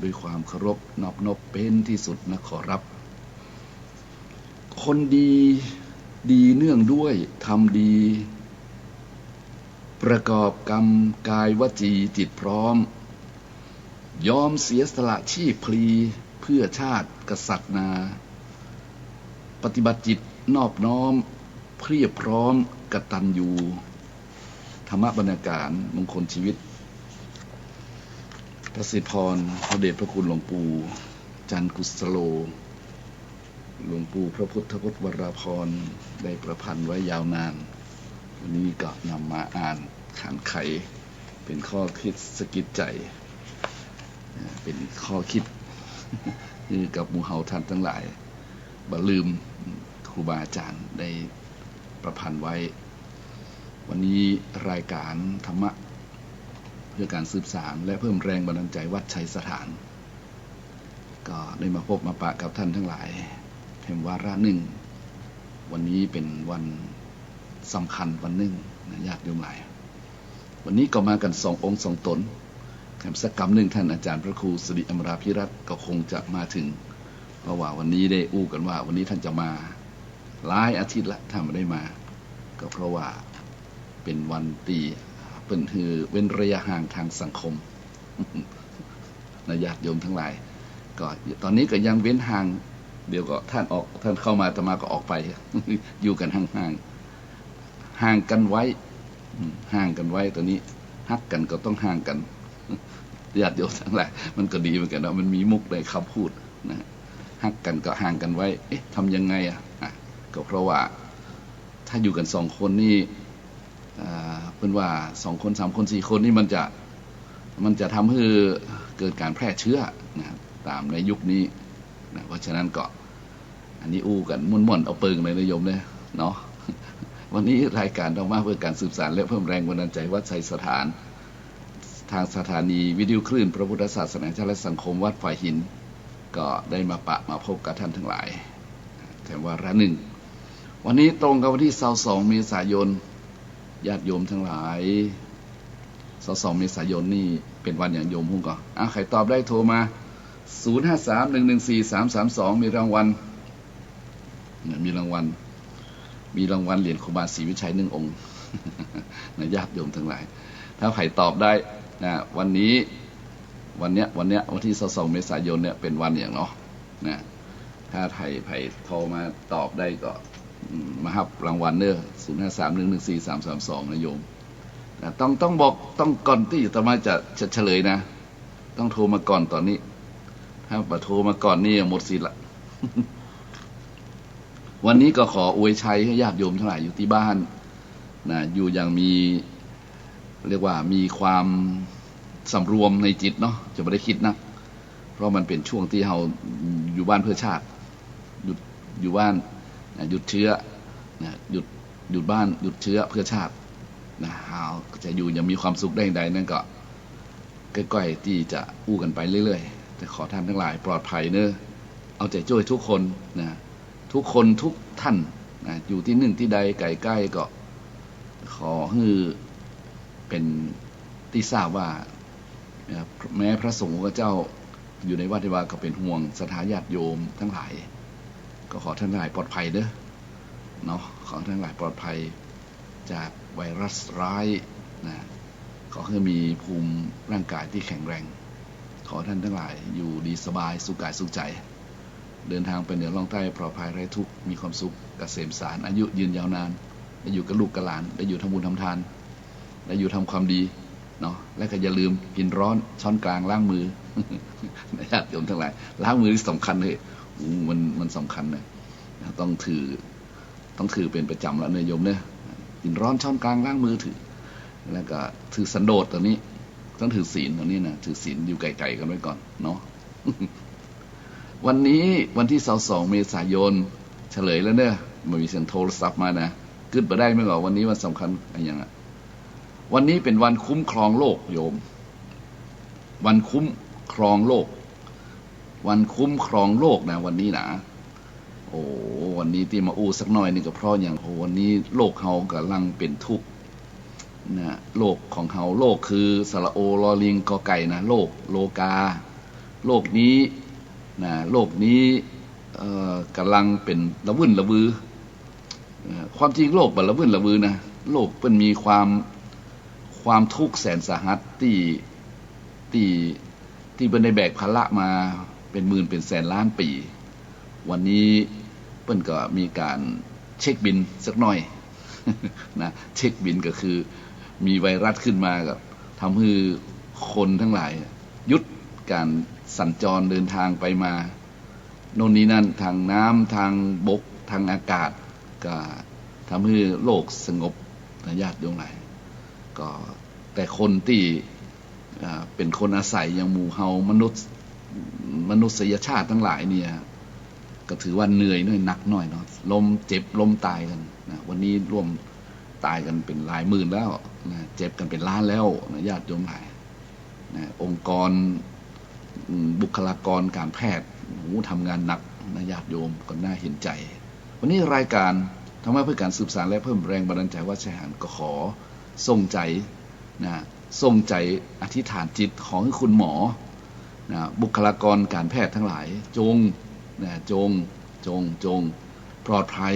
ด้วยความเคารพนอบนบเป็นที่สุดนะขอรับคนดีดีเนื่องด้วยทำดีประกอบกรรมกายวจีจิตพร้อมยอมเสียสละชีพพลีเพื่อชาติกษัตริย์นาปฏิบัติจิตนอบน้อมเพียบพร้อมกตัญญูธรรมบรรณาการมงคลชีวิตพระสิทธิพรพระเดชพระคุณหลวงปู่จันทร์กุศโลหลวงปู่พระพุทธพจน์วราภรณ์ได้ประพันธ์ไว้ยาวนานวันนี้ก็นำมาอ่านขานไขเป็นข้อคิดสะกิดใจเป็นข้อคิดคือกับหมู่เฮาท่านทั้งหลายบ่ลืมครูบาอาจารย์ได้ประพันธ์ไว้วันนี้รายการธรรมะเพื่อการสืบสานและเพิ่มแรงบันดาลใจวัดชัยสถานก็ได้มาพบมาปะกับท่านทั้งหลายแห่งวาระหนึ่งวันนี้เป็นวันสำคัญวันหนึ่งนะญาติโยมหลายวันนี้ก็มากัน2 องค์ 2 ตนแถมสักกรรมหนึ่งท่านอาจารย์พระครูสิริอมราภิรัตน์ก็คงจะมาถึงเพราะว่าวันนี้ได้อู้กันว่าวันนี้ท่านจะมาหลายอาทิตย์ละถ้าไม่ได้มาก็เพราะว่าเป็นวันตีเป็นคือเว้นระยะห่างทางสังคมนะญาติโยมทั้งหลายก็ตอนนี้ก็ยังเว้นห่างเดี๋ยวก็ท่านออกท่านเข้ามาอาตมาก็ออกไป อยู่กันห่างๆห่างกันไว้ห่างกันไว้ตอนนี้ฮักกันก็ต้องห่างกันญาติโยมทั้งหลายมันก็ดีเหมือนกันนะมันมีมุกในคำพูดนะฮักกันก็ห่างกันไว้เอ๊ะทำยังไงก็เพราะว่าถ้าอยู่กัน2 คนนี่เป็นว่า2 คน 3 คน 4 คนนี่มันจะทำให้เกิดการแพร่เชื้อนะตามในยุคนี้นะเพราะฉะนั้นก็อันนี้อู้กันม่วนๆเอาเปิงเลยนะโยมเนี่ยเนาะวันนี้รายการธรรมะเพื่อการสืบสานและเพิ่มแรงบันดาลใจวัดชัยสถานทางสถานีวิทยุคลื่นพระพุทธศาสนาชาติและสังคมวัดฝ่ายหินก็ได้มาพบกับท่านทั้งหลายแต่ว่าระหนึ่งวันนี้ตรงกับวันที่22 เมษายนญาติโยมทั้งหลาย22 เมษายนนี่เป็นวันอย่างโยมพุ่งก่อนใครตอบได้โทรมา053-114-332มีรางวัลเหรียญครูบาศรีวิชัย1 องค์นะญาติโยมทั้งหลายถ้าใครตอบได้นะวันนี้วันที่22 เมษายนเนี่ยเป็นวันอย่างเนาะนะถ้าใครโทรมาตอบได้ก็มารับรางวัลเด้อ053-114-332นะโยมนะต้องบอกต้องก่อนที่จะมาจะเฉลยนะต้องโทรมาก่อนตอนนี้ถ้าโทรมาก่อนนี่หมดสิทธิ์ละ วันนี้ก็ขออวยชัยให้ญาติโยมทั้งหลายอยู่ที่บ้านนะอยู่อย่างมีเรียกว่ามีความสำรวมในจิตเนาะจะไม่ได้คิดนะเพราะมันเป็นช่วงที่เราอยู่บ้านเพื่อชาติอยู่บ้านหยุดเชื้อหยุดบ้านหยุดเชื้อเพื่อชาตินะเราจะอยู่ยังมีความสุขได้ใดนั่นก็ใกล้ๆที่จะอู้กันไปเรื่อยๆแต่ขอท่านทั้งหลายปลอดภัยเนอะเอาใจช่วยทุกคนนะทุกคนทุกท่านนะอยู่ที่หนึ่งที่ใดใกล้ๆก็ขอให้เป็นที่ทราบว่าแม้พระสงฆ์พระเจ้าอยู่ในวัดที่ว่าก็เป็นห่วงศรัทธาญาติโยมทั้งหลายก็ขอท่านทั้งหลายปลอดภัยเด้อเนาะขอท่านทั้งหลายปลอดภัยจากไวรัสร้ายนะขอให้มีภูมิร่างกายที่แข็งแรงขอท่านทั้งหลายอยู่ดีสบายสุขกายสุขใจเดินทางไปเหนือล่องใต้ปลอดภัยไร้ทุกข์มีความสุขเกษมสารอายุยืนยาวนานได้อยู่กับลูกกับหลานได้อยู่ทำบุญทำทานได้อยู่ทำความดีเนาะและก็อย่าลืมกินร้อนช้อนกลางล้างมือญาติโยมทั้งหลายล้างมือที่สำคัญเลยมันสำคัญนะต้องถือเป็นประจำแล้วเนี่ยโยมเนี่ยกินร้อนช้อนกลางล้างมือถือแล้วก็ถือสันโดษตัวนี้ต้องถือศีลตัวนี้นะถือศีลอยู่ไกลๆกันไว้ก่อนเนาะ วันนี้วันที่22 เมษายนเฉลยแล้วเนี่ยมันมีเสียงโทรศัพท์มานะขึ้นไปได้ไหมหรอวันนี้วันสำคัญอะไรอย่างอ่ะวันนี้เป็นวันคุ้มครองโลกโยมวันคุ้มครองโลกวันคุ้มครองโลกนะวันนี้นะโอ้วันนี้ที่มาอู้สักหน่อยนี่ก็เพราะอย่างวันนี้โลกเขากำลังเป็นทุกข์นะโลกของเขาโลกคือสระโอลอลิงกอไก่นะโลกโลกา โลกนี้นะโลกนี้กำลังเป็นระวุ่นระวือความจริงโลกมันระวุ่นระวือนะโลกมันมีความทุกข์แสนสาหัสที่เป็นได้แบกภาระมาเป็นหมื่นเป็นแสนล้านปีวันนี้เปิ้นก็มีการเช็คบินสักหน่อยนะเช็คบินก็คือมีไวรัสขึ้นมากับทำให้คนทั้งหลายหยุดการสัญจรเดินทางไปมาโน่นนี้นั่นทางน้ำทางบกทางอากาศก็ทำให้โลกสงบญาติโยมหลายก็แต่คนที่เป็นคนอาศัยอย่างหมู่เฮามนุษยชาติทั้งหลายเนี่ยก็ถือว่าเหนื่อยหน่อยหนักหน่อยเนาะล้มเจ็บล้มตายกันนะวันนี้ร่วมตายกันเป็นหลายหมื่นแล้วนะเจ็บกันเป็นล้านแล้วนะญาติโยมหลายนะองค์กรบุคลากรการแพทย์ทำงานหนักนะญาติโยมก็น่าเห็นใจวันนี้รายการทำให้เพื่อการสืบสานและเพิ่มแรงบันดาลใจว่าชายหาญก็ขอส่งใจนะส่งใจอธิษฐานจิตของคุณหมอนะบุคลากรการแพทย์ทั้งหลายจงปลอดภัย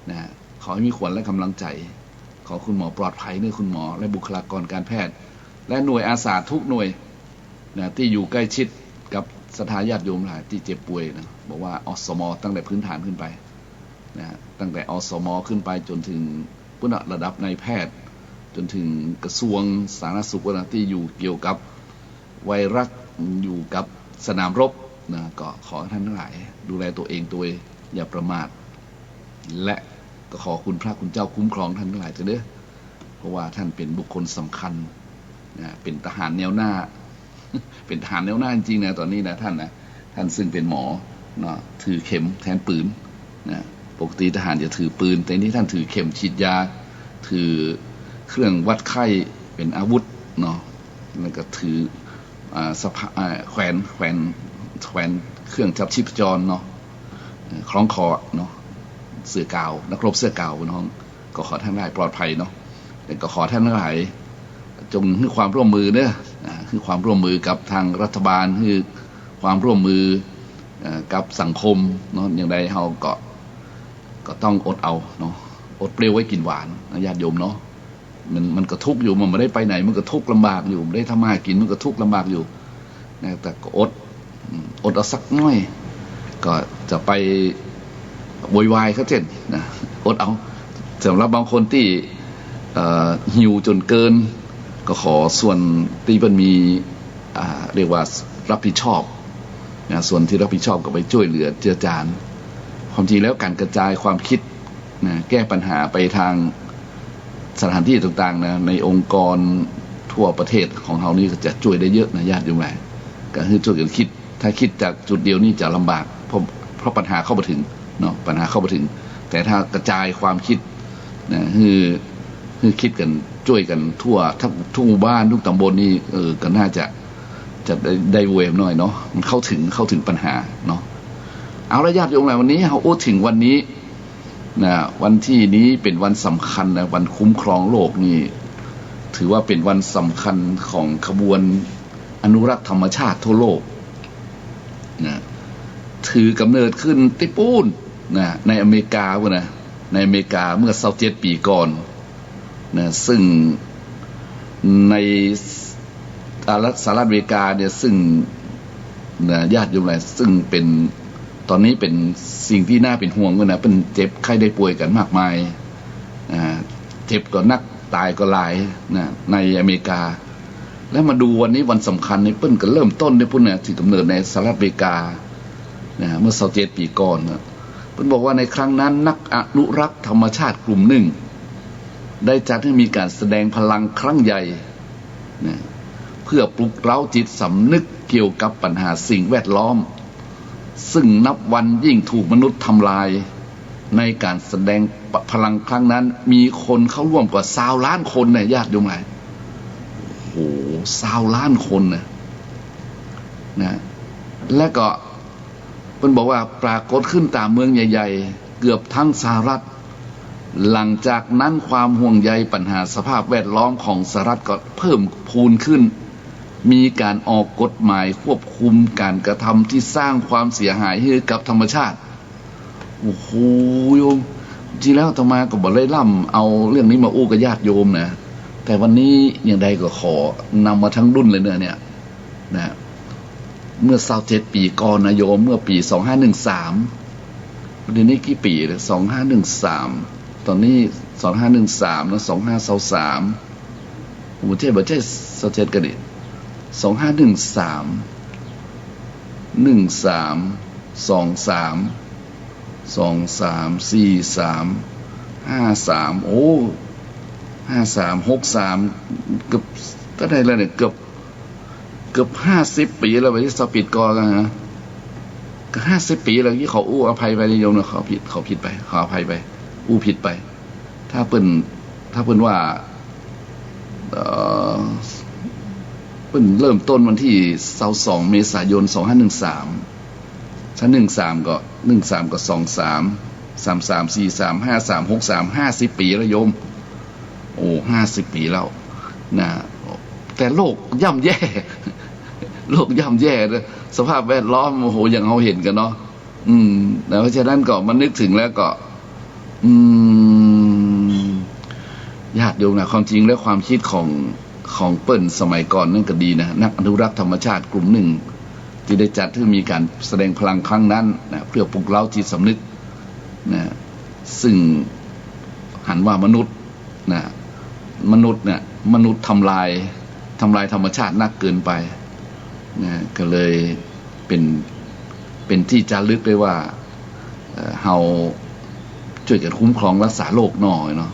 นะขอให้มีขวัญและกำลังใจขอคุณหมอปลอดภัยเนี่ยคุณหมอและบุคลากรการแพทย์และหน่วยอาสาทุกหน่วยนะที่อยู่ใกล้ชิดกับสถานญาติโยมหลายที่เจ็บป่วยนะบอกว่าอสมตั้งแต่พื้นฐานขึ้นไปนะตั้งแต่อสมขึ้นไปจนถึงระดับนายแพทย์จนถึงกระทรวงสาธารณสุขนะที่อยู่เกี่ยวกับไวรัสอยู่กับสนามรบนะก็ขอท่านทั้งหลายดูแลตัวเองตัวอย่าประมาทและก็ขอคุณพระคุณเจ้าคุ้มครองท่านทั้งหลายเถิดเด้อเพราะว่าท่านเป็นบุคคลสำคัญนะเป็นทหารแนวหน้า เป็นทหารแนวหน้าจริงๆนะตอนนี้นะท่านซึ่งเป็นหมอนะถือเข็มแทนปืนนะปกติทหารจะถือปืนแต่นี้ท่านถือเข็มฉีดยาถือเครื่องวัดไข้เป็นอาวุธเนาะแล้วก็ถือแขวนเครื่องจับชีพจรเนาะคล้องคอเนาะเสื้อกาวนักรบเสื้อกาวน้องก็ขอท่านทั้งหลายปลอดภัยเนาะแต่ก็ขอท่านทั้งหลายจงให้ความร่วมมือเนี่ยคือความร่วมมือกับทางรัฐบาลคือความร่วมมือกับสังคมเนาะอย่างใดเราก็ต้องอดเอาเนาะอดเปรี้ยวไว้กินหวานญาติโยมเนาะมันก็ทุกข์อยู่มันไม่ได้ไปไหนมันก็ทุกข์ลำบากอยู่ไม่ได้ทำมากินมันก็ทุกข์ลำบากอยู่นะแต่ก็อดเอาสักน้อยก็จะไปโวยวายเขาเช่นนะอดเอาสำหรับบางคนที่หิวจนเกินก็ขอส่วนที่มันมีเรียกว่ารับผิดชอบนะส่วนที่รับผิดชอบก็ไปช่วยเหลือเจือจานความจริงแล้วการกระจายความคิดนะแก้ปัญหาไปทางสถานที่ต่างๆนะในองค์กรทั่วประเทศของเรานี่จะช่วยได้เยอะนะญาติโยมแม่ก็คือช่วยกันคิดถ้าคิดจากจุดเดียวนี่จะลำบากเพราะปัญหาเข้ามาถึงเนาะปัญหาเข้ามาถึงแต่ถ้ากระจายความคิดนะคือคิดกันช่วยกันทั่วทุกหมู่บ้านทุกตำบลนี่ก็น่าจะได้เวฟหน่อยเนาะมันเข้าถึงปัญหาเนาะเอาละญาติโยมแม่วันนี้เราพูดถึงวันนี้นะวันที่นี้เป็นวันสำคัญนะวันคุ้มครองโลกนี่ถือว่าเป็นวันสำคัญของขบวนอนุรักษ์ธรรมชาติทั่วโลกนะถือกำเนิดขึ้นที่ปูนนะในอเมริกาวะนะในอเมริกาเมื่อ27 ปีก่อนนะซึ่งในสหรัฐอเมริกาเนี่ยซึ่งนะญาติโยมหลายซึ่งเป็นตอนนี้เป็นสิ่งที่น่าเป็นห่วงนะเป็นเจ็บไข้ได้ป่วยกันมากมายเจ็บก็นักตายก็หลายนะในอเมริกาแล้วมาดูวันนี้วันสำคัญในเปิ้นก็เริ่มต้นในพุ่นเนี่ยที่กำเนิดในสหรัฐอเมริกานะเมื่อ27 ปีก่อนนะเปิ้นบอกว่าในครั้งนั้นนักอนุรักษ์ธรรมชาติกลุ่มหนึ่งได้จัดให้มีการแสดงพลังครั้งใหญ่นะเพื่อปลุกเร้าจิตสำนึกเกี่ยวกับปัญหาสิ่งแวดล้อมซึ่งนับวันยิ่งถูกมนุษย์ทำลายในการแสดงพลังครั้งนั้นมีคนเข้าร่วมกว่า20 ล้านคนเนี่ยญาติโยมหลายโอ้โห20 ล้านคนนะและก็เพิ่นบอกว่าปรากฏขึ้นตามเมืองใหญ่ๆเกือบทั้งสหรัฐหลังจากนั้นความห่วงใยปัญหาสภาพแวดล้อมของสหรัฐก็เพิ่มพูนขึ้น มีการออกกฎหมายควบคุมการกระทำที่สร้างความเสียหายให้กับธรรมชาติโอ้โหโยมจริงแล้วอาตมาก็บอกเลยล่ำเอาเรื่องนี้มาอู้กับญาติโยมนะแต่วันนี้อย่างใดก็ขอนำมาทั้งรุ่นเลยเนี่ยนะเมื่อ27 ปีก่อนนะโยมเมื่อปี2513เดี๋ยวนี้กี่ปีเลย2513ตอนนี้2513แล้ว2523โอ้เจ๊บ่เจ๊27กันดิ23โอ้5363เกือบก็ได้แล้วเนี่ยเกือบ50 ปีแล้วไปที่สปิดกอกันฮะก็50 ปีแล้วที่เขาอู้อภัยไปโยมนะเขาผิดไปขออภัยไปอู้ผิดไปถ้าเปิ้นว่าเปิ้นเริ่มต้นวันที่22 เมษายน 2513ชั้น13ก็23 33 43 53 63 50 ปีแล้วโยมโอ้50 ปีแล้วนะแต่โลกย่ำแย่โลกย่ำแย่เลยสภาพแวดล้อมโอ้โหอย่างเราเห็นกันเนาะเพราะฉะนั้นก็มันนึกถึงแล้วก็ญาติโยมนะความจริงและความคิดของเปิ้ลสมัยก่อนนั่นก็ดีนะนักอนุรักษ์ธรรมชาติกลุ่มหนึ่งที่ได้จัดที่มีการแสดงพลังครั้งนั้นนะเพื่อปลุกเร้าจิตสำนึกนะซึ่งหันว่ามนุษย์ทำลายธรรมชาตินักเกินไปนะก็เลยเป็นที่จารึกได้ว่าเฮาช่วยกันคุ้มครองรักษาโลกหน่อยเนาะ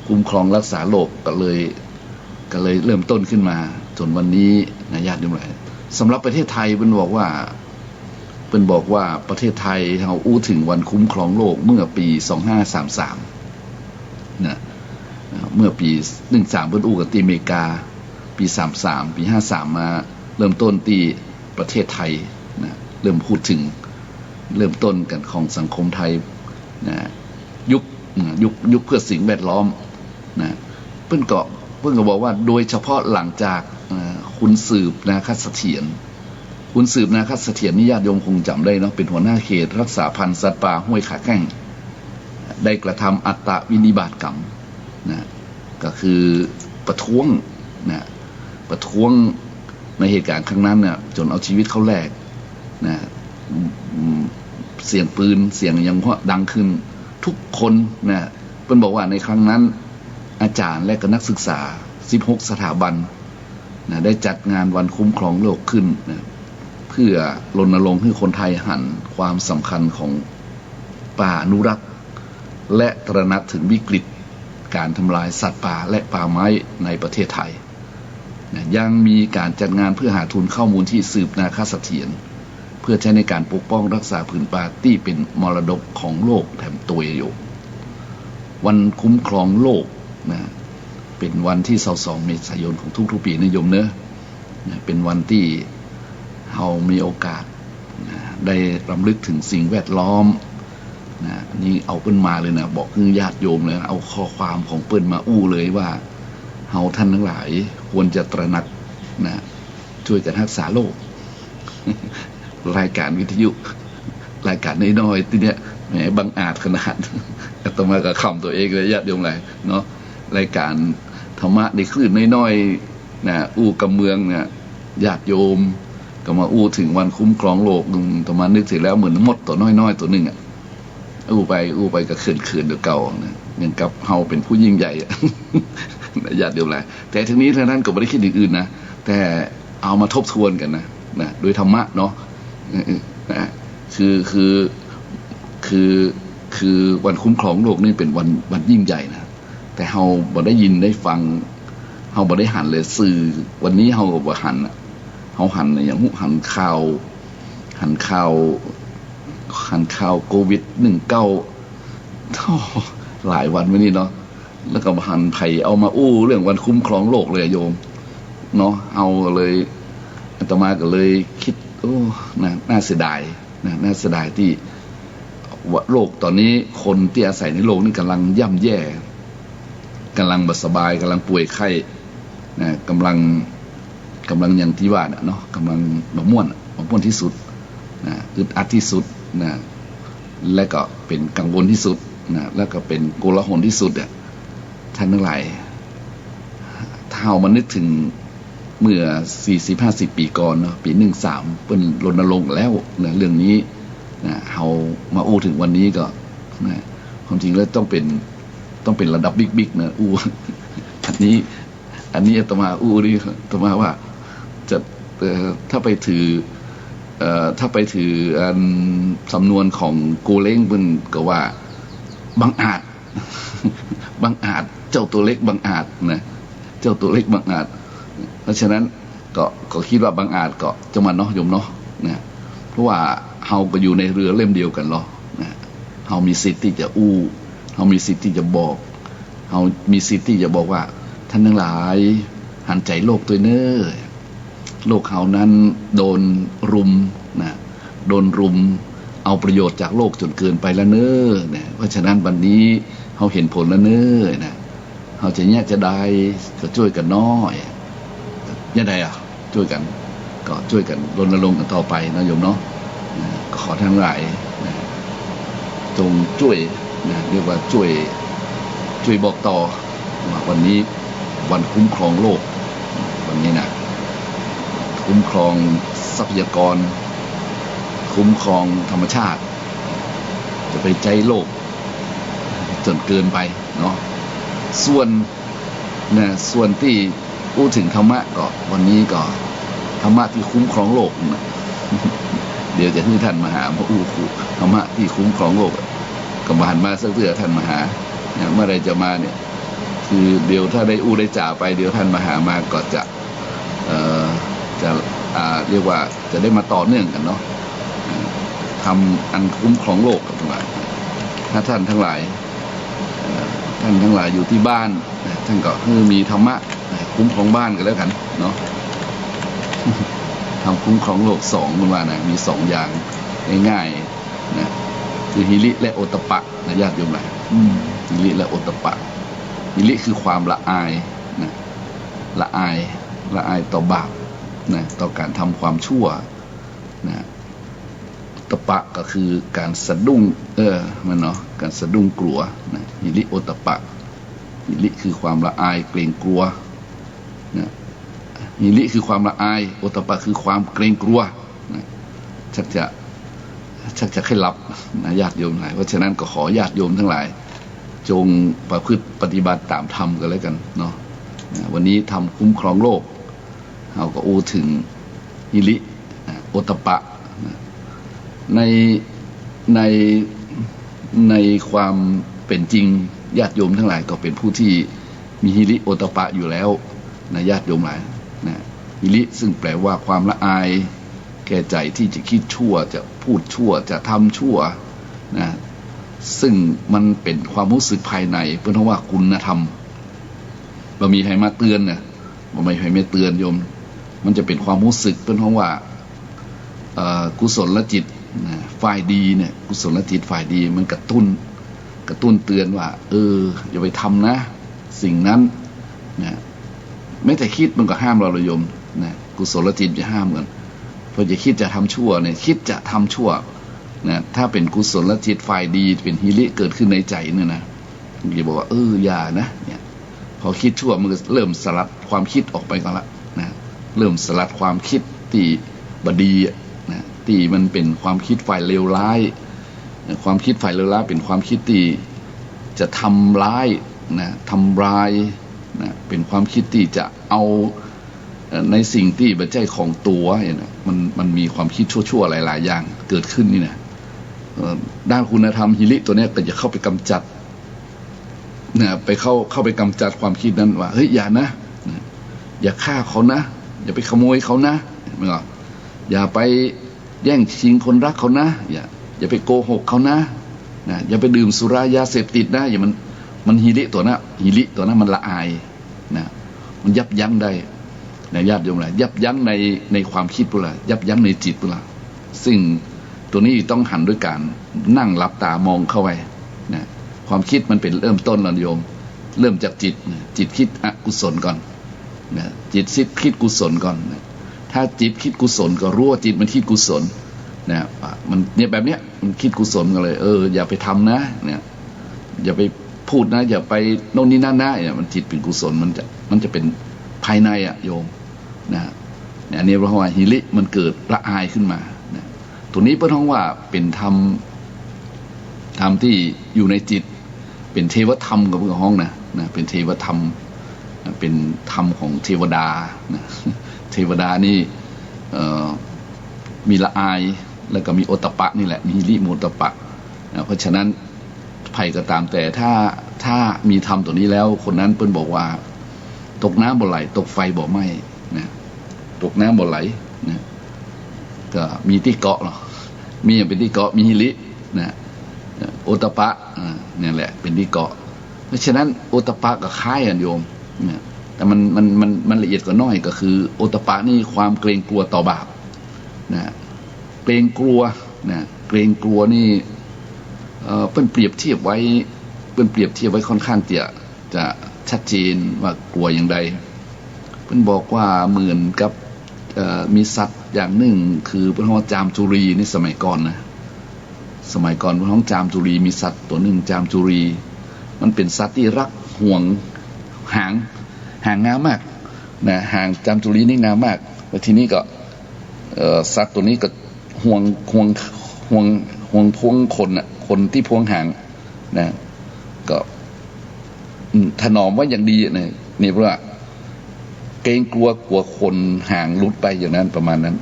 คุ้มครองรักษาโลกก็เลยเริ่มต้นขึ้นมาจนวันนี้นะญาติโยมหลายสำหรับประเทศไทยเป็นบอกว่าประเทศไทยเราอู้ถึงวันคุ้มครองโลกเมื่อปี2533นะเมื่อปี13เพิ่นอู้กับที่อเมริกาปี33ปี53มาเริ่มต้นที่ประเทศไทยนะเริ่มพูดถึงเริ่มต้นกันของสังคมไทยนะยุคเพื่อสิ่งแวดล้อมนะเพิ่นก็บอกว่าโดยเฉพาะหลังจากคุณสืบนาคเสถียรนี่ญาติโยมคงจำได้เนาะเป็นหัวหน้าเขตรักษาพันธุ์สัตว์ป่าห้วยขาแข้งได้กระทำอัตตวินิบาตกรรมนะก็คือประท้วงในเหตุการณ์ครั้งนั้นเนี่ยจนเอาชีวิตเขาแลกนะเสียงปืนเสียงยังดังขึ้นทุกคนนะเพิ่นบอกว่าในครั้งนั้นอาจารย์และก็นักศึกษา16 สถาบันนะได้จัดงานวันคุ้มครองโลกขึ้นนะเพื่อรณรงค์ให้คนไทยหันความสำคัญของป่าอนุรักษ์และตระหนักถึงวิกฤตการทำลายสัตว์ป่าและป่าไม้ในประเทศไทยนะยังมีการจัดงานเพื่อหาทุนข้อมูลที่สืบนาคเสถียรเพื่อใช้ในการปกป้องรักษาผืนป่าที่เป็นมรดกของโลกแถมตัวอยู่วันคุ้มครองโลกนะเป็นวันที่22 เมษายนของทุกปีนิยมเนอะเป็นวันที่เรามีโอกาสนะได้รำลึกถึงสิ่งแวดล้อมนะนี่เอาเปิ้นมาเลยนะบอกคือญาติโยมเลยนะเอาข้อความของเปิ้นมาอู้เลยว่าเราท่านทั้งหลายควรจะตระหนักนะช่วยกันรักษาโลก รายการวิทยุรายการน้อยๆที่เนี้ยแหมบังอาจขนาดอาตมาก็ขำตัวเองเลยญาติโยมหลายเนาะรายการธรรมะในคลื่นน้อยๆนะอู้กับเมืองเนี่ยญาติโยมก็มาอู้ถึงวันคุ้มครองโลกธรรมะนึกถึงแล้วเหมือนมดตัวน้อยๆตัวหนึ่งอ่ะอู้ไปก็เขินๆเดี๋ยวเก่านะเหมือนกับเฮาเป็นผู้ยิ่งใหญ่ญาติโยมหลายแต่ทั้งนี้ทั้งนั้นก็ไม่ได้คิดอย่างอื่นนะแต่เอามาทบทวนกันนะโดยธรรมะเนาะคือวันคุ้มครองโลกนี่เป็นวันยิ่งใหญ่นะแต่เฮาบ่ได้ยินได้ฟังเฮาบ่ได้หันเลยสื่อวันนี้เฮาก็บ่หันเฮาหันอย่างหันข่าวโควิด19หลายวันมานี้เนาะแล้วก็หันไผเอามาอู้เรื่องวันคุ้มครองโลกเลยโยมเนาะเอาเลยอาตมาก็เลยคิดน่าเสียดายน่าเสียดายที่ว่าโลกตอนนี้คนที่อาศัยในโลกนี่กำลังย่ำแย่กำลังบ่สบายกำลังป่วยไข้นะกำลัง กำลังอย่างที่ว่าเนาะกำลังบะม่วนที่สุดนะอึดอัดที่สุดนะและก็เป็นกังวลที่สุดนะแล้วก็เป็นโกลาหลที่สุดเนี่ยท่านทั้งหลายถ้าเอามานึกถึงเมื่อ 40-50 ปีก่อนเนาะปี13เป็นรณรงค์แล้วนะเรื่องนี้นะเอามาอู้ถึงวันนี้ก็นะความจริงแล้วต้องเป็นระดับบิ๊กๆนะอู้อันนี้อาตมาอู้นี่อาตมาว่าจะถ้าไปถือสำนวนของโกเล้งเป็นก็ว่าบังอาจเจ้าตัวเล็กบังอาจนะเจ้าตัวเล็กบังอาจเพราะฉะนั้นก็คิดว่าบังอาจก็จะมาเนาะโยมเนาะนะเพราะว่าเฮาก็อยู่ในเรือเล่มเดียวกันหรอนะเฮามีสิทธิ์ที่จะอู้เฮามีสิทธิ์ที่จะบอกเฮามีสิทธิ์ที่จะบอกว่าท่านทั้งหลายหันใจโลกตัวเน้อโลกเขานั้นโดนรุมนะโดนรุมเอาประโยชน์จากโลกจนเกินไปแล้วเน้อนะเพราะฉะนั้นวันนี้เขาเห็นผลแล้วเน้อนะเขาจะแยกจะได้ก็ช่วยกันน้อยยังไงช่วยกันก็ช่วยกันรณรงค์กันต่อไปนะโยมเนาะขอทั้งหลายนะจงช่วยนะเรียกว่าช่วยบอกต่อว่าวันนี้วันคุ้มครองโลกวันนี้นะคุ้มครองทรัพยากรคุ้มครองธรรมชาติจะไปใจโลกจนเกินไปเนาะส่วนที่พูดถึงธรรมะก็วันนี้ก็ธรรมะที่คุ้มครองโลกนะเดี๋ยวจะให้ท่านมาหาพระธรรมะที่คุ้มครองโลกก็มาหันมาสักเทื่อท่านมาหาเมื่อไรจะมาเนี่ยคือเดี๋ยวถ้าได้ได้จ่าไปเดี๋ยวท่านมาหามาก็จะเรียกว่าจะได้มาต่อเนื่องกันเนาะทำอันคุ้มครองโลกทั้งหลายถ้าท่านทั้งหลายอยู่ที่บ้านท่านก็คือมีธรรมะคุ้มครองบ้านกันแล้วกันเนาะทำคุ้มครองโลก2มันว่านะมี2อย่างง่ายๆนะคือหิริและโอตตัปปะนะญาติโยมหลายหิริและโอตตัปปะหิริคือความละอายนะละอายต่อบาปนะต่อการทำความชั่วนะโอตตัปปะก็คือการสะดุ้งมันเนาะการสะดุ้งกลัวนะหิริโอตตัปปะหิริคือความละอายเกรงกลัวนะหิริคือความละอายโอตตัปปะคือความเกรงกลัวนะชักจะให้หลับนะญาติโยมหลายเพราะฉะนั้นก็ขอญาติโยมทั้งหลายจงประพฤติปฏิบัติตามธรรมกันแล้วกันเนาะวันนี้ทำคุ้มครองโลกเราก็อู้ถึงหิริโอตตัปปะในความเป็นจริงญาติโยมทั้งหลายก็เป็นผู้ที่มีหิริโอตตัปปะอยู่แล้วนะญาติโยมหลายนะหิริซึ่งแปลว่าความละอายแก่ใจที่จะคิดชั่วจะพูดชั่วจะทำชั่วนะซึ่งมันเป็นความรู้สึกภายในเพราะว่าคุณธรรมบ่มีใครมาเตือนนะบ่มีใครไม่เตือนโยมมันจะเป็นความรู้สึกเพราะว่ากุศลจิตฝ่ายดีเนี่ยกุศลจิตฝ่ายดีมันกระตุ้นเตือนว่าอย่าไปทำนะสิ่งนั้นนะไม่แต่คิดมันก็ห้ามเราเลยโยมนะกุศลจิตจะห้ามกันพอจะคิดจะทำชั่วเนี่ยคิดจะทำชั่วนะถ้าเป็นกุศลจิตฝ่ายดีเป็นหิริเกิดขึ้นในใจเนี่ยนะจะบอกว่าอย่านะเนี่ยพอคิดชั่วมันก็เริ่มสลัดความคิดออกไปก่อนละนะเริ่มสลัดความคิดที่บดีนะที่มันเป็นความคิดฝ่ายเลวร้ายความคิดฝ่ายเลวร้ายเป็นความคิดที่จะทำร้ายนะทำลายนะเป็นความคิดที่จะเอาในสิ่งที่บัจจัยของตัวเนี่ยมันมีความคิดชั่วๆหลายๆอย่างเกิดขึ้นนี่นะด้านคุณธรรมหิริตัวนี้ก็จะเข้าไปกำจัดนะเข้าไปกำจัดความคิดนั้นว่าเฮ้ยอย่านะอย่าฆ่าเขานะอย่าไปขโมยเขานะไม่หรออย่าไปแย่งชิงคนรักเขานะอย่าไปโกหกเขานะอย่าไปดื่มสุรายาเสพติดนะอย่ามันหิริตัวนั้นมันละอายนะมันยับยั้งได้ในญาติโยมหลายยับยั้งในความคิดปุระยับยั้งในจิตปุระซึ่งตัวนี้ต้องหันด้วยการนั่งหลับตามองเข้าไปนะความคิดมันเป็นเริ่มต้นแล้วโยมเริ่มจากจิตคิดอกุศลก่อน นะจิตคิดกุศลก่อนนะถ้าจิตคิดกุศลก็รู้ว่าจิตมันคิดกุศลนะมันเนี่ยแบบเนี้ยมันคิดกุศลกันเลยอย่าไปทำนะเนี่ยอย่าไปพูดนะอย่าไปโน่นนี่นั่นนะเนี่ยมันจิตเป็นกุศลมันจะเป็นภายในโยมนะอันนี้เพราะว่าหิริมันเกิดละอายขึ้นมานะตัวนี้เพราะว่าเป็นธรรมที่อยู่ในจิตเป็นเทวธรรมกับพวกห้องนะเป็นเทวธรรมเป็นธรรมของเทวดานะเทวดานี่มีละอายแล้วก็มีโอตตัปปะนี่แหละมีหิริโมตตัปปะนะเพราะฉะนั้นไผ่ก็ตามแต่ถ้ามีธรรมตัวนี้แล้วคนนั้นเพิ่นบอกว่าตกน้ำบ่ไหลตกไฟบ่ไหม้นะตกน้ำบ่ไหลนะก็มีที่เกาะหรอมีอย่างเป็นที่เกาะมีหิรินะโอตตัปปะนี่แหละเป็นที่เกาะเพราะฉะนั้นโอตตัปปะก็คล้ายกันโยมนะแต่มันละเอียดกว่าน้อยก็คือโอตตัปปะนี่ความเกรงกลัวต่อบาปนะเกรงกลัวนะเกรงกลัวนี่เพิ่นเปรียบเทียบไว้ค่อนข้างจะชัดเจนว่ากลัวอย่างใดเพิ่นบอกว่าเหมือนกับมีสัตว์อย่างหนึ่งคือเพิ่นว่าจามจุรีในสมัยก่อนนะสมัยก่อนเพิ่นว่าจามจุรีมีสัตว์ตัวหนึ่งจามจุรีมันเป็นสัตว์ที่รักห่วงหางงามมากนะหางจามจุรีนี่งามมากแล้วทีนี้ก็สัตว์ตัวนี้ก็ห่วงพวงคนที่พวงหางนะก็ถนอมว่าอย่างดีนี่เพราะว่าเกรงกลัวคนห่างลุดไปอย่างนั้นประมาณนั้น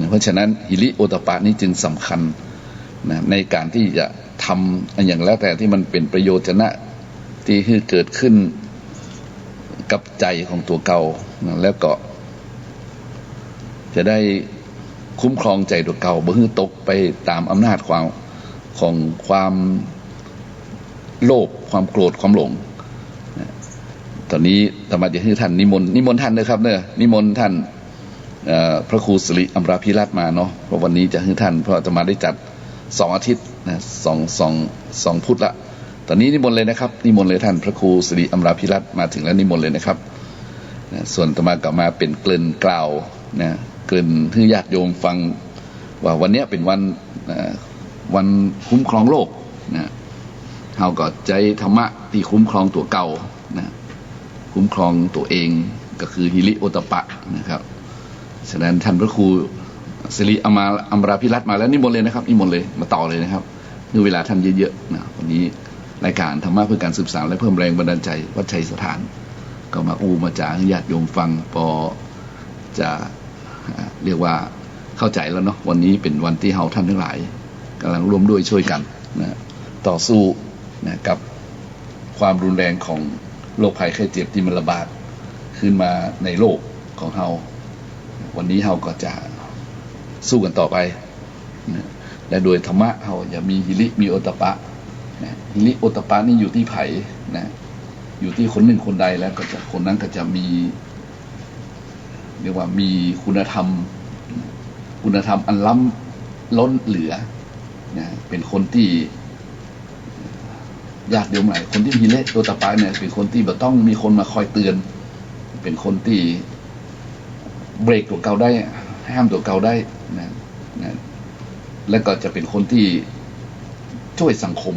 เพราะฉะนั้นหิริโอตตัปปะนี้จึงสำคัญนะในการที่จะทำอย่างแล้วแต่ที่มันเป็นประโยชนะที่เกิดขึ้นกับใจของตัวเก่านะแล้วก็จะได้คุ้มครองใจตัวเก่าบ่ให้ตกไปตามอำนาจของความโลภความโกรธความหลงตอนนี้ธรรมะจะให้ท่านนิมนต์ท่านนะครับนิมนต์ท่านพระครูสิริอมราภิรัตน์มาเนาะเพราะวันนี้จะให้ท่านเพราะจะมาได้จัด2 อาทิตย์นะสองพุธละตอนนี้นิมนต์เลยนะครับนิมนต์เลยท่านพระครูสิริอมราภิรัตน์มาถึงแล้วนิมนต์เลยนะครับส่วนธรรมะก็มาเป็นเกริ่นกล่าวนะเกริ่นให้ญาติโยมฟังว่าวันนี้เป็นวันคุ้มครองโลกนะเฮาก็ใจธรรมะที่คุ้มครองตัวเก่านะคุ้มครองตัวเองก็คือหิริโอตตัปปะนะครับฉะนั้นท่านพระครูสิริอมราภิรัตน์มาแล้วนิมนต์เลยนะครับนิมนต์เลยมาต่อเลยนะครับด้วยเวลาท่านเยอะๆนะวันนี้รายการธรรมะเพื่อการศึกษาและเพิ่มแรงบันดาลใจวัดชัยสถานก็มาจากญาติโยมฟังพอจะเรียกว่าเข้าใจแล้วเนาะวันนี้เป็นวันที่เฮาท่านทั้งหลายกำลังร่วมด้วยช่วยกันนะต่อสู้นะกับความรุนแรงของโรคภัยไข้เจ็บที่มันระบาดขึ้นมาในโลกของเฮาวันนี้เฮาก็จะสู้กันต่อไปนะและโดยธรรมะเฮาอย่ามีหิริมีโอตตัปปะนะหิริโอตตัปปะนี่อยู่ที่ไผนะอยู่ที่คนหนึ่งคนใดแล้วก็จะคนนั้นก็จะมีเรียกว่ามีคุณธรรมอันล้ำล้นเหลือนะเป็นคนที่ยากเดียวไหนคนที่มีหิริโอตตัปปะเนี่ยเป็นคนที่แบบต้องมีคนมาคอยเตือนเป็นคนที่เบรกตัวเก่าได้ห้ามตัวเก่าได้นะแล้วก็จะเป็นคนที่ช่วยสังคม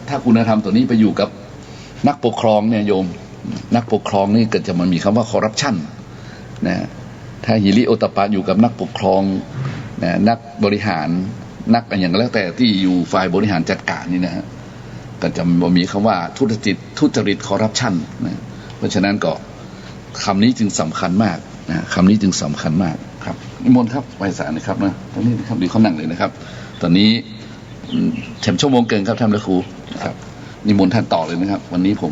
ถ้าคุณธรรมตัวนี้ไปอยู่กับนักปกครองเนี่ยโยมนักปกครองนี่ก็จะมันมีคำว่าคอร์รัปชันนะถ้าหิริโอตตัปปะอยู่กับนักปกครองนะนักบริหารนักอย่างแล้วแต่ที่อยู่ฝ่ายบริหารจัดการนี่นะฮะก็จะมีคำว่าทุจริตคอร์รัปชันนะเพราะฉะนั้นก็คำนี้จึงสำคัญมากนะคำนี้จึงสำคัญมากครับนิมนต์ครับไปศาลนะครับนะตอนนี้นะครับดีเขานั่งเลยนะครับตอนนี้ชั่วโมงเกินครับท่านพระครูครับนิมนต์ท่านต่อเลยนะครับวันนี้ผม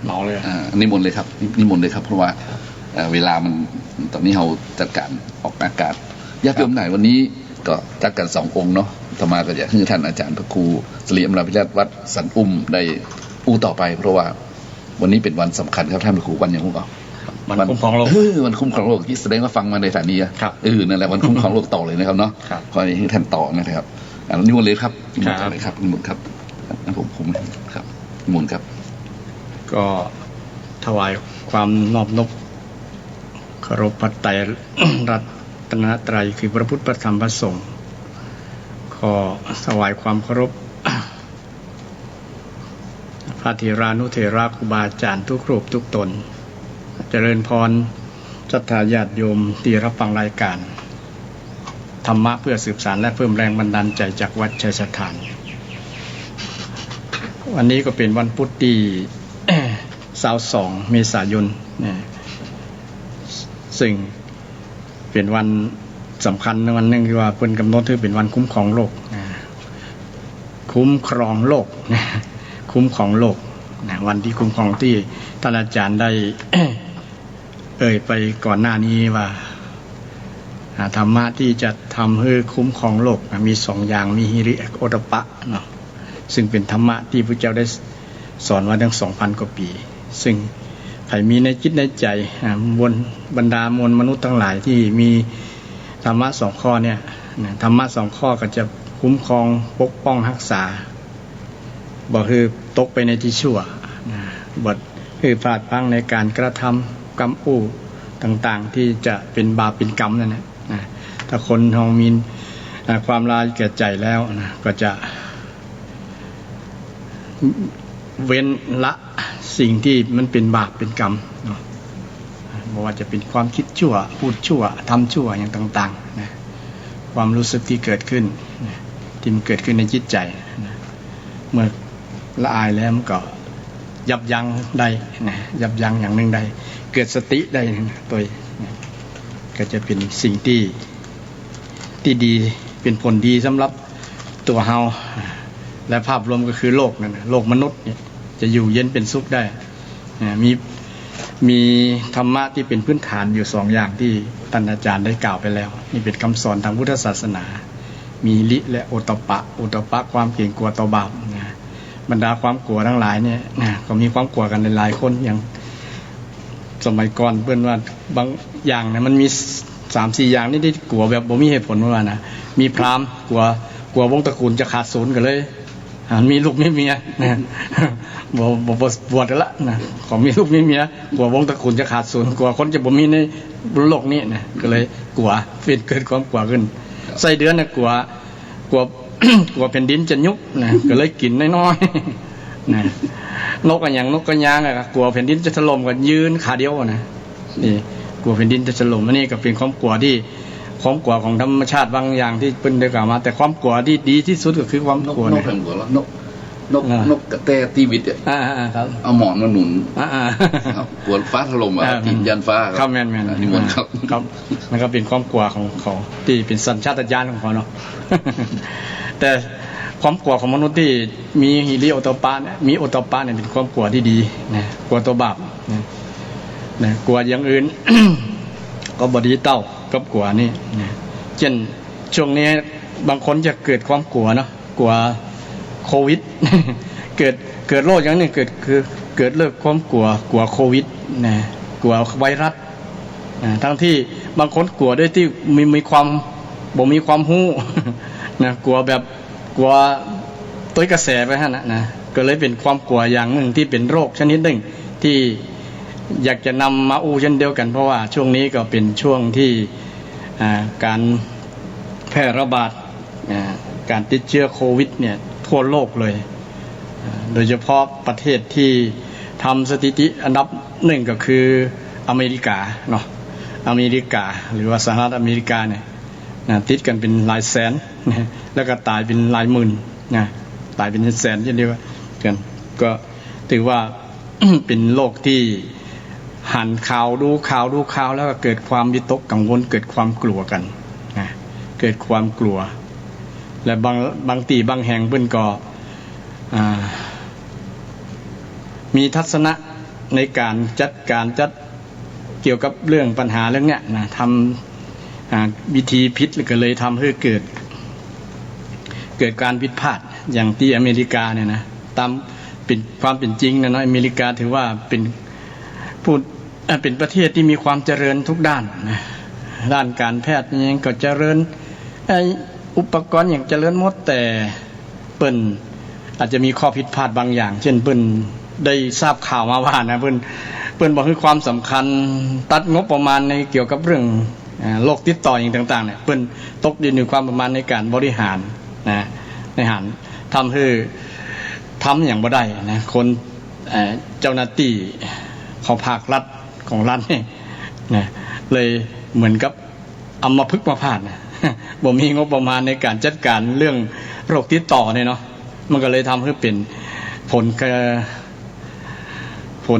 รอเลยนิมนต์เลยครับนิมนต์เลยครับเพราะว่าเวลามันตอนนี้เราจัดการออกอากาศญาติโยมไหนวันนี้ก็จัดกัน2 องค์เนาะธรรมาก็อยากให้ท่านอาจารย์พระครูสิริอมราภิรัตน์วัดสันได้ต่อไปเพราะว่าวันนี้เป็นวันสำคัญครับท่านพระครูวันอย่างพวกเราวันคุ้มครองโลกวันคุ้มครองโลกที่แสดงว่าฟังมาในสถานีครับนั่นแหละวันคุ้มครองโลกต่อเลยนะครับเนาะขอให้ท่านต่อนะครับนิมนต์เลยครับนิมนต์เลยครับนิมนต์ครับผมครับนิมนต์ครับก็ถ ถวายความนอบนอบเคารพพระไตรรัตนตรัยคือพระพุทธพระธรรมพระสงฆ์ขอถวายความเคารพพระเถรานุเถระครูบาอาจารย์ทุกรูปทุกตนเจริญพรศรัทธาญาติโยมที่รับฟังรายการธรรมะเพื่อสืบสานและเพิ่มแรงบันดาลใจจากวัดชัยสถานวันนี้ก็เป็นวันพุธที่ 22 เมษายนซึ่งเป็นวันสำคัญวันหนึ่งที่ว่าเพิ่นกำหนดถือเป็นวันคุ้มครองโลกคุ้มครองโลกคุ้มครองโลกวันที่คุ้มครองที่ท่านอาจารย์ได้ เอ่ยไปก่อนหน้านี้ว่าธรรมะที่จะทำให้คุ้มครองโลกมีสองอย่างมีหิริโอตตัปปะเนาะซึ่งเป็นธรรมะที่พระเจ้าได้สอนมาตั้ง 2,000 กว่าปีซึ่งใครมีในจิตในใจบรรดามวลมนุษย์ทั้งหลายที่มีธรรมะสองข้อเนี่ยธรรมะสองข้อก็จะคุ้มครองปกป้องรักษาบ่คือตกไปในที่ชั่วบ่คือพลาดพลั้งในการกระทำกรรมอู้ต่างๆที่จะเป็นบาปเป็นกรรมนั่นแหละถ้าคนเรามีความละแก่ใจแล้วก็จะเว้นละสิ่งที่มันเป็นบาปเป็นกรรมเนาะไม่ว่าจะเป็นความคิดชั่วพูดชั่วทำชั่วอย่างต่างๆนะความรู้สึกที่เกิดขึ้นที่มันเกิดขึ้นในจิตใจนะเมื่อละอายแล้วมันก็ยับยั้งได้นะยับยั้งอย่างหนึ่งได้เกิดสติได้ตัวก็จะเป็นสิ่งที่ดีเป็นผลดีสำหรับตัวเฮาและภาพรวมก็คือโลกนั่นโลกมนุษย์เนี่ยจะอยู่เย็นเป็นสุขได้มีธรรมะที่เป็นพื้นฐานอยู่สองอย่างที่ท่านอาจารย์ได้กล่าวไปแล้วนี่เป็นคำสอนทางพุทธศาสนามีลิและโอตตัปปะโอตตัปปะความเกรงกลัวต่อบาปบรรดาความกลัวทั้งหลายเนี่ยก็มีความกลัวกันหลายคนอย่างสมัยก่อนเพื่อนว่าบางอย่างเนี่ยมันมี 3-4 อย่างนี่ที่กลัวแบบบ่มีเหตุผลว่านะมีพราหมณ์กลัววงตระกูลจะขาดศูนย์กันเลยมีลูกไม่เมียนะบวชกันละนะขอมีลูกไม่เมียกลัววงตระกูลจะขาดศูนย์กลัวคนจะบ่มีในโลกนี้นะก็เลยกลัวเกิดความกลัวขึ้นไส้เดือนนะกลัว กลัวแผ่นดินจะยุบนะก็เลยกินน้อยๆนะนกอย่างนกกระยางกลัวแผ่นดินจะถล่มก็ยืนขาเดียวนะนี่กลัวแผ่นดินจะถล่มอันนี้ก็เป็นความกลัวที่ความกลัวของธรรมชาติบางอย่างที่เพิ่นได้กล่าวมาแต่ความกลัวที่ดีที่สุดก็คือความกลัวนะนกกระแตตีวิตอ่ะครับเอาหมอนมาหนุนครับกลัวฟ้าถล่มตีนยันฟ้าครับแม่นนิมนต์ครับมันก็เป็นความกลัวของเขาที่เป็นสัญชาตญาณของเขาเนาะแต่ความกลัวของมนุษย์ที่มีหิริโอตตัปปะเนี่ยมีโอตตัปปะเนี่ยเป็นความกลัวที่ดีนะกลัวตัวบาปนะกลัวอย่างอื่น ก็บ่ดีเต้ากับกลัวนี่นะเช่นช่วงนี้บางคนจะเกิดความกลัวเนาะกลัวโควิด เกิดโรคอย่างนี้เกิดเลิกความกลัวโควิดนะกลัวไวรัสทั้งที่บางคนกลัวด้วยที่มีความบ่มีความรู้ นะกลัวแบบกลัวต้วยกระแสไปฮะนะก็เลยเป็นความกลัวอย่างหนึ่งที่เป็นโรคชนิดหนึ่งที่อยากจะนำมาอู้เช่นเดียวกันเพราะว่าช่วงนี้ก็เป็นช่วงที่การแพร่ระบาดการติดเชื้อโควิดเนี่ยทั่วโลกเลยโดยเฉพาะประเทศที่ทำสถิติอันดับหนึ่งก็คืออเมริกาเนาะอเมริกาหรือว่าสหรัฐอเมริกาเนี่ยติดกันเป็นหลายแสนแล้วก็ตายเป็นหลายหมื่นตายเป็นแสนเช่นเดียวกันก็ถือว่า เป็นโรคที่หันข่าวดูข่าวแล้วก็เกิดความวิตกกังวลเกิดความกลัวกันเกิดความกลัวและบางตีบางแห่งเพิ่นก็มีทัศนะในการจัดเกี่ยวกับเรื่องปัญหาเรื่องเนี้ยนะทำวิธีพิษก็เลยทำให้เกิดการผิดพลาดอย่างที่อเมริกาเนี่ยนะตามเป็นความเป็นจริงนะเนาะอเมริกาถือว่าเป็นประเทศที่มีความเจริญทุกด้านนะด้านการแพทย์ยังก็เจริญอุปกรณ์อย่างเจริญหมดแต่เปิ้นอาจจะมีข้อผิดพลาดบางอย่างเช่นเปิ้นได้ทราบข่าวมาว่านะเปิ้น เปิ้นบอกให้ความสำคัญตัดงบประมาณในเกี่ยวกับเรื่องโรคติดต่ออย่างต่างๆเนี่ยเปิ้นตกอยู่ในความประมาณในการบริหารนะในหารทำให้ทำอย่างบ่ได้นะคนเจ้าหน้าที่ของภาครัฐของรัฐนี่นะเลยเหมือนกับอัมพฤกษ์มาพาดนะบ่มีงบประมาณในการจัดการเรื่องโรคติดต่อเนี่ยเนาะมันก็เลยทำให้เป็นผล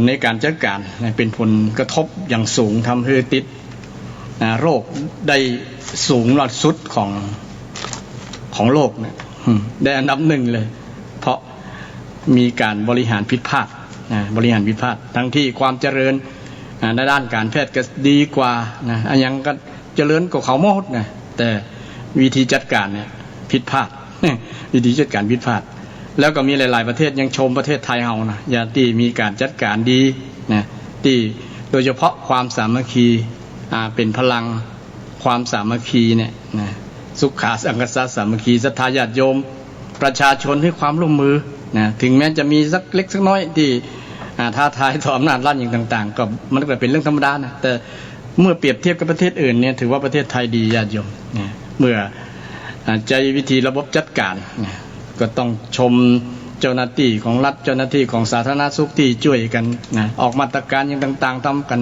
ในการจัดการเป็นผลกระทบอย่างสูงทำให้ติดโรคได้สูงสุดของโลกนะได้อันดับหนึ่งเลยเพราะมีการบริหารผิดพลาดบริหารผิดพลาดทั้งที่ความเจริญในด้านการแพทย์ก็ดีกว่านะอันยังก็เจริญกว่าเขาหมดนะแต่วิธีจัดการเนี่ยผิดพลาดวิธีจัดการผิดพลาดแล้วก็มีหลายๆประเทศยังชมประเทศไทยเฮานะอย่างที่มีการจัดการดีนะที่โดยเฉพาะความสามัคคีเป็นพลังความสามัคคีเนี่ยนะสุขาสังคสะสามัคคีศรัทธาญาติโยมประชาชนให้ความร่วมมือนะถึงแม้จะมีสักเล็กสักน้อยที่ท้าทายต่ออำนาจรัฐอย่างต่างๆก็มันก็เป็นเรื่องธรรมดานะแต่เมื่อเปรียบเทียบกับประเทศอื่นเนี่ยถือว่าประเทศไทยดีญาติโยมนะเมื่อใจวิธีระบบจัดการนะก็ต้องชมเจ้าหน้าที่ของรัฐเจ้าหน้าที่ของสาธารณสุขที่ช่วยกันนะออกมาตรการอย่างต่างๆทำกัน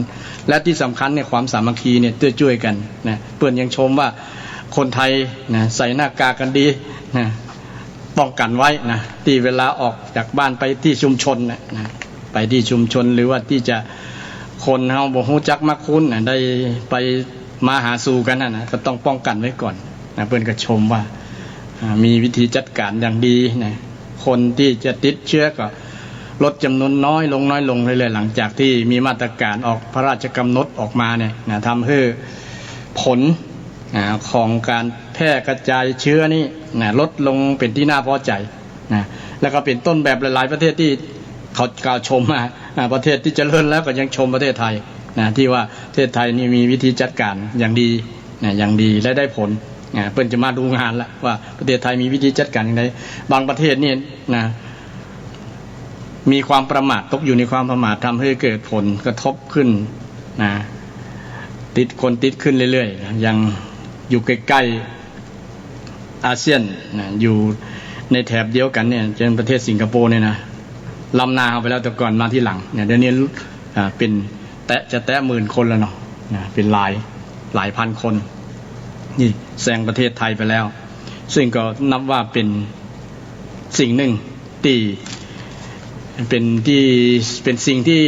และที่สำคัญเนี่ยความสามัคคีเนี่ยช่วยกันนะเพื่อนยังชมว่าคนไทยนะใส่หน้ากากกันดีนะป้องกันไว้นะที่เวลาออกจากบ้านไปที่ชุมชนนะไปที่ชุมชนหรือว่าที่จะคนเฮาบ่ฮู้จักมักคุ้นนะได้ไปมาหาสู่กันนะก็ต้องป้องกันไว้ก่อนนะเพื่อนก็ชมว่ามีวิธีจัดการอย่างดีนะคนที่จะติดเชื้อก็ลดจำนวนน้อยลงเรื่อยๆหลังจากที่มีมาตรการออกพระราชกำหนดออกมาเนี่ยนะทำให้ผลของการแพร่กระจายเชื้อนี่นะลดลงเป็นที่น่าพอใจนะแล้วก็เป็นต้นแบบหลายๆประเทศที่เขากล่าวชมมาประเทศที่เจริญแล้วก็ยังชมประเทศไทยนะที่ว่าประเทศไทยนี่มีวิธีจัดการอย่างดีนะอย่างดีและได้ผลเพิ่นจะมาดูงานแล้วว่าประเทศไทยมีวิธีจัดการอย่างไรบางประเทศนี่นะมีความประมาทตกอยู่ในความประมาททำให้เกิดผลกระทบขึ้นนะติดขึ้นเรื่อยๆนะยังอยู่ใกล้ๆอาเซียนนะอยู่ในแถบเดียวกันเนี่ยเช่นประเทศสิงคโปร์เนี่ยนะลำนาเอาไปแล้วแต่ก่อนมาที่หลังเนี่ยเดี๋ยวนี้เป็นจะแตะหมื่นคนแล้วเนาะเป็นหลายพันคนนี่แซงประเทศไทยไปแล้วซึ่งก็นับว่าเป็นสิ่งหนึ่งที่เป็นสิ่งที่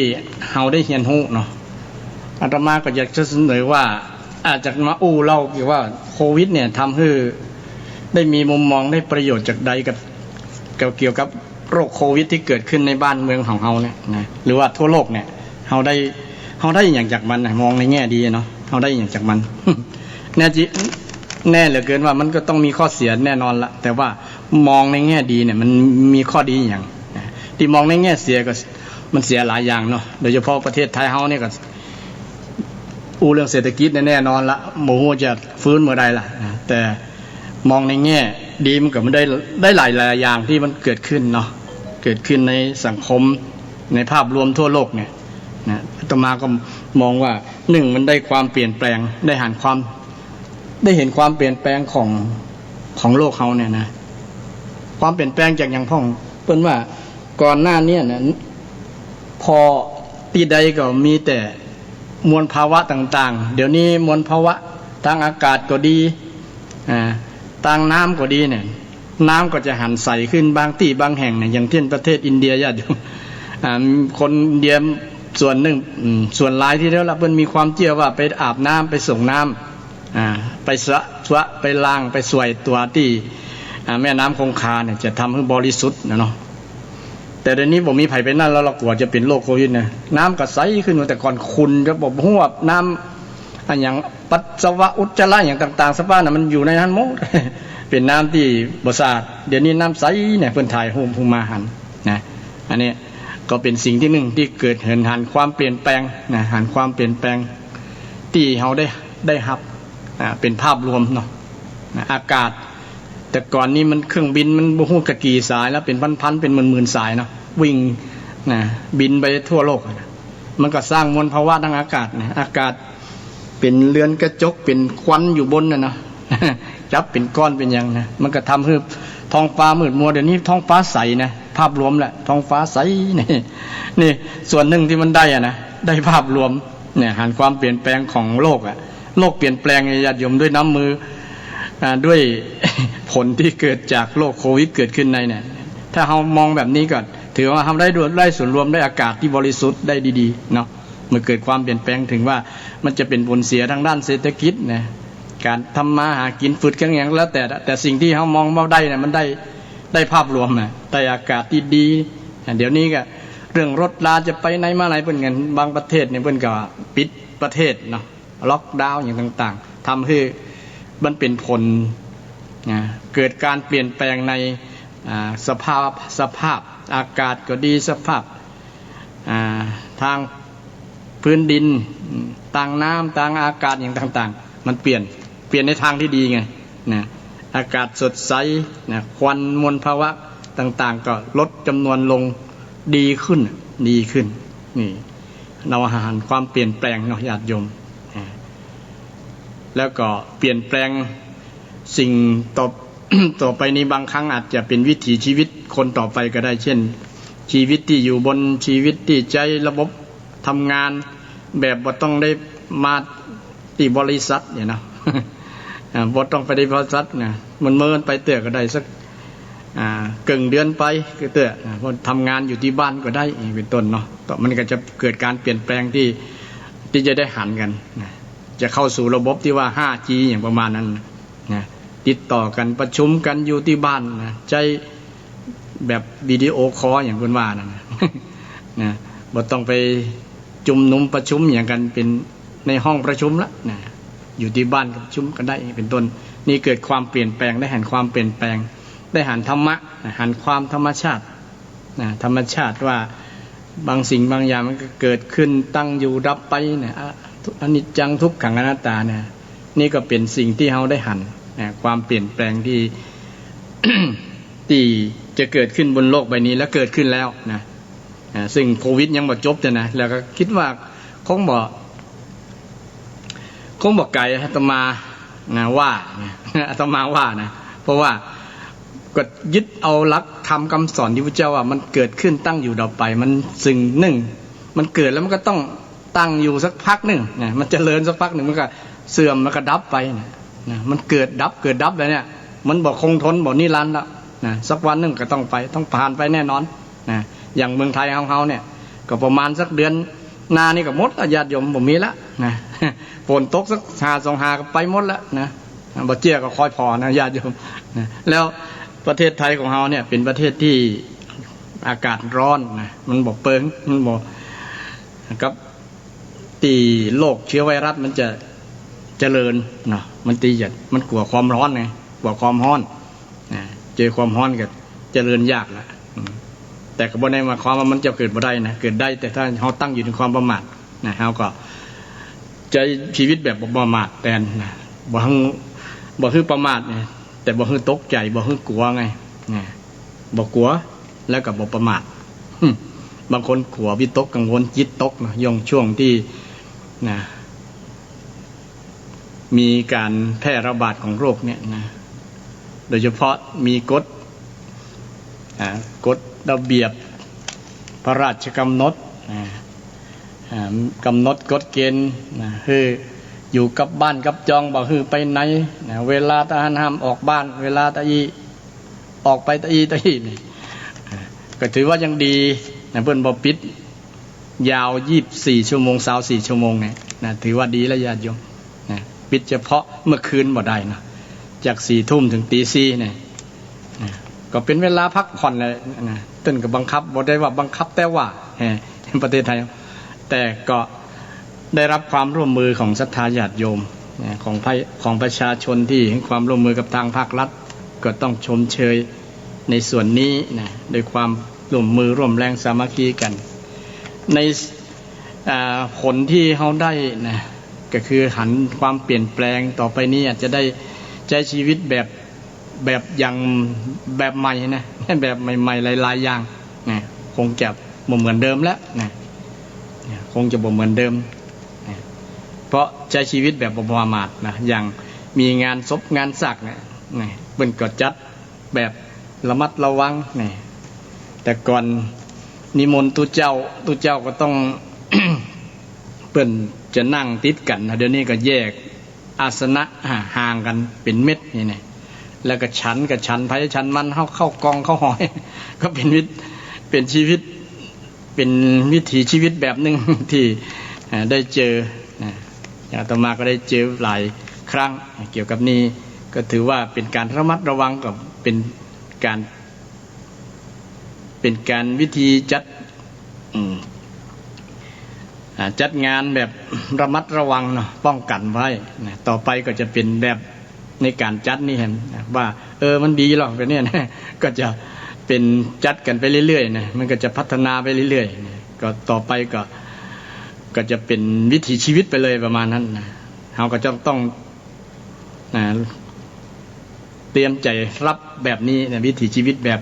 เฮาได้เรียนรู้เนาะอาตมาก็อยากจะเสนอว่าอาจจะมาเล่าเกี่ยวว่าโควิดเนี่ยทำให้ได้มีมุมมองได้ประโยชน์จากใดกับเกี่ยวกับโรคโควิดที่เกิดขึ้นในบ้านเมืองของเฮาเนี่ยนะหรือว่าทั่วโลกเนี่ยเฮาได้อย่างจากมันมองในแง่ดีเนาะเฮาได้อย่างจากมันแน่เหลือเกินว่ามันก็ต้องมีข้อเสียแน่นอนละแต่ว่ามองในแง่ดีเนี่ยมันมีข้อดีอย่างที่มองในแง่เสียก็มันเสียหลายอย่างเนาะโดยเฉพาะประเทศไทยเฮาเนี่ยก็เรื่องเศรษฐกิจแน่นอนละโมโหจะฟื้นเมื่อใดล่ะแต่มองในแง่ดีมันก็มันได้หลายอย่างที่มันเกิดขึ้นเนาะเกิดขึ้นในสังคมในภาพรวมทั่วโลกเนี่ยนะอาตมาก็มองว่าหนึ่งมันได้ความเปลี่ยนแปลงได้เห็นความเปลี่ยนแปลงของโลกเขาเนี่ยนะความเปลี่ยนแปลงจากอย่างพ่องเปิ้นว่าก่อนหน้านี้นะพอที่ใดก็มีแต่มวลภาวะต่างๆเดี๋ยวนี้มวลภาวะทางอากาศก็ดีทางน้ำก็ดีเนี่ยน้ำก็จะหันใสขึ้นบางที่บางแห่งเนี่ยอย่างเช่นประเทศอินเดียญาติโยมคนอินเดียส่วนหนึ่งส่วนหลายที่แล้วล่ะเพิ่นมีความเชื่อว่าไปอาบน้ำไปส่งน้ำไปสระไปล้างไปสวยตัวที่แม่น้ำคงคาเนี่ยจะทำให้บริสุทธิ์นะเนาะแต่เดี๋ยวนี้ผมมีไผไปนั่นแล้วเรากลัวจะเป็นโรคโควิดนะน้ำก็ใสขึ้นแต่ก่อนขุ่นจะบอกหัวน้ำอย่างปัสสาวะอุจจาระอย่างต่างๆสภาพน่ะมันอยู่ในนั้นหมดเป็นน้ำที่บ่สะอาดเดี๋ยวนี้น้ำใสเนี่ยเพิ่นถ่ายภูมิมาหันนะอันนี้ก็เป็นสิ่งที่หนึ่งที่เกิดเห็นหันความเปลี่ยนแปลงนะหันความเปลี่ยนแปลงที่เฮาได้รับเป็นภาพรวมเนาะอากาศแต่ก่อนนี้มันเครื่องบินมันบ่ฮู้กะกี่สายแล้วเป็นพันๆเป็นหมื่นๆสายเนาะวิ่งนะบินไปทั่วโลกนะ มันก็สร้างมลภาวะทางอากาศนะอากาศเป็นเรือนกระจกเป็นควันอยู่บนน่ะเนาะ จับเป็นก้อนเป็นอย่างนะมันก็ทำให้ท้องฟ้ามืดมัวเดี๋ยวนี้ท้องฟ้าใสนะภาพรวมแหละท้องฟ้าใสนี่ส่วนหนึ่งที่มันได้อะนะได้ภาพรวมเนี่ยหันความเปลี่ยนแปลงของโลกอะโลกเปลี่ยนแปลงญาติโยมด้วยน้ำมือด้วย ผลที่เกิดจากโรคโควิดเกิดขึ้นในเนี่ยถ้าเรามองแบบนี้ก่อนถือว่าทำได้ส่วนรวมได้อากาศที่บริสุทธิ์ได้ดีๆเนาะเมื่อเกิดความเปลี่ยนแปลงถึงว่ามันจะเป็นผลเสียทางด้านเศรษฐกิจนะการทำมาหากินฝืดกันอย่างแล้วแต่สิ่งที่เขามองมาได้เนี่ยมันได้ภาพรวมนะได้อากาศที่ดีเดี๋ยวนี้ก็เรื่องรถลาจะไปไหนมาไหนเพิ่นกันบางประเทศเนี่ยเพิ่นก็ปิดประเทศเนาะล็อกดาวน์อย่างต่างๆทำให้มันเป็นผลนะเกิดการเปลี่ยนแปลงในสภาพอากาศก็ดีสภาพทางพื้นดินต่างน้ำต่างอากาศอย่างต่างๆมันเปลี่ยนในทางที่ดีไงนะอากาศสดใสนะควันมลภาวะต่างๆก็ลดจำนวนลงดีขึ้นนี่เราหันความเปลี่ยนแปลงเนาะญาติโยมแล้วก็เปลี่ยนแปลงสิ่งต่อไปนี้บางครั้งอาจจะเป็นวิถีชีวิตคนต่อไปก็ได้เช่นชีวิตที่อยู่บนชีวิตที่ใจระบบทำงานแบบบ่ต้องได้มาที่บริษัทเนี่ยนะ บ่ต้องไปในบริษัทนะมันเมินไปเตื้อก็ได้สักกึ่งเดือนไปก็เตื้อทำงานอยู่ที่บ้านก็ได้เป็นต้นเนาะต่อมันก็จะเกิดการเปลี่ยนแปลงที่จะได้หันกันนะจะเข้าสู่ระบบที่ว่า 5G อย่างประมาณนั้นนะติดต่อกันประชุมกันอยู่ที่บ้านนะใจแบบวิดีโอคอลอย่างคนว่านะนะบ่ต้องไปจุ่มนุมประชุมอย่างกันเป็นในห้องประชุมละนะอยู่ที่บ้านก็ประชุมกันได้เป็นต้นนี่เกิดความเปลี่ยนแปลงได้หันความเปลี่ยนแปลงได้หันธรรมะหันความธรรมชาตินะธรรมชาติว่าบางสิ่งบางอย่างมันก็เกิดขึ้นตั้งอยู่ดับไปเนี่ยอนิจจังทุกขังอนัตตาเนี่ยนี่ก็เป็นสิ่งที่เราได้หันนะความเปลี่ยนแปลงที่ ที่จะเกิดขึ้นบนโลกใบนี้และเกิดขึ้นแล้วนะซึ่งโควิดยังบ่จบแต่นะแล้วก็คิดว่าคงบ่ไกลอาตมานะว่าอาตมาว่านะเพราะว่าก็ยึดเอาหลักธรรมคำสอนที่พระเจ้าว่ามันเกิดขึ้นตั้งอยู่ดับไปมันสิ่งหนึ่งมันเกิดแล้วมันก็ต้องตั้งอยู่สักพักหนึ่งนะมันเจริญสักพักหนึ่งมันก็เสื่อมมันก็ดับไปนะมันเกิดดับแล้วเนี่ยมันบ่คงทนบ่นิรันดร์แล้วนะสักวันหนึ่งก็ต้องผ่านไปแน่นอนนะอย่างเมืองไทยของเราเนี่ยก็ประมาณสักเดือนหน้านี่ก็หมดญาติโยมบ่มีละนะฝนตกสัก2-5ก็ไปหมดแล้วนะบ่เจี้ยก็ค่อยพอนะญาติโยมนะแล้วประเทศไทยของเราเนี่ยเป็นประเทศที่อากาศร้อนนะมันบ่เปิงมันบ่กับตีโรคเชื้อไวรัสมันจะเจริญเนาะมันกลัวความร้อนไงกลัวความร้อนนะเจอความร้อนก็เจริญยากละแต่ก็บ่ได้หมายความว่ามันจะเกิดบ่ได้นะเกิดได้แต่ถ้าเฮาตั้งอยู่ในความประมาทนะเฮาก็ใจชีวิตแบบบ่ประมาทแต่นะบ่คือประมาทเนี่ยแต่บ่คือตกใจบ่คือกลัวไงนะบ่กลัวแล้วก็บ่ประมาทบางคนกลัววิตกกังวลจิตตกนะช่วงที่นะมีการแพร่ระบาดของโรคเนี่ยนะโดยเฉพาะมีกฎระเบียบพระราชกำหนดกำหนดกฎเกณฑ์คืออยู่กับบ้านกับจองบ่คือไปไหนเวลาตะหันห้ามออกบ้านเวลาตะอีออกไปตะอีนี่ก็ถือว่ายังดีนะเพิ่นบ่ปิดยาว24ชั่วโมง24ชั่วโมงเนี่ยนะถือว่าดีแล้วญาติโยมนะปิดเฉพาะเมื่อคืนบ่ได้นะจาก 4 ทุ่มถึง ตี 4เนี่ยก็เป็นเวลาพักผ่อนเลยนะต้นก็บังคับบ่ได้ว่าบังคับแต่ว่าประเทศไทยแต่ก็ได้รับความร่วมมือของศรัทธาญาติโยมของประชาชนที่ให้ความร่วมมือกับทางภาครัฐก็ต้องชมเชยในส่วนนี้นะโดยความร่วมมือร่วมแรงสามัคคีกันในผลที่เขาได้นะก็คือหันความเปลี่ยนแปลงต่อไปนี้อาจจะได้ใช้ชีวิตแบบอย่างแบบใหม่นะแบบใหม่ๆหลายๆอย่างนะคงจะเหมือนเดิมแล้วนะ คงจะบ่เหมือนเดิมเพราะใช้ชีวิตแบบบ่ประมาทนะอย่างมีงานศพงานสักเนี่ยเพิ่นก็จัดแบบระมัดระวังนี่แต่ก่อนนิมนต์ตุเจ้าก็ต้อง เพิ่นจะนั่งติดกันเดี๋ยวนี้ก็แยกอาสนะห่างกันเป็นเม็ดนี่แล้วก็ฉันไผฉันมันเข้ากองเข้าหอย ก็เป็นชีวิตเป็นวิถีชีวิตแบบหนึ่ง ที่ได้เจออย่างต่อมาก็ได้เจอหลายครั้งเกี่ยวกับนี้ก็ถือว่าเป็นการระมัดระวังกับเป็นการวิธีจัดงานแบบระมัดระวังเนาะป้องกันไว้นะต่อไปก็จะเป็นแบบในการจัดนี่เห็นว่ามันดีหรอกแบบนี้นะก็จะเป็นจัดกันไปเรื่อยๆนะมันก็จะพัฒนาไปเรื่อยๆนะก็ต่อไปก็จะเป็นวิถีชีวิตไปเลยประมาณนั้นนะเราก็จะต้องเตรียมใจรับแบบนี้นะวิถีชีวิตแบบ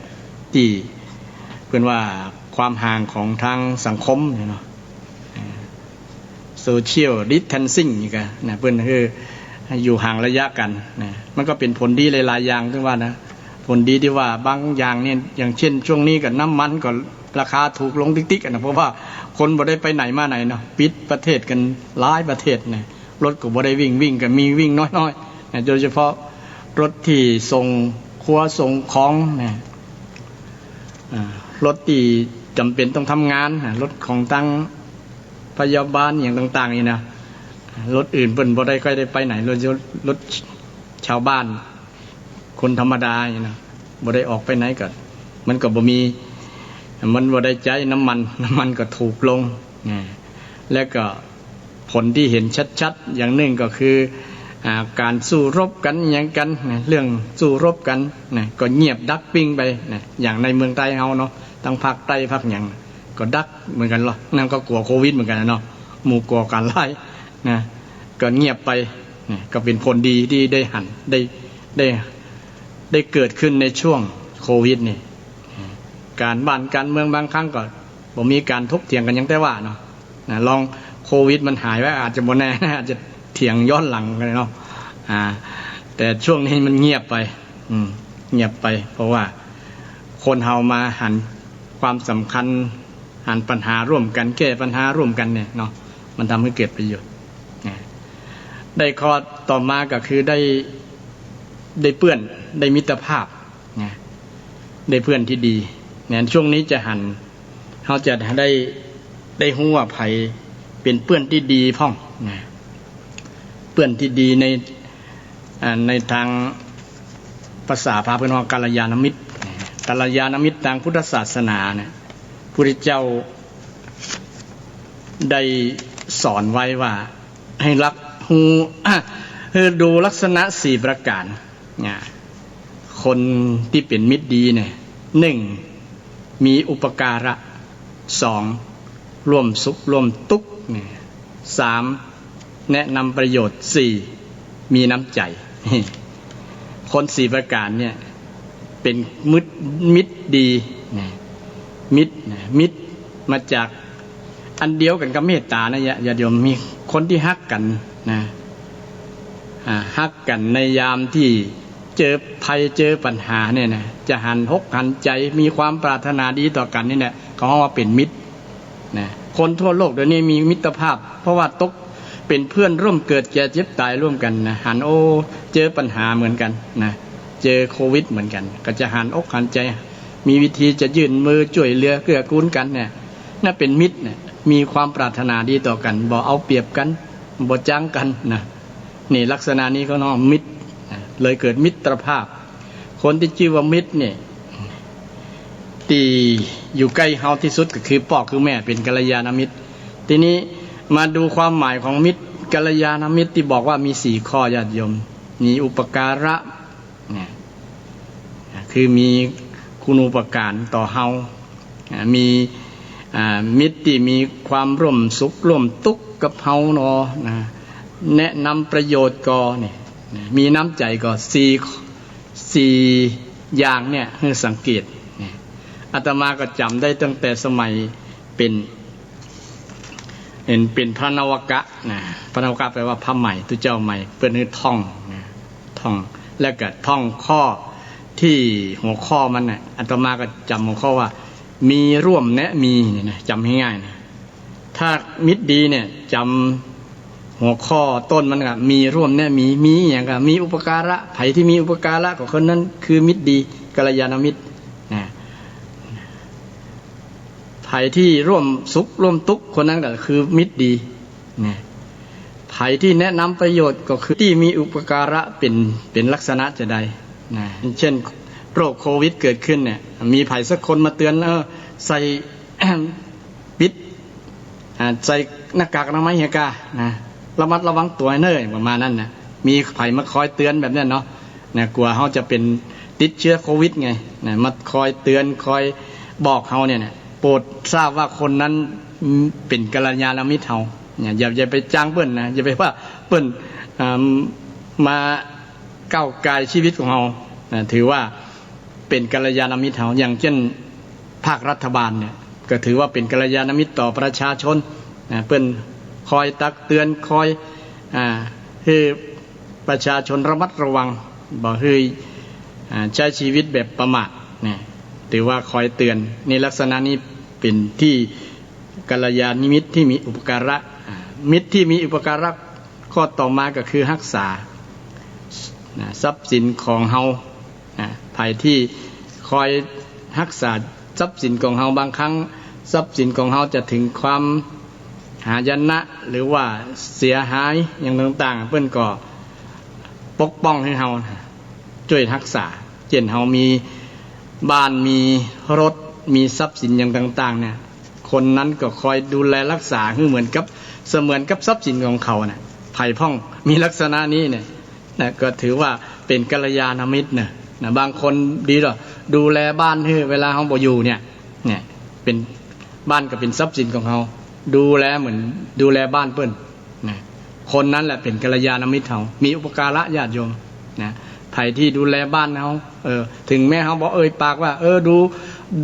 ที่เพื่อนว่าความห่างของทางสังคมเนาะโซเชียลดิสแทนซิ่งนี่ก็นะเพื่อนคืออยู่ห่างระยะกันนะมันก็เป็นผลดีหลายๆอย่างถึงว่านะผลดีที่ว่าบางอย่างเนี่ยอย่างเช่นช่วงนี้กับน้ำมันก็ราคาถูกลงติ๊กๆนะเพราะว่าคนบ่ได้ไปไหนมาไหนเนาะปิดประเทศกันหลายประเทศนะรถก็บ่ได้วิ่งก็มีวิ่งน้อยๆนะโดยเฉพาะรถที่ส่งครัวส่งของนะรถที่จำเป็นต้องทำงานรถของตั้งพยาบาลอย่างต่างๆนี่นะรถอื่นเพิ่นบ่ได้ค่อยได้ไปไหนรถชาวบ้านคนธรรมดานี่นะบ่ได้ออกไปไหนก็มันก็บ่มีมันบ่ได้ใจน้ำมันก็ถูกลงแล้วก็ผลที่เห็นชัดๆอย่างหนึ่งก็คือการสู้รบกันอย่างกันเรื่องสู้รบกันก็เงียบดักปิ้งไปอย่างในเมืองไทยเฮาเนาะทั้งภาคใต้ภาคหยังก็ดักเหมือนกันหรอนั่นก็กลัวโควิดเหมือนกันเนาะหมู่กลัวการไล่นะก็เงียบไปก็เป็นผลดีที่ได้เกิดขึ้นในช่วงโควิดนี่การบ้านการเมืองบางครั้งก็บ่มีการทบเถียงกันยังแต่ว่าเนาะลองโควิดมันหายไว้อาจจะบ่แน่อาจจะเถียงย้อนหลังกันเนาะแต่ช่วงนี้มันเงียบไปเงียบไปเพราะว่าคนเฮามาหันความสำคัญหันปัญหาร่วมกันแก้ปัญหาร่วมกันเนี่ยเนาะมันทำให้เกิดประโยชน์ได้ข้อต่อมาก็คือได้เพื่อนได้มิตรภาพได้เพื่อนที่ดีเนี่ยช่วงนี้จะหันเขาจะได้รู้ว่าไผเป็นเพื่อนที่ดีพ่องเพื่อนที่ดีในทางภาษาพาเพิ่นว่ากัลยาณมิตรทางพุทธศาสนาเนี่ยพระพุทธเจ้าได้สอนไว้ว่าให้รักดูลักษณะ4ประการคนที่เป็นมิตรดีเนี่ย1มีอุปการะ2ร่วมสุขร่วมทุกข์3แนะนำประโยชน์4มีน้ำใจคน4ประการเนี่ยเป็นมิตรดีมิตรมาจากอันเดียวกันกับเมตตานะญาติโยมมีคนที่ฮักกันนะฮักกันในยามที่เจอภัยเจอปัญหาเนี่ยนะจะหันหกหันใจมีความปรารถนาดีต่อกันนี่แหละเขาว่าเป็นมิตรนะคนทั่วโลกเดี๋ยวนี้มีมิตรภาพเพราะว่าตกเป็นเพื่อนร่วมเกิดแก่เจ็บตายร่วมกันนะหันเจอปัญหาเหมือนกันนะเจอโควิดเหมือนกันก็จะหันอกหันใจมีวิธีจะยื่นมือช่วยเหลือเกื้อกูลกันเนี่ยนั่นเป็นมิตรเนี่ยมีความปรารถนาดีต่อกันบ่เอาเปรียบกันบ่จ้างกันนะนี่ลักษณะนี้เขาเนาะมิตรเลยเกิดมิตรภาพคนที่ชื่อว่ามิตรเนี่ยที่อยู่ใกล้เฮาที่สุดก็คือพ่อคือแม่เป็นกัลยาณมิตรทีนี้มาดูความหมายของมิตรกัลยาณมิตรที่บอกว่ามี4ข้อญาติโยมมีอุปการะคือมีคุณูปการต่อเฮามีมิตรที่มีความร่วมสุขร่วมทุกข์กับเฮาเนาะแนะนำประโยชน์ก็เนี่ยมีน้ำใจก็4อย่างเนี่ยให้สังเกตอาตมาก็จำได้ตั้งแต่สมัยเป็น เป็นพระนวกะนะพระนวกะแปลว่าพระใหม่ตุเจ้าใหม่เปิ้นคือท่องนะท่องแล้วก็ท่องข้อที่หัวข้อมันน่ะอาตมาก็จำหัวข้อว่ามีร่วมแนะมีเนี่ยนะจำง่ายๆนะถ้ามิตรดีเนี่ยจำหัวข้อต้นมันก็มีร่วมแนะมีอย่างก็มีอุปการะไผที่มีอุปการะของคนนั้นคือมิตรดีกัลยาณมิตรนะไผที่ร่วมสุขร่วมทุกข์คนนั้นก็คือมิตรดีนะไผที่แนะนำประโยชน์ก็คือที่มีอุปการะเป็นลักษณะจะใดนะเช่นโรคโควิดเกิดขึ้นเนี่ยมีไผสักคนมาเตือนใส่ ปิดใส่หน้ากากอนามัยเฮียกานะระมัดระวังตัวเนิ่ประมาณนั้นนะมีไผมาคอยเตือนแบบนั้นเนาะนะกลัวเขาจะเป็นติดเชื้อโควิดไงนะมาคอยเตือนคอยบอกเขาเนี่ยนะโปรดทราบว่าคนนั้นเป็นกัลยาณมิตรเขาเนี่ยอย่าไปจ้างเปิ้นนะอย่าไปว่าเปิ้นมาก้าวไกลชีวิตของเราถือว่าเป็นกัลยาณมิตรเขาอย่างเช่นภาครัฐบาลเนี่ยก็ถือว่าเป็นกัลยาณมิตรต่อประชาชนเปิ้นคอยตักเตือนคอยให้ประชาชนระมัดระวังบ่ให้ใช้ชีวิตแบบประมาทเนี่ยถือว่าคอยเตือนในลักษณะนี้เป็นที่กัลยาณมิตรที่มีอุปการะมิตรที่มีอุปการะข้อต่อมาก็คือรักษาทรัพย์สินของเฮาภัยที่คอยรักษาทรัพย์สินของเฮาบางครั้งทรัพย์สินของเฮาจะถึงความหายนะหรือว่าเสียหายอย่างต่างๆเพิ่นก็ปกป้องให้เฮาช่วยรักษาเช่นเฮามีบ้านมีรถมีทรัพย์สินอย่างต่างๆเนี่ยคนนั้นก็คอยดูแลรักษาคือเหมือนกับเสมือนกับทรัพย์สินของเขาน่ะไผ่พ่องมีลักษณะนี้เนี่ยนะก็ถือว่าเป็นกัลยาณมิตรนะบางคนดีหรอดูแลบ้านให้เวลาเฮาบ่อยู่เนี่ยเป็นบ้านก็เป็นทรัพย์สินของเฮาดูแลเหมือนดูแลบ้านเปิ้นนะคนนั้นแหละเป็นกัลยาณมิตรเฮามีอุปการะญาติโยมนะไผที่ดูแลบ้านเฮาถึงแม้เฮาบ่ปากว่า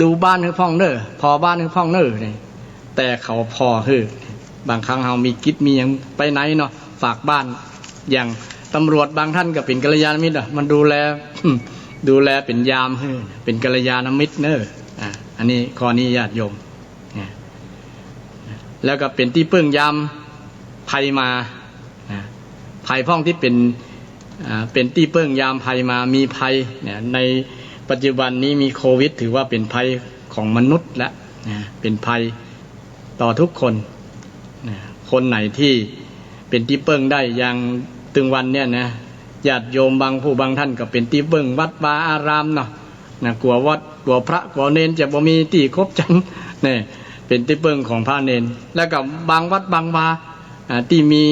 ดูบ้านให้พ่องเด้อพอบ้านให้พ่องเด้อนี่แต่เขาพอบางครั้งเฮามีกิจมีหยังไปไหนเนาะฝากบ้านอย่างตำรวจบางท่านก็เป็นกัลยาณมิตรมันดูแลเป็นยามเป็นกัลยาณมิตรเด้ออันนี้ข้อนี้ญาติโยมแล้วก็เป็นที่พึ่งยามภัยมาภัยพ่องที่เป็นที่พึ่งยามภัยมามีภัยเนี่ยในปัจจุบันนี้มีโควิดถือว่าเป็นภัยของมนุษย์และเป็นภัยต่อทุกคนคนไหนที่เป็นที่พึ่งได้อย่างตึงวันเนี่ยนะญาติโยมบางผู้บางท่านก็เป็นที่พึ่งวัดวาอารามเนาะกลัววัดกลัวพระกลัวเนนจะบ่มีที่ครบจันเนี่ยเป็นที่พึ่งของพระเนนแล้วก็บางวัดบางวาที่มี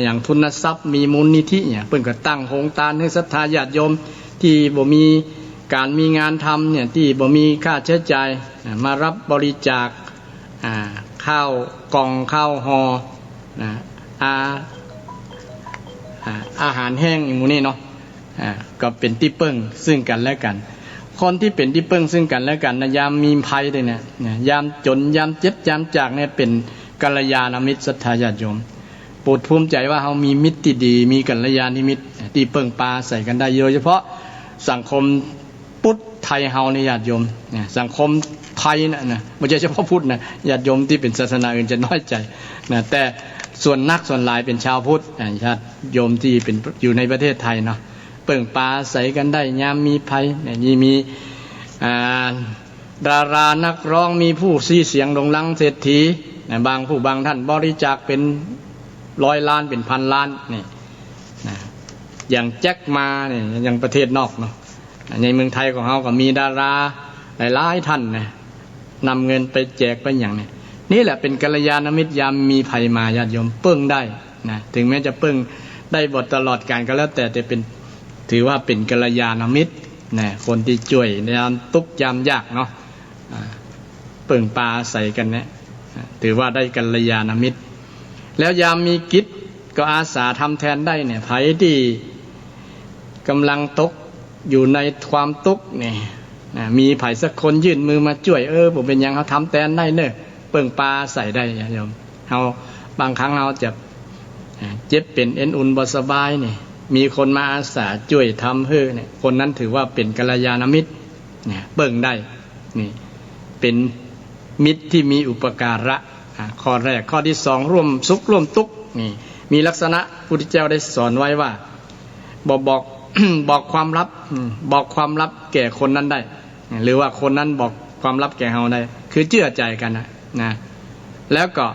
อย่างทุนทรัพย์มีมูลนิธิเนี่ยเพิ่นก็ตั้งโครงการให้ศรัทธาญาติโยมที่บ่มีการมีงานทำเนี่ยที่บ่มีค่าใช้จ่ายมารับบริจาคข้าวกล่องข้าวห่ออาหารแห้งอย่างนี้เนาะก็เป็นที่พึ่งซึ่งกันและกันคนที่เป็นที่พึ่งซึ่งกันและกันนะยามมีภัยด้วยเนี่ยยามจนยามเจ็บยามจากเนี่ยเป็นกัลยาณมิตรศรัทธาญาติโยมโปรดภูมิใจว่าเรามีมิตรที่ดีมีกัลยาณมิตรที่พึ่งปาใส่กันได้โดยเฉพาะสังคมพุทธไทยเฮาในญาติโยมสังคมไทยนะไม่ใช่เฉพาะพุทธนะญาติโยมที่เป็นศาสนาอื่นจะน้อยใจนะแต่ส่วนหลายเป็นชาวพุทธญาติโยมที่เป็นอยู่ในประเทศไทยเนาะเปิ่งปลาใส่กันได้ยามมีภัยนี่มีดารานักร้องมีผู้ซีเสียงโด่งดังเศรษฐีบางผู้บางท่านบริจาคเป็น100 ล้านเป็น1,000 ล้านนี่อย่างแจ็คมาเนี่ยอย่างประเทศนอกเนาะในเมืองไทยของเราก็มีดาราหลายท่านนำเงินไปแจกไปอย่างนี้นี่แหละเป็นกัลยาณมิตรยามมีภัยมาญาติโยมเปิ้งได้นะถึงแม้จะเปิ้งได้บทตลอดกาลก็แล้วแต่เป็นถือว่าเป็นกัลยาณมิตรนะคนที่ช่วยในยามทุกข์ยามยากเนาะเปิ้งปลาใส่กันเนี่ยถือว่าได้กัลยาณมิตรแล้วยามมีกิจก็อาสาทำแทนได้เนี่ยไผที่กำลังตกอยู่ในความทุกข์เนี่ยมีไผสักคนยื่นมือมาช่วยผมเป็นยังเขาทำแทนได้เนอะเปิ้งปลาใส่ได้โยมเขา บางครั้งเราจะเจ็บเป็นเอ็นอุ่นบ่สบายเนี่ยมีคนมาอาสาช่วยทำให้เนี่ยคนนั้นถือว่าเป็นกัลยาณมิตรเนี่ยเบิ่งได้นี่เป็นมิตรที่มีอุปการะข้อแรกข้อที่สองร่วมสุขร่วมทุกข์นี่มีลักษณะพุทธเจ้าได้สอนไว้ว่าบอก บอกความลับบอกความลับแก่คนนั้นได้หรือว่าคนนั้นบอกความลับแก่เราได้คือเชื่อใจกันนะแล้วก็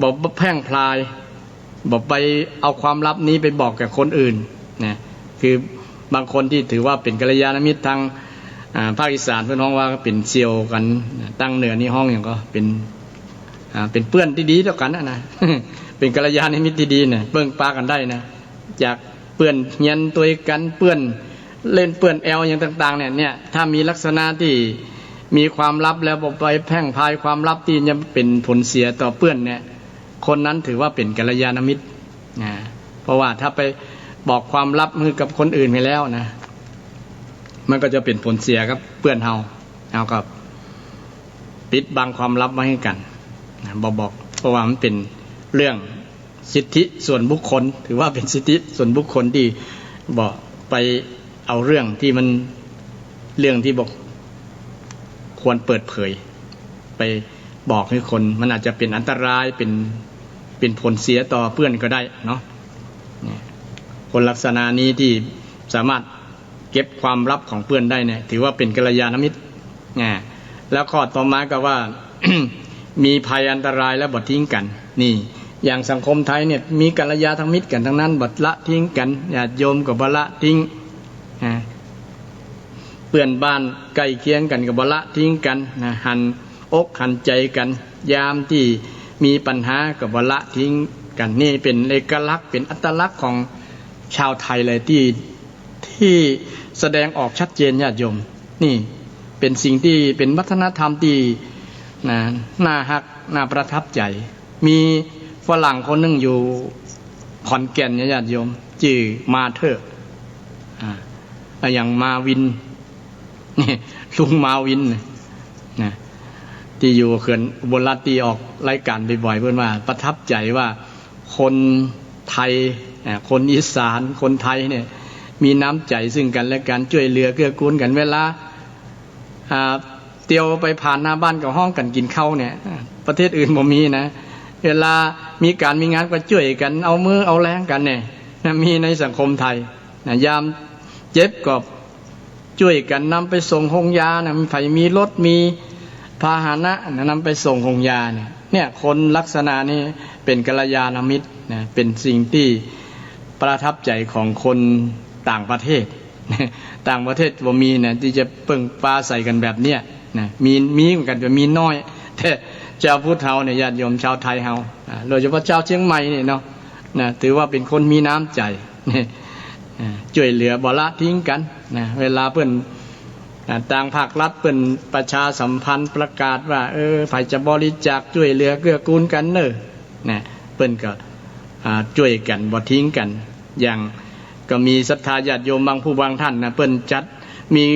บอกแพร่งพลายบอกไปเอาความลับนี้ไปบอกกับคนอื่นนะคือบางคนที่ถือว่าเป็นกัลยาณมิตรทางภาคอีสานเพื่อนห้องว่าเป็นเซียวกันตั้งเหนือนี่ห้องอย่างก็เป็นเพื่อนที่ดีเท่ากันนะ เป็นกัลยาณมิตรที่ดีเนี่ยเบิ่งปากันได้นะจากเพื่อนเฮียนตัวกันเพื่อนเล่นเพื่อนแอลอย่างต่างๆเนี่ยถ้ามีลักษณะที่มีความลับแล้วบอกไปแพร่งพายความลับที่จะเป็นผลเสียต่อเพื่อนเนี่ยคนนั้นถือว่าเป็นกัลยาณมิตรเพราะว่าถ้าไปบอกความลับมือกับคนอื่นไปแล้วนะมันก็จะเป็นผลเสียครับเพื่อนเฮากับปิดบังความลับไว้ให้กันบอกเพราะว่ามันเป็นเรื่องสิทธิส่วนบุคคลถือว่าเป็นสิทธิส่วนบุคคลที่บอกไปเอาเรื่องที่มันเรื่องที่บอกควรเปิดเผยไปบอกให้คนมันอาจจะเป็นอันตรายเป็นผลเสียต่อเพื่อนก็ได้เนาะคนลักษณะนี้ที่สามารถเก็บความลับของเพื่อนได้เนี่ยถือว่าเป็นกัลยาณมิตรแล้วข้อต่อมาก็ว่า มีภัยอันตรายและบ่ทิ้งกันนี่อย่างสังคมไทยเนี่ยมีกัลยาณมิตรกันทั้งนั้นบ่ละทิ้งกันญาติโยมก็บ่ละทิ้งเพื่อนบ้านใกล้เคียงกันก็บ่ละทิ้งกันหันอกหันใจกันยามที่มีปัญหาก็บ่ละทิ้งกันนี่เป็นเอกลักษณ์เป็นอัตลักษณ์ของชาวไทยเลยที่แสดงออกชัดเจนญาติโยมนี่เป็นสิ่งที่เป็นวัฒนธรรมที่น่าฮักน่าประทับใจมีฝรั่งคนหนึ่งอยู่ขอนแก่นญาติโยมชื่อมาเธออย่างมาวินนี่ลุงมาวินนะที่อยู่เขื่อนอุบลราชที่ออกรายการบ่อยๆเพื่อนว่าประทับใจว่าคนไทยคนอีสานคนไทยเนี่ยมีน้ำใจซึ่งกันและกันช่วยเหลือเกื้อกูลกันเวลาเตียวไปผ่านหน้าบ้านกับห้องกันกินข้าวเนี่ยประเทศอื่นบ่มีนะเวลามีการมีงานก็ช่วยกันเอามือเอาแรงกันเนี่ยมีในสังคมไทยยามเจ็บก็ช่วยกันนำไปส่งโรงยานะใครมีรถมีพาหนะนำไปส่งโรงยาเนี่ยคนลักษณะนี้เป็นกัลยาณมิตรนะเป็นสิ่งที่ประทับใจของคนต่างประเทศต่างประเทศบ่มีนะที่จะเปิ่งปลาใส่กันแบบเนี้ยนะมีเหมือนกันแต่มีน้อยแต่ชาวพุทธเฮาเนี่ยญาติโยมชาวไทยเฮาโดยเฉพาะชาวเชียงใหม่เนี่ยเนาะนะถือว่าเป็นคนมีน้ำใจช่วยเหลือบ่ละทิ้งกันนะเวลาเพิ่นต่างภาครัฐเพิ่นประชาสัมพันธ์ประกาศว่าใครจะบริจาคช่วยเหลือเกื้อกูลกันเนอะนะเพิ่นก็ช่วยกันบ่ทิ้งกันอย่างก็มีศรัทธาญาติโยมบางผู้บางท่านนะเพิ่นจัดมี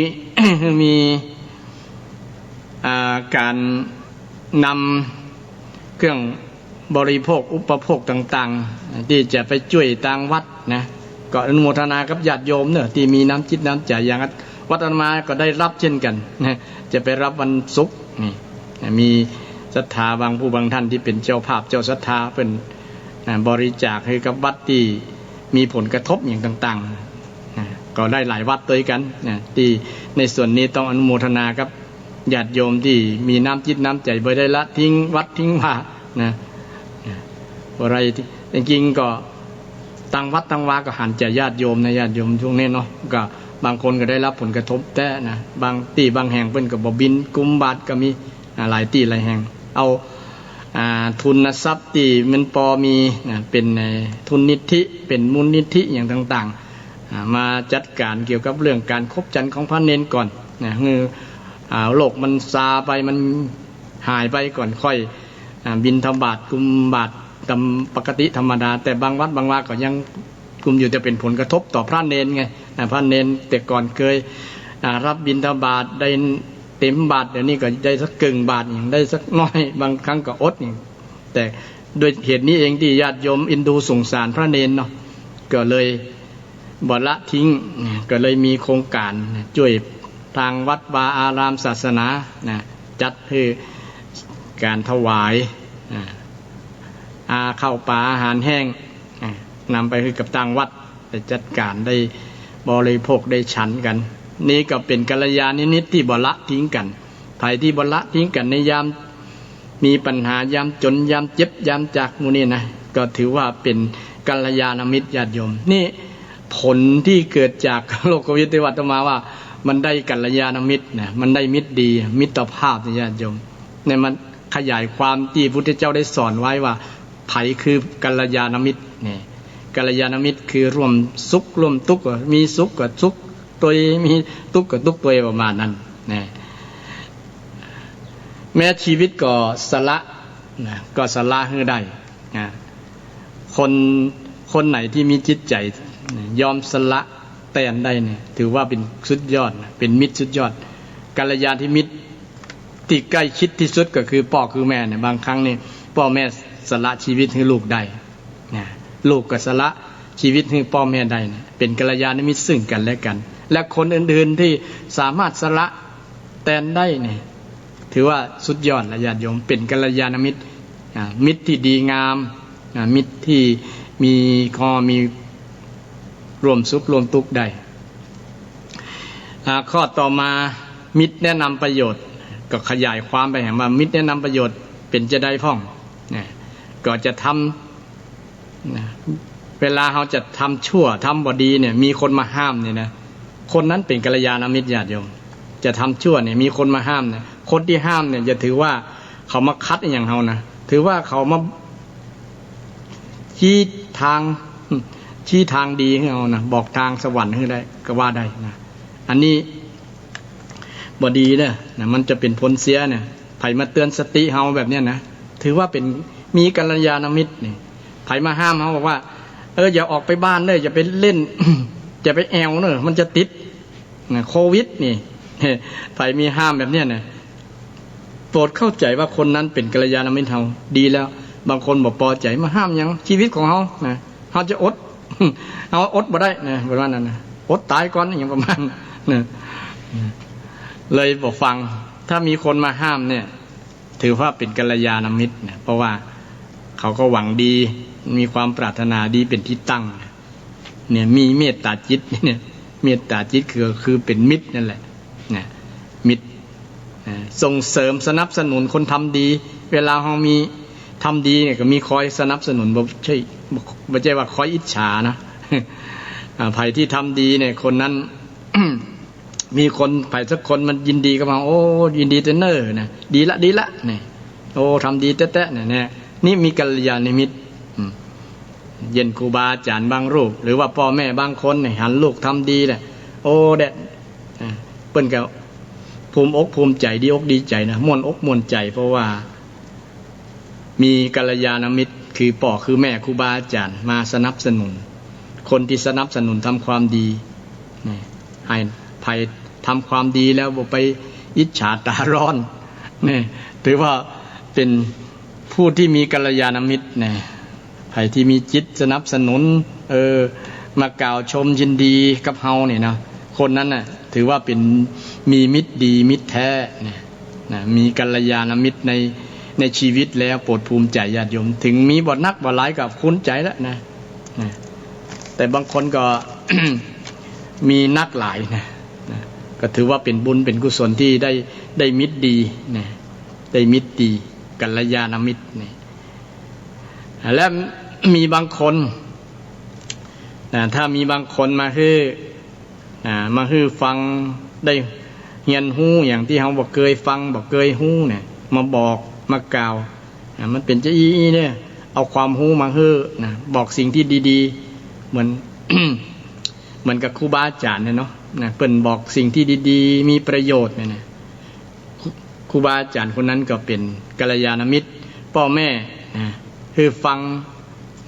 มีการนำเครื่องบริโภคอุปโภคต่างๆที่จะไปช่วยต่างวัดนะก็อนุโมทนากับญาติโยมเนอะที่มีน้ำจิตน้ำใจอย่างวัดอาตมาก็ได้รับเช่นกันนะจะไปรับวันศุกร์นี่มีศรัทธาบางผู้บางท่านที่เป็นเจ้าภาพเจ้าศรัทธาเป็นบริจาคให้กับวัดที่มีผลกระทบอย่างต่างๆก็ได้หลายวัดด้วยกันที่ในส่วนนี้ต้องอนุโมทนากับญาติโยมที่มีน้ำจิตน้ำใจบ่ได้ละทิ้งวัดทิ้งว่านะอะไรจริงๆก็ต่างวัดต่างวาก็หันใจญาติโยมนะญาติโยมช่วงนี้เนาะก็บางคนก็ได้รับผลกระทบแต่นะบางที่บางแห่งเพิ่นก็บ่บินกุมบาทก็มีหลายที่หลายแห่งเอาทุนทรัพย์ที่มันพอมีเป็นทุนนิธิเป็นมูลนิธิอย่างต่างๆมาจัดการเกี่ยวกับเรื่องการคบฉันของพระเนนก่อนนะคือโลกมันซาไปมันหายไปก่อนค่อยบิณฑบาตกุมบาทตามปกติธรรมดาแต่บางวัดบางวาก็ยังกุมอยู่จะเป็นผลกระทบต่อพระเนนไงพระเนนแต่ก่อนเคยรับบิณฑบาตได้เต็มบาทเดี๋ยวนี้ก็ได้สักกึ่งบาทอย่างได้สักน้อยบางครั้งก็อดอย่างแต่ โดยเหตุนี้เองที่ญาติโยมเอ็นดูสงสารพระเนนเนาะก็เลยบ่ละทิ้งก็เลยมีโครงการช่วยทางวัดวาอารามศาสนาจัดให้การถวายข้าวปลาอาหารแห้งนำไปให้กับทางวัดไปจัดการได้บริโภคได้ฉันกันนี่ก็เป็นกัลยาณมิตรที่บ่ละทิ้งกันไผที่บ่ละทิ้งกันในยามมีปัญหายามจนยามเจ็บยามจากหมู่นี้นะก็ถือว่าเป็นกัลยาณมิตรญาติโยมนี่ผลที่เกิดจากโลกวิทยาวัตมาว่ามันได้กัลยาณมิตรนะมันได้มิตรดีมิตรภาพญาติโยมเนี่ยมันขยายความที่พุทธเจ้าได้สอนไว้ว่าไผคือกัลยาณมิตรเนี่ยกัลยาณมิตรคือร่วมสุขร่วมทุกข์มีสุขกับสุขตัวมีทุกข์กับทุกข์ตัวประมาณนั้นนะแม้ชีวิตก็สละนะก็สละให้ได้นะคนไหนที่มีจิตใจยอมสละแตนได้เนี่ยถือว่าเป็นสุดยอดเป็นมิตรสุดยอดกัลยาณมิตรที่ใกล้ชิดที่สุดก็คือพ่อคือแม่เนี่ยบางครั้งนี่พ่อแม่สละชีวิตให้ลูกได้นะลูกก็สละชีวิตให้พ่อแม่ได้เนี่ยเป็นกัลยาณมิตรซึ่งกันและกันและคนอื่นๆที่สามารถสละแตนได้เนี่ยถือว่าสุดยอดญาติโยมเป็นกัลยาณมิตรมิตรที่ดีงามมิตรที่มีรวมสุขรวมทุกข์ได้ข้อต่อมามิตรแนะนำประโยชน์ก็ขยายความไปเห็นว่ามิตรแนะนำประโยชน์เป็นจะได้พ่องก็จะทำเวลาเขาจะทำชั่วทำบ่ดีเนี่ยมีคนมาห้ามเนี่ยนะคนนั้นเป็นกัลยาณมิตรญาติโยมจะทำชั่วเนี่ยมีคนมาห้ามเนี่ยคนที่ห้ามเนี่ยจะถือว่าเขามาคัดอย่างเขานะถือว่าเขามาชี้ทางดีให้เรานะบอกทางสวรรค์ให้ได้ก็ว่าได้นะอันนี้บ่ดีเนี่ยนะมันจะเป็นผลเสียเนี่ยไผมาเตือนสติเฮาแบบเนี้ยนะถือว่าเป็นมีกัลยาณมิตรนี่ไผมาห้ามเฮาบอกว่าอย่าออกไปบ้านเลยอย่าไปเล่น อย่าไปแอวเนอะมันจะติดนะโควิดนี่ไผมีห้ามแบบเนี้ยนะโปรดเข้าใจว่าคนนั้นเป็นกัลยาณมิตรเฮาดีแล้วบางคนบอกพอใจมาห้ามยังชีวิตของเฮานะเฮาจะอดเอาอดบ่ได้นะประมาณนั้นนะอดตายก่อนอย่างประมาณนะเลยบอกฟังถ้ามีคนมาห้ามเนี่ยถือว่าเป็นกัลยาณมิตรเนี่ยเพราะว่าเขาก็หวังดีมีความปรารถนาดีเป็นที่ตั้งเนี่ยมีเมตตาจิตเนี่ยเมตตาจิตคือเป็นมิตรนั่นแหละนะมิตรส่งเสริมสนับสนุนคนทำดีเวลาเรามีทำดีเนี่ยก็มีคอยสนับสนุนไม่ใช่ว่าคอยอิจฉานะภัยที่ทำดีเนี่ยคนนั้น มีคนภัยสักคนมันยินดีก็มาโอ้ยินดีเนอร์นะดีละเนี่ยโอ้ทำดีแต๊ะเนี่ยนี่มีกัลยาณมิตรเย็นครูบาอาจารย์บางรูปหรือว่าพ่อแม่บางคนเนี่ยหันลูกทำดีแหละโอ้เด็ดเปิ้นก็ภูมิอกภูมิใจดีอกดีใจนะม่วนอกม่วนใจเพราะว่ามีกัลยาณมิตรคือพ่อคือแม่ครูบาอาจารย์มาสนับสนุนคนที่สนับสนุนทำความดีให้ภัยทำความดีแล้วบ่ไปอิจฉาตาร้อนนี่ถือว่าเป็นผู้ที่มีกัลยาณมิตรเนี่ยภัยที่มีจิตสนับสนุนมากล่าวชมยินดีกับเฮาเนี่ยนะคนนั้นน่ะถือว่าเป็นมีมิตรดีมิตรแท้เนี่ยนะมีกัลยาณมิตรในชีวิตแล้วโปรดภูมิใจญาติโยมถึงมีบ่นักบ่หลายกับคุ้นใจแล้วนะแต่บางคนก็ มีนักหลายนะก็ถือว่าเป็นบุญเป็นกุศลที่ได้มิตรดีนะได้มิตรดีกัลยาณมิตรนี่และมีบางคนถ้ามีบางคนมาฮือฟังได้เรียนฮู้อย่างที่เขาบอกเคยฟังบอกเคยฮู้เนี่ยมาบอกมากล่าวมันเป็นจะอีเนี่ยเอาความฮู้มาฮื้อนะบอกสิ่งที่ดีๆเหมือน เหมือนกับครูบาอาจารย์เนี่ยเนาะนะเปิ้นบอกสิ่งที่ดีๆมีประโยชน์เนี่ยนะครูบาอาจารย์คนนั้นก็เป็นกัลยาณมิตรพ่อแม่นะคือฟัง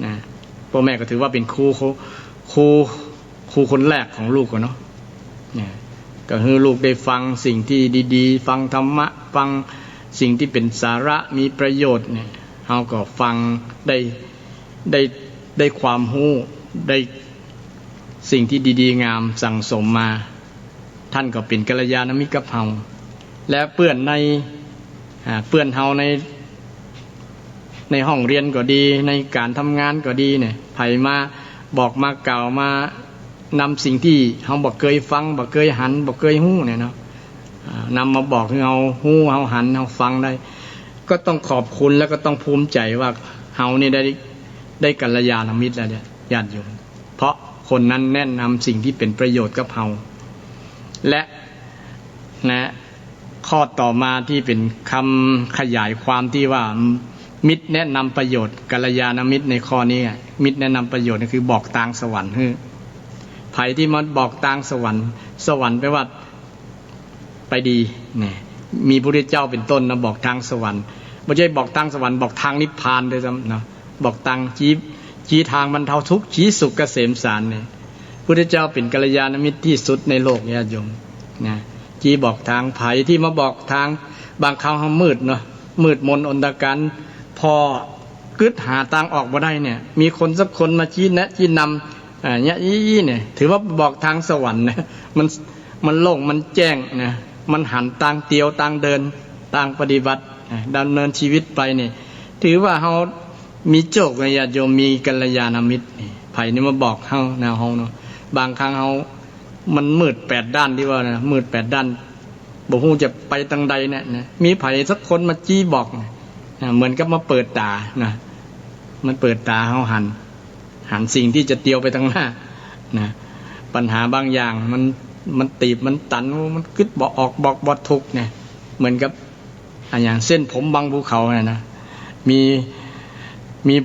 นะพ่อแม่ก็ถือว่าเป็นครูคนแรกของลูกเนาะเนี่ยก็ให้ลูกได้ฟังสิ่งที่ดีๆฟังธรรมะฟังสิ่งที่เป็นสาระมีประโยชน์เนี่ย เฮาก็ฟังได้ได้ความรู้ได้สิ่งที่ดีๆงามสั่งสมมาท่านก็เป็นกัลยาณมิตรกับเฮาและเพื่อนเฮาในห้องเรียนก็ดีในการทำงานก็ดีเนี่ยไผมาบอกมากล่าวมานำสิ่งที่เฮาบ่เคยฟังบ่เคยหันบ่เคยฮู้เนี่ยเนาะนำมาบอกให้เฮาฮู้เฮาหันเฮาฟังได้ก็ต้องขอบคุณแล้วก็ต้องภูมิใจว่าเฮานี่ได้กัลยาณมิตรแล้วเนี่ยญาติโยมเพราะคนนั้นแนะนำสิ่งที่เป็นประโยชน์กับเฮาและข้อต่อมาที่เป็นคำขยายความที่ว่ามิตรแนะนำประโยชน์กัลยาณมิตรในข้อนี้มิตรแนะนำประโยชน์ก็คือบอกทางสวรรค์ไผที่มันบอกทางสวรรค์แปลว่าไปดีเนี่ยมีพระพุทธเจ้าเป็นต้นนะบอกทางสวรรค์ไม่ใช่บอกทางสวรรค์บอกทางนิพพานด้วยซ้ำนะบอกทางชี้ทางบรรเทาทุกข์ชี้สุขเกษมสารเนี่ยพระพุทธเจ้าเป็นกัลยาณมิตรที่สุดในโลกญาติโยมนะชี้บอกทางไผที่มาบอกทางบางครั้งเขามืดเนาะมืดมนอนตการพอกึดหาทางออกมาได้เนี่ยมีคนสักคนมาชี้แนะชี้นำเนี่ยถือว่าบอกทางสวรรค์นะมันโล่งมันแจ้งนะมันหันต่างเตียวต่างเดินต่างปฏิบัติดำเนินชีวิตไปเนี่ยถือว่าเฮามีโชคญาติโยมมีกัลยาณมิตรไผนี่มาบอกเฮาแนวเฮาเนาะบางครั้งเฮามันมืด8ด้านที่ว่านะมืด8ด้านบ่ฮู้จะไปทางใดเนี่ยนะมีไผสักคนมาจี้บอกเหมือนกับมาเปิดตานะมันเปิดตาเฮาหันสิ่งที่จะเตียวไปทางหน้านะปัญหาบางอย่างมันตีบมันตันมันกึดบ่ออกบอกบ่ถูกเนี่ยเหมือนกับอย่างเส้นผมบางภูเขาเนี่ยนะมี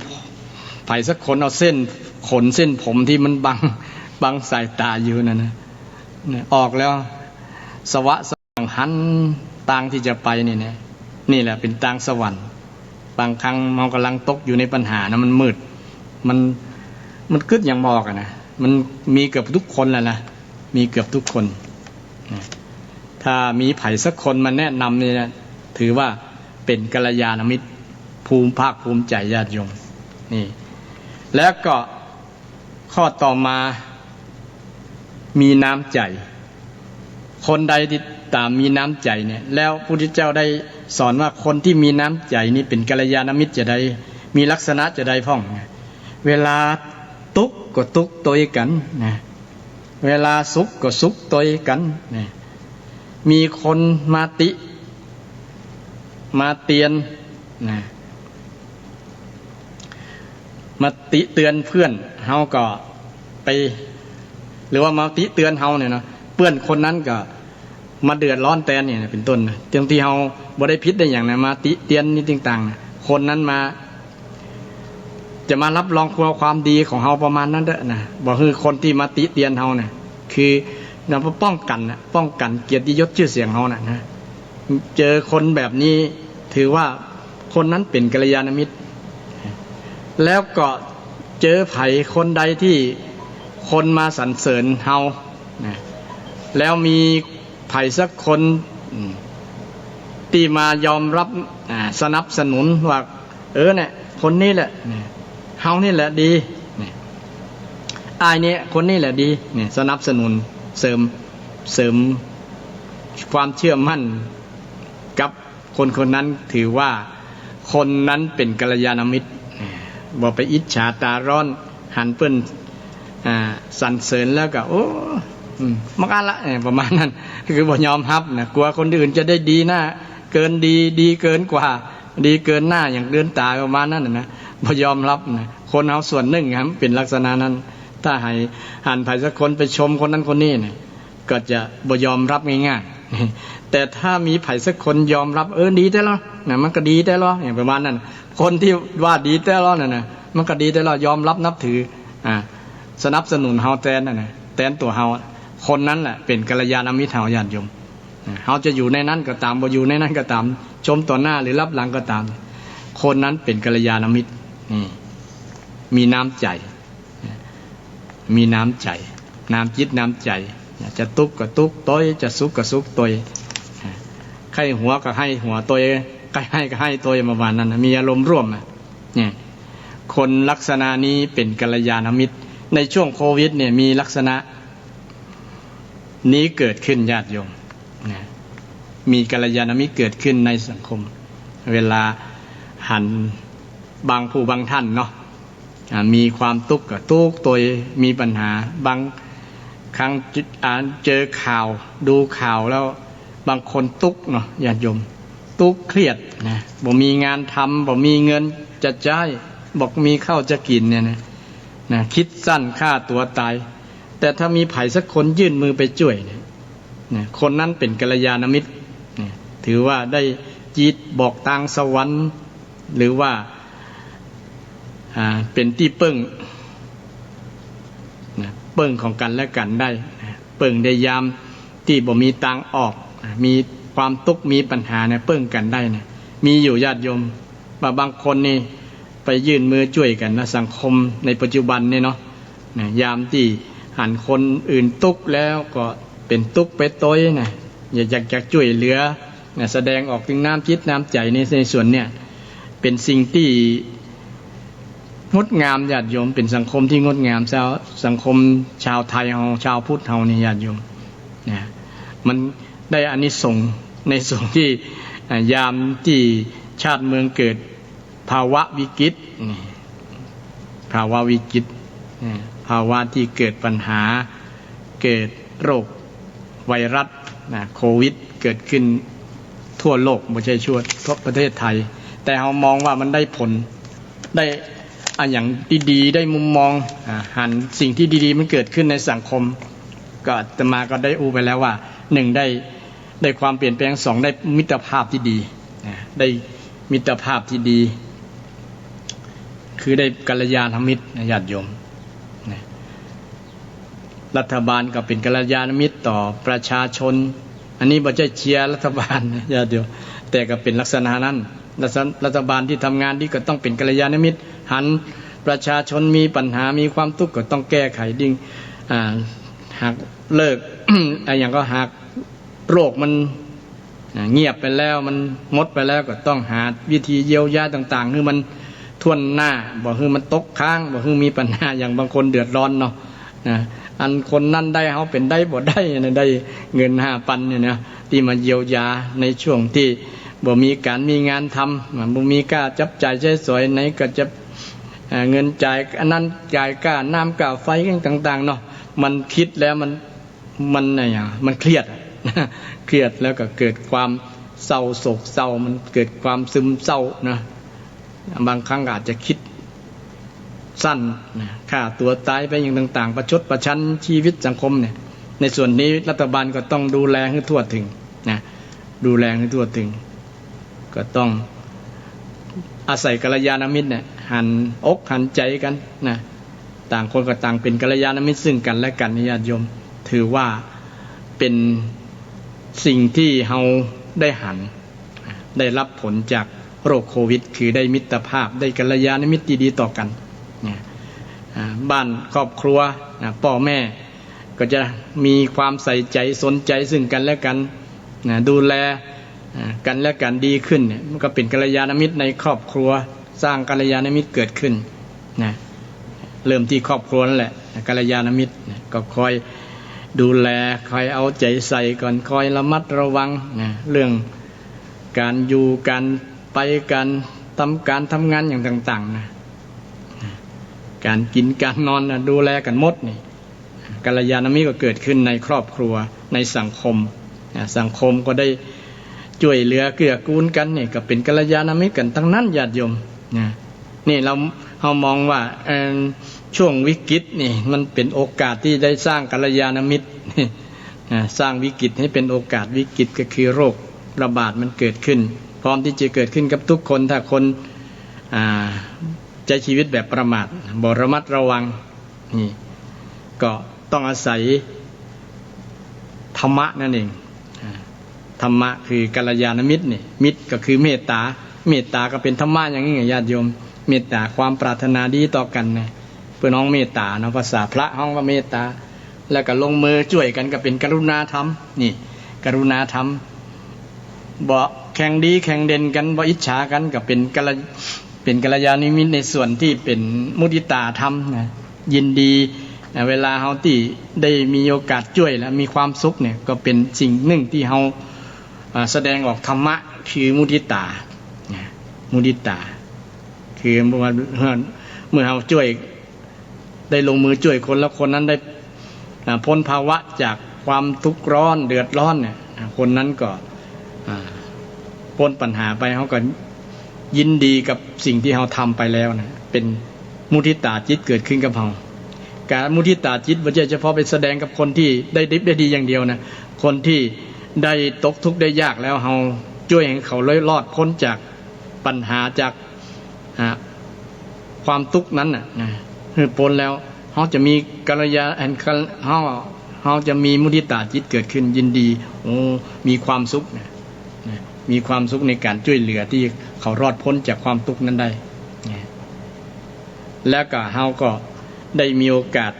ไผสักคนเอาเส้นขนเส้นผมที่มันบังสายตาอยู่นั่นนะออกแล้วสวะสว่างหันทางที่จะไปนี่แหละเป็นทางสวรรค์บางครั้งเรากำลังตกอยู่ในปัญหานะมันมืดมันกึดอย่างบอกนะมันมีเกือบทุกคนแหละนะมีเกือบทุกคนถ้ามีไผสักคนมาแนะนำนี่นะถือว่าเป็นกัลยาณมิตรภูมิภาคภูมิใจญาติโยมนี่แล้วก็ข้อต่อมามีน้ำใจคนใดที่ตามมีน้ำใจเนี่ยแล้วพระพุทธเจ้าได้สอนว่าคนที่มีน้ำใจนี่เป็นกัลยาณมิตรจะได้มีลักษณะจะได้พ่องเวลาทุกข์ก็ทุกข์ตัวกันนะเวลาสุขก็สุขตัวกันนะมีคนมาเตียนนะมาติเตือนเพื่อนเฮาก็ไปหรือว่ามาติเตือนเฮาเนี่ยเนาะเพื่อนคนนั้นก็มาเดือดร้อนแทนเนี่ยเป็นต้นนะบางทีเฮาบ่ได้ผิดได้อย่างนะมาติเตียนนี่ต่างๆคนนั้นมาจะมารับรองความดีของเฮาประมาณนั้นเด้อนะบ่คือคนที่มาติเตียนเฮาเนี่ยคือนำป้องกันเกียรติยศชื่อเสียงเฮานะเจอคนแบบนี้ถือว่าคนนั้นเป็นกัลยาณมิตรแล้วก็เจอไผคนใดที่คนมาสรรเสริญเฮาแล้วมีไผสักคนที่มายอมรับสนับสนุนว่าเนี่ยคนนี้แหละเฮานี่แหละดีอ้ายเนี่ยคนนี้แหละดีเนี่ยสนับสนุนเสริมความเชื่อมั่นกับคนนั้นถือว่าคนนั้นเป็นกัลยาณมิตรบ่ไปอิจฉาตาร้อนหันเปิ้นสรรเสริญแล้วก็โอ้มักอันละประมาณนั้นคือบ่ยอมรับนะกลัวคนอื่นจะได้ดีหน้าเกินดีเกินกว่าดีเกินหน้าอย่างเดินตาประมาณนั้นนะบ่ยอมรับนะคนเอาส่วนหนึ่งครับเป็นลักษณะนั้นถ้าให้หันไผสักคนไปชมคนนั้นคนนี้เนี่ยก็จะบ่ยอมรับง่ายๆแต่ถ้ามีไผสักคนยอมรับดีได้แล้วนะมันก็ดีได้แล้วอย่างประมาณนั้นคนที่ว่าดีได้แล้วน่ะมันก็ดีได้แล้วยอมรับนับถือสนับสนุนเฮาแทนน่ะแทนตัวเฮาคนนั้นแหละเป็นกัลยาณมิตรเฮาญาติโยมเฮาจะอยู่ในนั้นก็ตามบ่อยู่ในนั้นก็ตามชมต่อหน้าหรือรับหลังก็ตามคนนั้นเป็นกัลยาณมิตรมีน้ำใจมีน้ำใจน้ำจิตน้ำใจจะทุกข์ก็ทุกข์ตัวจะสุขก็สุขตัวให้หัวก็ให้หัวตัวให้ก็ให้ตัวประมาณนั้นมีอารมณ์ร่วม เนี่ยคนลักษณะนี้เป็นกัลยาณมิตรในช่วงโควิดเนี่ยมีลักษณะนี้เกิดขึ้นญาติโยมนะมีกัลยาณมิตรเกิดขึ้นในสังคมเวลาหันบางผู้บางท่านเนาะมีความทุกข์กับทุกข์ตัวมีปัญหาบางครั้งเจอข่าวดูข่าวแล้วบางคนทุกข์เนาะญาติโยมทุกข์เครียดนะบ่มีงานทำบ่มีเงินจะจ่ายบอกมีข้าวจะกินเนี่ยนะคิดสั้นฆ่าตัวตายแต่ถ้ามีไผสักคนยื่นมือไปช่วยเนี่ยคนนั้นเป็นกัลยาณมิตรถือว่าได้จิตบอกทางสวรรค์หรือว่าเป็นที่เปิ้งของกันและกันได้เปิ้งได้ยามที่บ่มีทางออกมีความทุกข์มีปัญหาเนี่ยเปิ้งกันได้เนี่ยมีอยู่ญาติโยมบางคนนี่ไปยื่นมือช่วยกันนะสังคมในปัจจุบันนี่เนาะยามที่หันคนอื่นทุกข์แล้วก็เป็นทุกข์ไปต้อยนะอยากจะช่วยเหลือแสดงออกถึงน้ำจิตน้ำใจในส่วนเนี่ยเป็นสิ่งที่งดงามญาติโยมเป็นสังคมที่งดงามสังคมชาวไทยเฮาชาวพุทธเฮานี่ญาติโยมนะมันได้อานิสงส์ในส่วนที่ยามที่ชาติเมืองเกิดภาวะวิกฤตภาวะวิกฤตภาวะที่เกิดปัญหาเกิดโรคไวรัสโควิดเกิดขึ้นทั่วโลกไม่ใช่ชั่วทั่วประเทศไทยแต่เรามองว่ามันได้ผลได้อย่างดีๆได้มุมมองหันสิ่งที่ดีๆมันเกิดขึ้นในสังคมก็อาตมาก็ได้อูไปแล้วว่าหนึ่งได้ความเปลี่ยนแปลงสองได้มิตรภาพที่ดีได้มิตรภาพที่ดีคือได้กัลยาณมิตรญาติโยมรัฐบาลก็เป็นกัลยาณมิตรต่อประชาชนอันนี้บ่ใช่เชียร์รัฐบาลญาติโยมแต่ก็เป็นลักษณะนั้นรัฐบาลที่ทำงานดีก็ต้องเป็นกัลยาณมิตรหันประชาชนมีปัญหามีความทุกข์ก็ต้องแก้ไขดิ้งหากเลิก อย่างก็หากโรคมันเงียบไปแล้วมันหมดไปแล้วก็ต้องหาวิธีเยียวยาต่างๆคือมันท่วนหน้าบ่คือมันตกค้างบ่คือมีปัญหาอย่างบางคนเดือดร้อนเนาะอันคนนั้นได้เขาเป็นได้บ่ได้ได้เงิน5,000เนี่ยนะที่มาเยียวยาในช่วงที่บ่มีการมีงานทำบ่มีกล้าจับจ่ายใช้สอยไหนก็จะเงินจ่ายอันนั้นจ่ายค่าน้ำค่าไฟต่างๆเนาะมันคิดแล้วมันอะไรอย่างมันเครียดเครียดแล้วก็เกิดความเศร้าโศกเศร้ามันเกิดความซึมเศร้านะบางครั้งอาจจะคิดสั้นฆ่าตัวตายไปอย่างต่างๆประชดประชันชีวิตสังคมเนี่ยในส่วนนี้รัฐบาลก็ต้องดูแลให้ทั่วถึงนะดูแลให้ทั่วถึงก็ต้องอาศัยกัลยาณมิตรเนี่ยหันอกหันใจกันนะต่างคนก็ต่างเป็นกัลยาณมิตรซึ่งกันและกันญาติโยมถือว่าเป็นสิ่งที่เราได้หันได้รับผลจากโรคโควิดคือได้มิตรภาพได้กัลยาณมิตรดีๆต่อกันบ้านครอบครัวพ่อแม่ก็จะมีความใส่ใจสนใจซึ่งกันและกันดูแลกันและกันดีขึ้นมันก็เป็นกัลยาณมิตรในครอบครัวสร้างกัลยาณมิตรเกิดขึ้นเริ่มที่ครอบครัวนั่นแหละกัลยาณมิตรก็คอยดูแลคอยเอาใจใส่ก่อนคอยระมัดระวังเรื่องการอยู่การไปการทำงานอย่างต่างๆการกินการนอนดูแลกันหมดนี่กัลยาณมิตรก็เกิดขึ้นในครอบครัวในสังคมก็ได้ช่วยเหลือเกื้อกูลกันนี่ก็เป็นกัลยาณมิตรกันทั้งนั้นญาติโยมนี่เรามองว่าช่วงวิกฤตนี่มันเป็นโอกาสที่ได้สร้างกัลยาณมิตรสร้างวิกฤตให้เป็นโอกาสวิกฤตก็คือโรคระบาดมันเกิดขึ้นพร้อมที่จะเกิดขึ้นกับทุกคนถ้าคนใช้ชีวิตแบบประมาทบ่ระมัดระวังนี่ก็ต้องอาศัยธรรมะนั่นเองธรรมะคือกัลยาณมิตรนี่มิตรก็คือเมตตาก็เป็นธรรมะอย่างนี้ไงญาติโยมเมตตาความปรารถนาดีต่อกันนะเพื่อน้องเมตตาเนาะภาษาพระห้องว่าเมตตาแล้วก็ลงมือช่วยกันก็เป็นกรุณาธรรมนี่กรุณาธรรมบ่แข่งดีแข่งเด่นกันบ่อิจฉากันก็เป็น เป็นกัลยาณมิตรในส่วนที่เป็นมุทิตาธรรมนะยินดีเวลาเฮาที่ได้มีโอกาสช่วยและมีความสุขเนี่ยก็เป็นสิ่งหนึ่งที่เฮาแสดงออกธรรมะคือมุทิตามุทิตาคือเมื่อเฮาช่วยได้ลงมือช่วยคนแล้วคนนั้นได้พ้นภาวะจากความทุกข์ร้อนเดือดร้อนเนี่ยคนนั้นก็พ้นปัญหาไปเขาก็ยินดีกับสิ่งที่เขาทำไปแล้วนะเป็นมุทิตาจิตเกิดขึ้นกับเขาการมุทิตาจิตไม่ใช่เฉพาะไปแสดงกับคนที่ได้ดิบได้ดีอย่างเดียวนะคนที่ได้ตกทุกข์ได้ยากแล้วเขาช่วยให้เขารอดพ้นจากปัญหาจากความทุกข์นั้นนะพ้นแล้วเขาจะมีกัลยาณเขาจะมีมุทิตาจิตเกิดขึ้นยินดีมีความสุขนะมีความสุขในการช่วยเหลือที่เขารอดพ้นจากความทุกข์นั้นได้แล้วก็เขาก็ได้มีโอกาส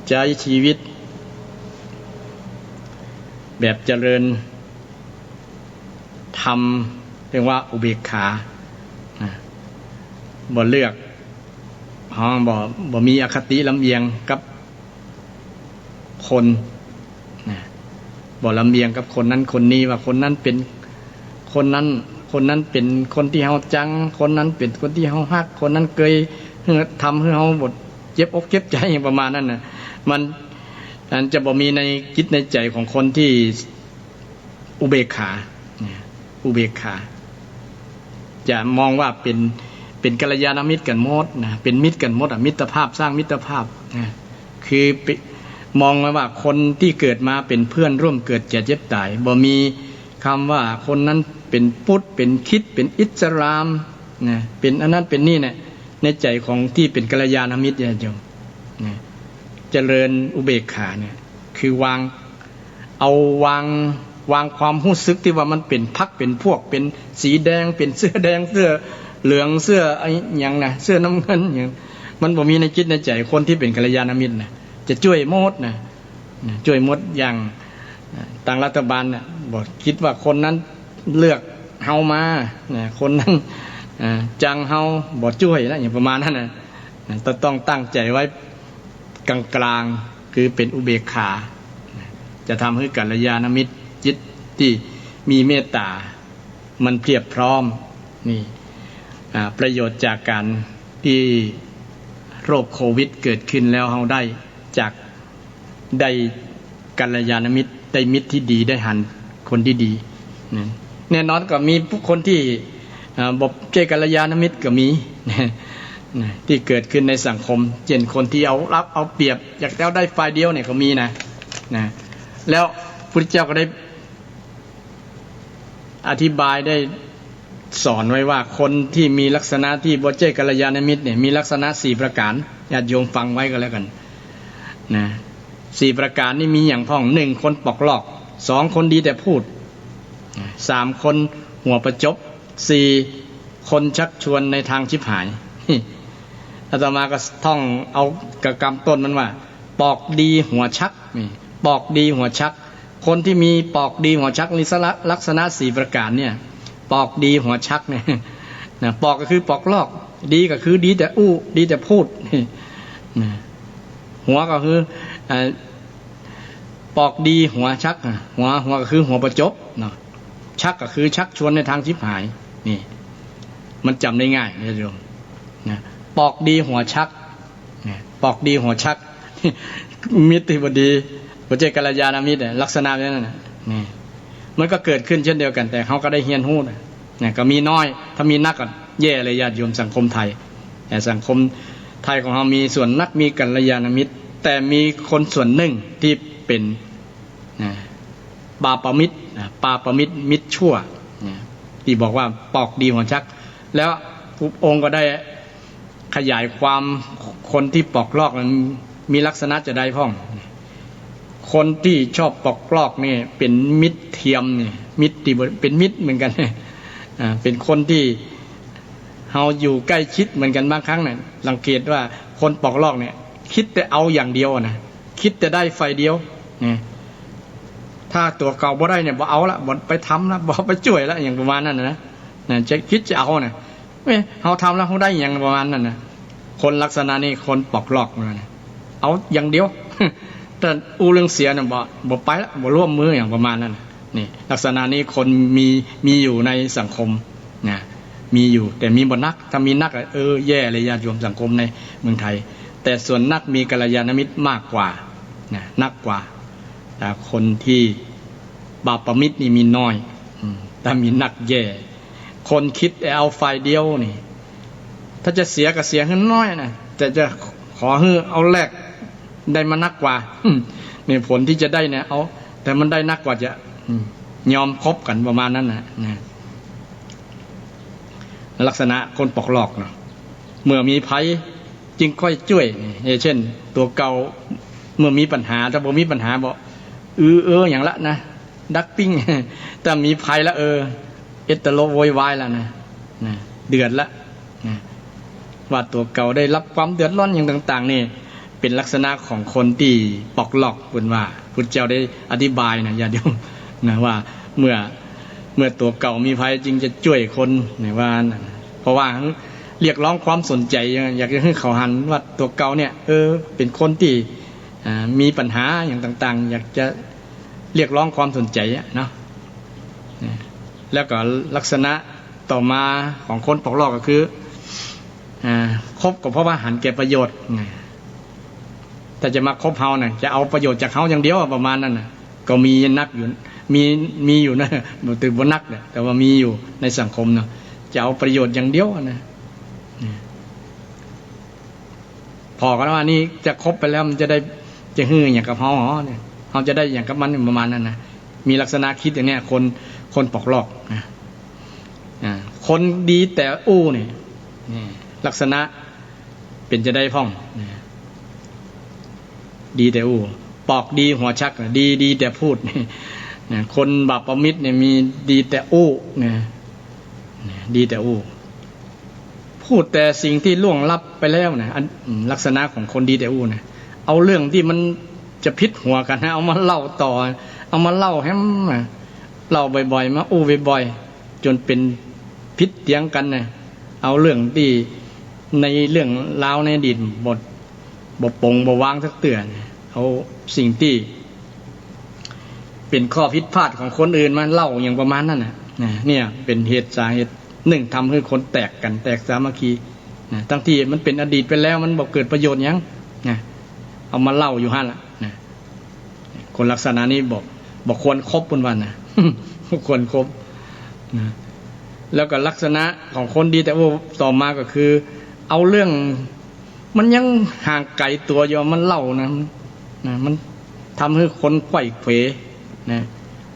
ใช้ชีวิตแบบเจริญธรรมเรียกว่าอุเบกขาบ่เลือกบ่มีอคติลำเอียงกับคนบ่ลำเอียงกับคนนั้นคนนี้ว่าคนนั้นเป็นคนนั้นเป็นคนที่เฮาจังคนนั้นเป็นคนที่เฮาฮักคนนั้นเคยทำให้เฮาบดเจ็บอกเจ็บใจอย่างประมาณนั้นน่ะมันจะบ่มีในจิตในใจของคนที่อุเบกขาอุเบกขาจะมองว่าเป็นกัลยาณมิตรกันหมดนะเป็นมิตรกันหมดมิตรภาพสร้างมิตรภาพนะคือมองว่าคนที่เกิดมาเป็นเพื่อนร่วมเกิดแก่เจ็บตายบ่มีคำว่าคนนั้นเป็นพุทธเป็นคริสต์เป็นอิสลามนะเป็นอันนั้นเป็นนี่เนี่ยในใจของที่เป็นกัลยาณมิตรโยมนะเจริญอุเบกขาเนี่ยคือวางความรู้สึกที่ว่ามันเป็นพรรคเป็นพวกเป็นสีแดงเป็นเสื้อแดงเสื้อเหลืองเสื้อไอ้หยังนะเสื้อน้ำเงินอย่างมันบ่มีในจิตในใจคนที่เป็นกัลยาณมิตรนะจะช่วยมดนะช่วยมดอย่างทางรัฐบาลน่ะบอกคิดว่าคนนั้นเลือกเฮามาคนนั้นจังเฮาบ่ช่วยแล้วอย่างประมาณนั้นนะต้องตั้งใจไว้กลางๆคือเป็นอุเบกขาจะทำให้กัลยาณมิตรจิตที่มีเมตตามันเพียบพร้อมนี่ประโยชน์จากการที่โรคโควิดเกิดขึ้นแล้วเราได้จากได้กัลยาณมิตรได้มิตรที่ดีได้หันคนที่ดีแน่นอนก็มีผู้คนที่บอกเจกัลยาณมิตรก็มีที่เกิดขึ้นในสังคมเช่นคนที่เอารับเอาเปรียบอยากได้ฝ่ายเดียวเนี่ยก็มีนะแล้วพุทธเจ้าก็ได้อธิบายได้สอนไว้ว่าคนที่มีลักษณะที่บ่เจกัลยาณมิตรเนี่ยมีลักษณะ4ประการญาติโยมฟังไว้ก็แล้วกันนะ4ประการนี่มีอย่างพ้อง1คนปอกลอก2คนดีแต่พูด3คนหัวประจบ4คนชักชวนในทางชิบหายอาตมาก็ท่องเอากระกำต้นมันว่าปอกดีหัวชักนี่ปอกดีหัวชักคนที่มีปอกดีหัวชักนี่ลักษณะ4ประการเนี่ยปอกดีหัวชักเนี่ยปอกก็คือปอกลอกดีก็คือดีแต่อู้ดีแต่พูดหัวก็คือปอกดีหัวชักหัวก็คือหัวประจบเนาะชักก็คือชักชวนในทางชิบหายนี่มันจำได้ง่ายนะโยมนะปอกดีหัวชักปอกดีหัวชักมิตรที่บดีบ่เจกัลยาณมิตรลักษณะแบบนั้นนะนี่มันก็เกิดขึ้นเช่นเดียวกันแต่เขาก็ได้เฮียนฮู้นะก็มีน้อยถ้ามีนักก็แย่เลยญาติโยมสังคมไทยแต่สังคมไทยของเรามีส่วนนักมีกัลยาณมิตรแต่มีคนส่วนหนึ่งที่เป็นปาปมิตรมิตรชั่วที่บอกว่าปอกดีหัวชักแล้วพระองค์ก็ได้ขยายความคนที่ปอกลอกนั้นมีลักษณะจะได้พ้องคนที่ชอบปอกลอกนี่เป็นมิตรเทียมนี่มิตรที่เป็นมิตรเหมือนกันเป็นคนที่เฮาอยู่ใกล้ชิดเหมือนกันบางครั้งเนี่ยสังเกตว่าคนปอกลอกเนี่ยคิดแต่เอาอย่างเดียวนะคิดแต่ได้ไฟเดียวนี่ถ้าตัวเก่าบ่ได้เนี่ยบ่เอาละบ่ไปทำละบ่ไปช่วยละอย่างประมาณนั้นนะจะคิดจะเอานะ เขาทำแล้วเขาได้อย่างประมาณนั้นนะคนลักษณะนี้คนปอกหลอกนะเอาอย่างเดียว แต่อูเรื่องเสียเนี่ยบ่ไปละบ่ร่วมมืออย่างประมาณนั้นนี่ลักษณะนี้คนมีอยู่ในสังคมนะมีอยู่แต่มีบ่นักถ้ามีนักแย่เลยญาติโยมสังคมในเมืองไทยแต่ส่วนนักมีกัลยาณมิตรมากกว่านะนักกว่าแต่คนที่บาปมิตรนี่มีน้อยแต่มีนักแย่คนคิดเอาฝ่ายเดียวนี่ถ้าจะเสียก็เสียขึ้นน้อยนะแต่จะขอให้เอาแลกได้มานักกว่าเนี่ยผลที่จะได้เนี่ยเอาแต่มันได้นักกว่าจะยอมคบกันประมาณนั้นนะลักษณะคนปอกหลอกเนาะเมื่อมีภัยจึงค่อยช่วยเช่นตัวเก่าเมื่อมีปัญหาถ้าบ่มีปัญหาบอกอย่างละนะดักปิ้งแต่มีภัยแล้วเอตโลโวยวายแล้วนะเดือดละนะว่าตัวเก่าได้รับความเดือดร้อนอย่างต่างๆนี่เป็นลักษณะของคนที่ปอกหลอกคุณว่าพุทธเจ้าได้อธิบายนะอย่าเดียวนะว่าเมื่อตัวเก่ามีภัยจึงจะช่วยคนในว่าเพราะว่าเรียกร้องความสนใจอยากจะให้เขาหันว่าตัวเก่าเนี่ยเป็นคนที่มีปัญหาอย่างต่างๆอยากจะเรียกร้องความสนใจเนาะแล้วก็ลักษณะต่อมาของคนปอกหลอกก็คือคบกับเพราะว่าหันแก่ประโยชน์แต่จะมาคบเฮาเนี่ยจะเอาประโยชน์จากเฮาอย่างเดียวประมาณนั้นนะก็มีนักอยู่มีอยู่นะตือบนนักเนี่ยแต่ว่ามีอยู่ในสังคมเนาะจะเอาประโยชน์อย่างเดียวนะพอกันว่านี่จะคบไปแล้วมันจะได้จะฮืออย่างกับเฮาเนี่ยเฮาจะได้อย่างกับมันประมาณนั้นนะมีลักษณะคิดอย่างเนี้ยคนปอกหลอกนะคนดีแต่อู้เนี่ยลักษณะเป็นจะได้พ่องดีแต่อู้ปอกดีหัวชักดีแต่พูดคนบาปมิตรเนี่ยมีดีแต่อู้ดีแต่อู้พูดแต่สิ่งที่ล่วงลับไปแล้วนะลักษณะของคนดีแต่อู้นะเอาเรื่องที่มันจะพิษหัวกันเอามาเล่าต่อเอามาเล่าให้เล่าบ่อยๆมาอู้บ่อยๆจนเป็นพิษเถียงกันนะเอาเรื่องที่ในเรื่องราวในอดีตบ่ปงบ่วางสักเตือนเอาสิ่งที่เป็นข้อผิดพลาดของคนอื่นมาเล่าอย่างประมาณนั้นนะเนี่ยเป็นเหตุสาเหตุหนึ่งทำให้คนแตกกันแตกสามัคคีนะทั้งที่มันเป็นอดีตไปแล้วมันบอกเกิดประโยชน์ยังนะเอามาเล่าอยู่หั่นล่ะนะคนลักษณะนี้บอกควรครบบนวันนะ ควรครบนะแล้วก็ลักษณะของคนดีแต่ว่าต่อมาก็คือเอาเรื่องมันยังห่างไกลตัวอยู่มันเล่านะมันทำให้คนไขว้เขวนะ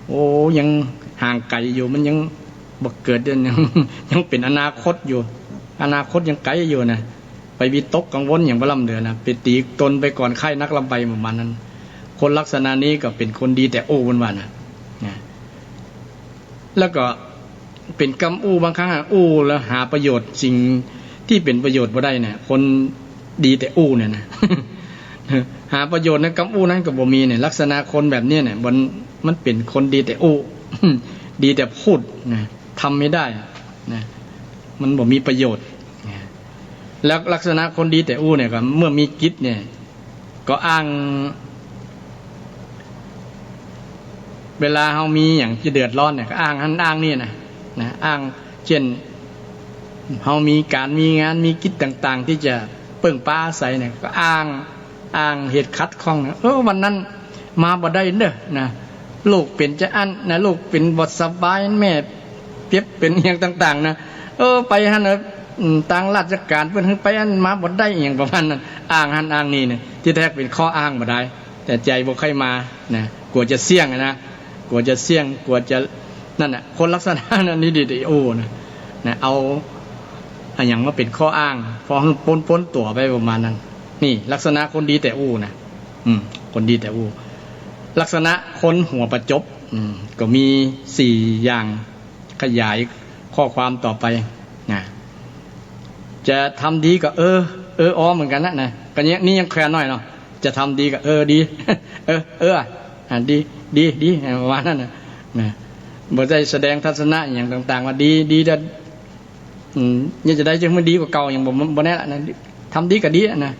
โอ้ยังห่างไกลอยู่มันยังบ่เกิดยังเป็นอนาคตอยู่อนาคตยังไกลอยู่นะไปวิตกกังวลอย่างพระลำเดือนะไปตีตนไปก่อนไข้นักลำไปประมาณนั้นคนลักษณะนี้ก็เป็นคนดีแต่โอ้วันๆนะแล้วก็เป็นกำอู้บางครั้งอู้แล้วหาประโยชน์สิ่งที่เป็นประโยชน์บ่ได้เนี่ยคนดีแต่อู้เนี่ยนะ หาประโยชน์ในกำอู้นั้นก็บ่มีเนี่ยลักษณะคนแบบนี้เนี่ยมันเป็นคนดีแต่อู้ ดีแต่พูดนะทำไม่ได้นะมันบ่มีประโยชน์แล้วลักษณะคนดีแต่อู้เนี่ยก็เมื่อมีกิจเนี่ยก็อ้างเวลาเฮามีอย่างจะเดือดร้อนเนี่ยก็อ้างหันอ้างนี่นะอ้างเช่นเฮามีการมีงานมีกิจต่างๆที่จะเปิ่งป้าอาศัยเนี่ยก็อ้างเหตุขัดข้องนะวันนั้นมาบ่ได้เด้อนะลูกเป็นจะอันนะลูกเป็นบ่สบายแม่เจ็บเป็นอย่างต่างๆนะไปหั่นต่างราชการเพิ่นไปอันมาบ่ได้อย่างประมาณนั้นอ้างหันอ้างนี่เนี่ยที่แท้เป็นข้ออ้างบ่ได้แต่ใจบ่ค่อยมานะกลัวจะเสี่ยงนะกลัวจะเสี่ยงกลัวจะนั่นน่ะคนลักษณะนั้นนี่ดีๆโอ้นะเอาอย่างว่าเป็นข้ออ้างพอพ้นตัวไปประมาณนั้นนี่ลักษณะคนดีแต่อู้นะคนดีแต่อู้ลักษณะคนหัวประจบก็มี4อย่างขยายข้อความต่อไปนะจะทำดีก็อ๋อเหมือนกันนะก็นี่ยังแคร์หน่อยเนาะจะทำดีก็ดี ดีประมาณนั้นนะบ่ได้แสดงทัศนะอย่างต่างๆว่าดี ยังจะได้จังมันดีกว่าเก่าอย่างบ่แน่ละนะทำดีก็ดีนะ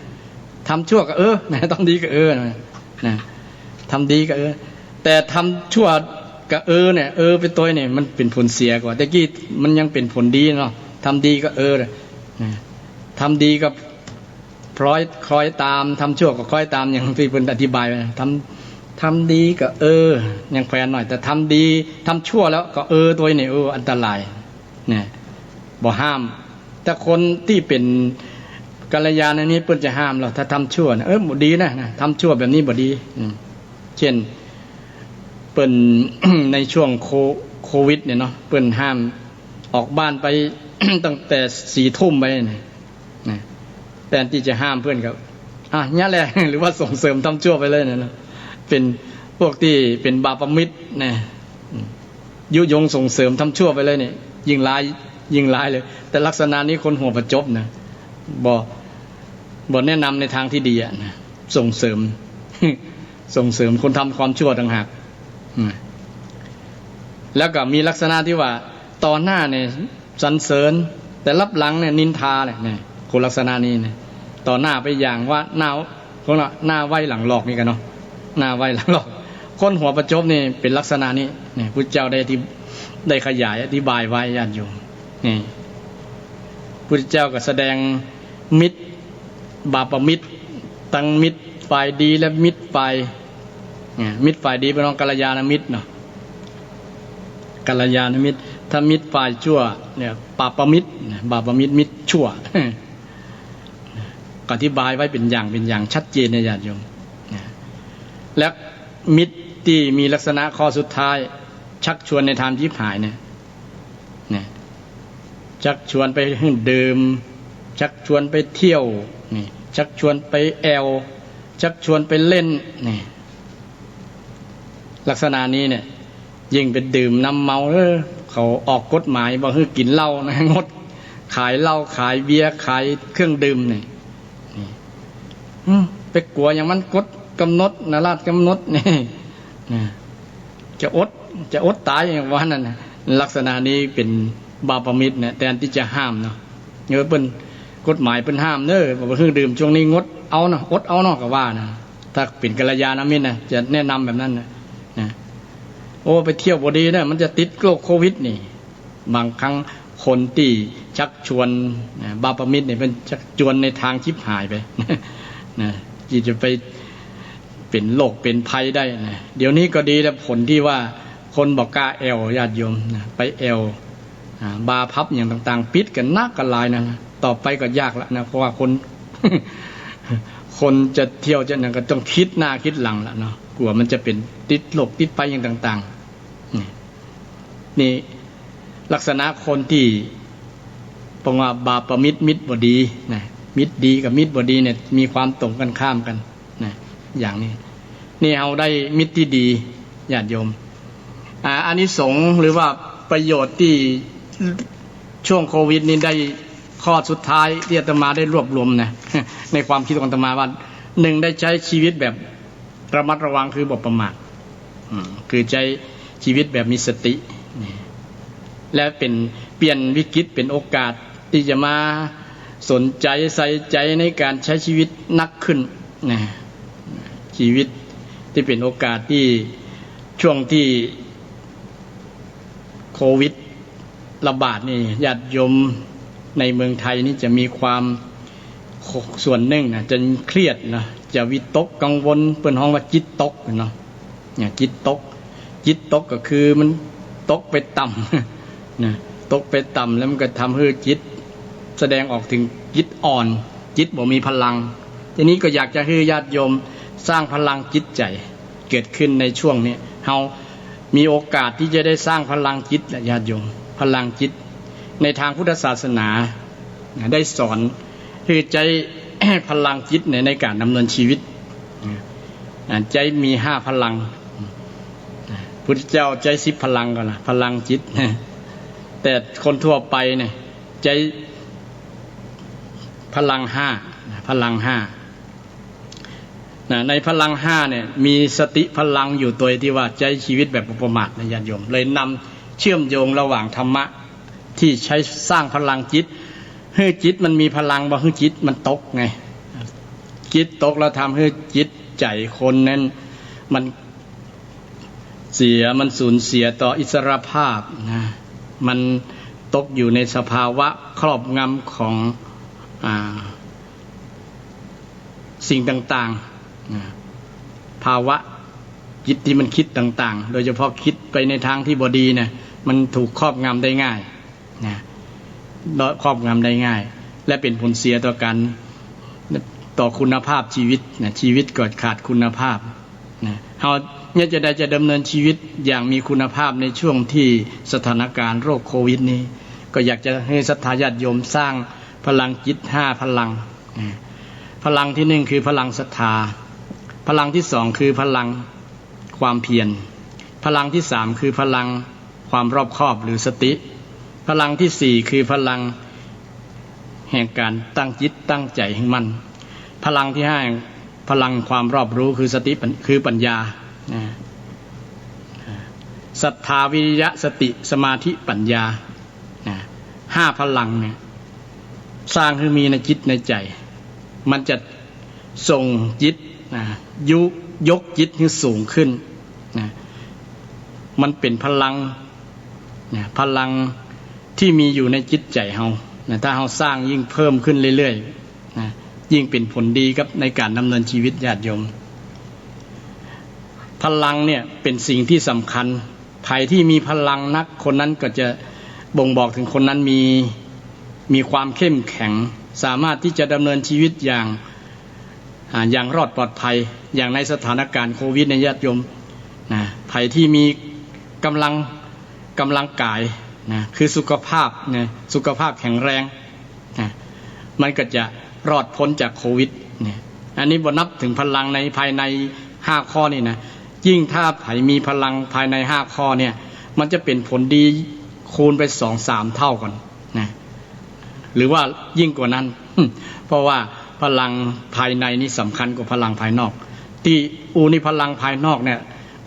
ทำชั่วก็นะทำดีก็นะทำดีก็แต่ทำชั่วก็เนี่ยเป็นตัวเนี่ยมันเป็นผลเสียกว่าแต่กี้มันยังเป็นผลดีเนาะทำดีก็นะทำดีก็คล้อยตามทำชั่วก็คล้อยตามอย่างที่เพิ่นอธิบายนะทำดีก็ยังแขวนหน่อยแต่ทำดีทำชั่วแล้วก็ตัวนี่อันตรายเนี่ยบ่ห้ามแต่คนที่เป็นกัลยาณมิตรเพิ่นจะห้ามเราถ้าทำชั่วนะบ่ดีนะทำชั่วแบบนี้บ่ดีเช่นเปิ้น ในช่วงโควิดเนี่ยเนาะเปิ้นห้ามออกบ้านไป ตั้งแต่4 ทุ่มไปนะแต่ที่จะห้ามเพื่อนกับเนี่ยแหละ หรือว่าส่งเสริมทำชั่วไปเลยนะเป็นพวกที่เป็นบาปมิตรนะยุยงส่งเสริมทำชั่วไปเลยเนี่ยยิ่งร้ายเลยแต่ลักษณะนี้คนหัวประจบนะบ่แนะนำในทางที่ดีนะส่งเสริม ส่งเสริมคนทำความชั่วต่างหากแล้วก็มีลักษณะที่ว่าตอนหน้าเนี่ยสรรเสริญแต่รับหลังเนี่ยนินทาเนี่ยคนลักษณะนี้เนี่ยต่อหน้าไปอย่างว่าหน้าไหวหลังหลอกนี่กันเนาะหน้าไหวหลังหลอกคนหัวประจบนี่เป็นลักษณะนี้เนี่ยพุทธเจ้าได้ขยายอธิบายไว้ญาติโยมนี่พุทธเจ้าก็แสดงมิตรบาปมิตรตั้งมิตรฝ่ายดีและมิตรฝ่ายมิตรฝ่ายดีเป็นน้องกัลยาณมิตรเนาะกัลยาณมิตรถ้ามิตรฝ่ายชั่วเนี่ยบาปมิตรมิตรชั่วอธิบายไว้เป็นอย่างชัดเจนนะญาติโยมและมิตรที่มีลักษณะข้อสุดท้ายชักชวนในทางยิบหายเนี่ยชักชวนไปดื่มชักชวนไปเที่ยวนี่ชักชวนไปแอลชักชวนไปเล่นนี่ลักษณะนี้เนี่ยยิ่งเป็นดื่มน้ำเมาเขาออกกฎหมายบอกให้กินเหล้านะงดขายเหล้าขายเบียร์ขายเครื่องดื่มนี่ไปกลัวอย่างมันกฎกำหนดนะราชกำหนดนี่จะอดตายอย่างว่านั่นนะลักษณะนี้เป็นบาปมิตรเนี่ยแต่ที่จะห้ามเนาะเป็นกฎหมายเป็นห้ามบอกเครื่องดื่มช่วงนี้งดเอาเนาะอดเอาเนาะก็ว่านะถ้าเป็นกัลยาณมิตรนะจะแนะนำแบบนั้นนะไปเที่ยวบ่ดีนะมันจะติดโรคโควิดนี่บางครั้งคนที่ชักชวนบาปมิตรเนี่ยเป็นชักชวนในทางชิบหายไปนะที่จะไปเป็นโรคเป็นภัยได้นะเดี๋ยวนี้ก็ดีแล้วผลที่ว่าคนบอกกล้าแอลญาติโยมนะไปแอลบาร์พับอย่างต่างๆปิดกันนักกันลายนะต่อไปก็ยากแล้วนะเพราะว่าคนจะเที่ยวจะนั่นก็ต้องคิดหน้าคิดหลังแล้วเนาะกลัวมันจะเป็นติดโรคติดภัยอย่างต่างๆนี่ลักษณะคนที่ปองว่าบาปมิตรบ่ดีนะมิตรดีกับมิตรบ่ดีเนี่ยมีความตรงกันข้ามกันนะอย่างนี้นี่เอาได้มิตรที่ดีญาติโยมอานิสงส์หรือว่าประโยชน์ที่ช่วงโควิดนี้ได้ข้อสุดท้ายที่อาตมาได้รวบรวมนะในความคิดของอาตมาว่า1ได้ใช้ชีวิตแบบระมัดระวังคือบ่ประมาทคือใช้ชีวิตแบบมีสติและเป็นเปลี่ยนวิกฤตเป็นโอกาสที่จะมาสนใจใส่ใจในการใช้ชีวิตนักขึ้นนะชีวิตที่เป็นโอกาสที่ช่วงที่โควิดระบาดนี่ญาติโยมในเมืองไทยนี่จะมีความส่วนหนึ่งนะจะเครียดนะจะวิตกกังวลเปิ้นฮ้องว่าจิตตกเนาะเนี่ยจิตตกก็คือมันตกไปต่ำนะตกไปต่ำแล้วมันก็ทำให้จิตแสดงออกถึงจิตอ่อนจิตบ่มีพลังทีนี้ก็อยากจะให้ญาติโยมสร้างพลังจิตใจเกิดขึ้นในช่วงนี้เฮามีโอกาสที่จะได้สร้างพลังจิตและญาติโยมพลังจิตในทางพุทธศาสนาได้สอนคือใจ พลังจิตในการดำเนินชีวิตใจมี5พลังพุทธเจ้าใจ10พลังก่อนนะพลังจิตแต่คนทั่วไปเนี่ยใจพลัง5ในพลัง5เนี่ยมีสติพลังอยู่ตัวที่ว่าใจชีวิตแบบประมาทนะญาติโยมเลยนำเชื่อมโยงระหว่างธรรมะ ที่ใช้สร้างพลังจิตให้จิตมันมีพลังบ่ให้จิตมันตกไงจิตตกแล้วทำให้จิตใจคนนั้นมันมันสูญเสียต่ออิสรภาพนะมันตกอยู่ในสภาวะครอบงำของสิ่งต่างๆภาวะจิตที่มันคิดต่างๆโดยเฉพาะคิดไปในทางที่บดีเนี่ยมันถูกครอบงำได้ง่ายนะครอบงำได้ง่ายและเป็นผลเสียต่อการต่อคุณภาพชีวิตนะชีวิตเกิดขาดคุณภาพนะเราเนี่ยจะดำเนินชีวิตอย่างมีคุณภาพในช่วงที่สถานการณ์โรคโควิดนี้ก็อยากจะให้ศรัทธาญาติโยมสร้างพลังจิต5พลังพลังที่1คือพลังศรัทธาพลังที่2คือพลังความเพียรพลังที่3คือพลังความรอบคอบหรือสติพลังที่4คือพลังแห่งการตั้งจิตตั้งใจให้มั่นพลังที่5พลังความรอบรู้คือสติคือปัญญาศรัทธาวิริยะสติสมาธิปัญญา5พลังเนี่ยสร้างให้มีในจิตในใจมันจะส่งจิตยกจิตให้สูงขึ้นมันเป็นพลังพลังที่มีอยู่ในจิตใจเราถ้าเราสร้างยิ่งเพิ่มขึ้นเรื่อยๆยิ่งเป็นผลดีครับในการดำเนินชีวิตญาติโยมพลังเนี่ยเป็นสิ่งที่สำคัญใครที่มีพลังนักคนนั้นก็จะบ่งบอกถึงคนนั้นมีความเข้มแข็งสามารถที่จะดำเนินชีวิตอย่างรอดปลอดภัยอย่างในสถานการณ์โควิดในญาติโยมใครที่มีกำลังกายคือสุขภาพสุขภาพแข็งแรงมันก็จะรอดพ้นจากโควิดอันนี้บ่นับถึงพลังในภายใน5ข้อนี่นะยิ่งถ้าใครมีพลังภายใน5ข้อเนี่ยมันจะเป็นผลดีคูณไป 2-3 เท่ากันหรือว่ายิ่งกว่านั้นเพราะว่าพลังภายในนี่สำคัญกว่าพลังภายนอกที่นี่พลังภายนอกเนี่ย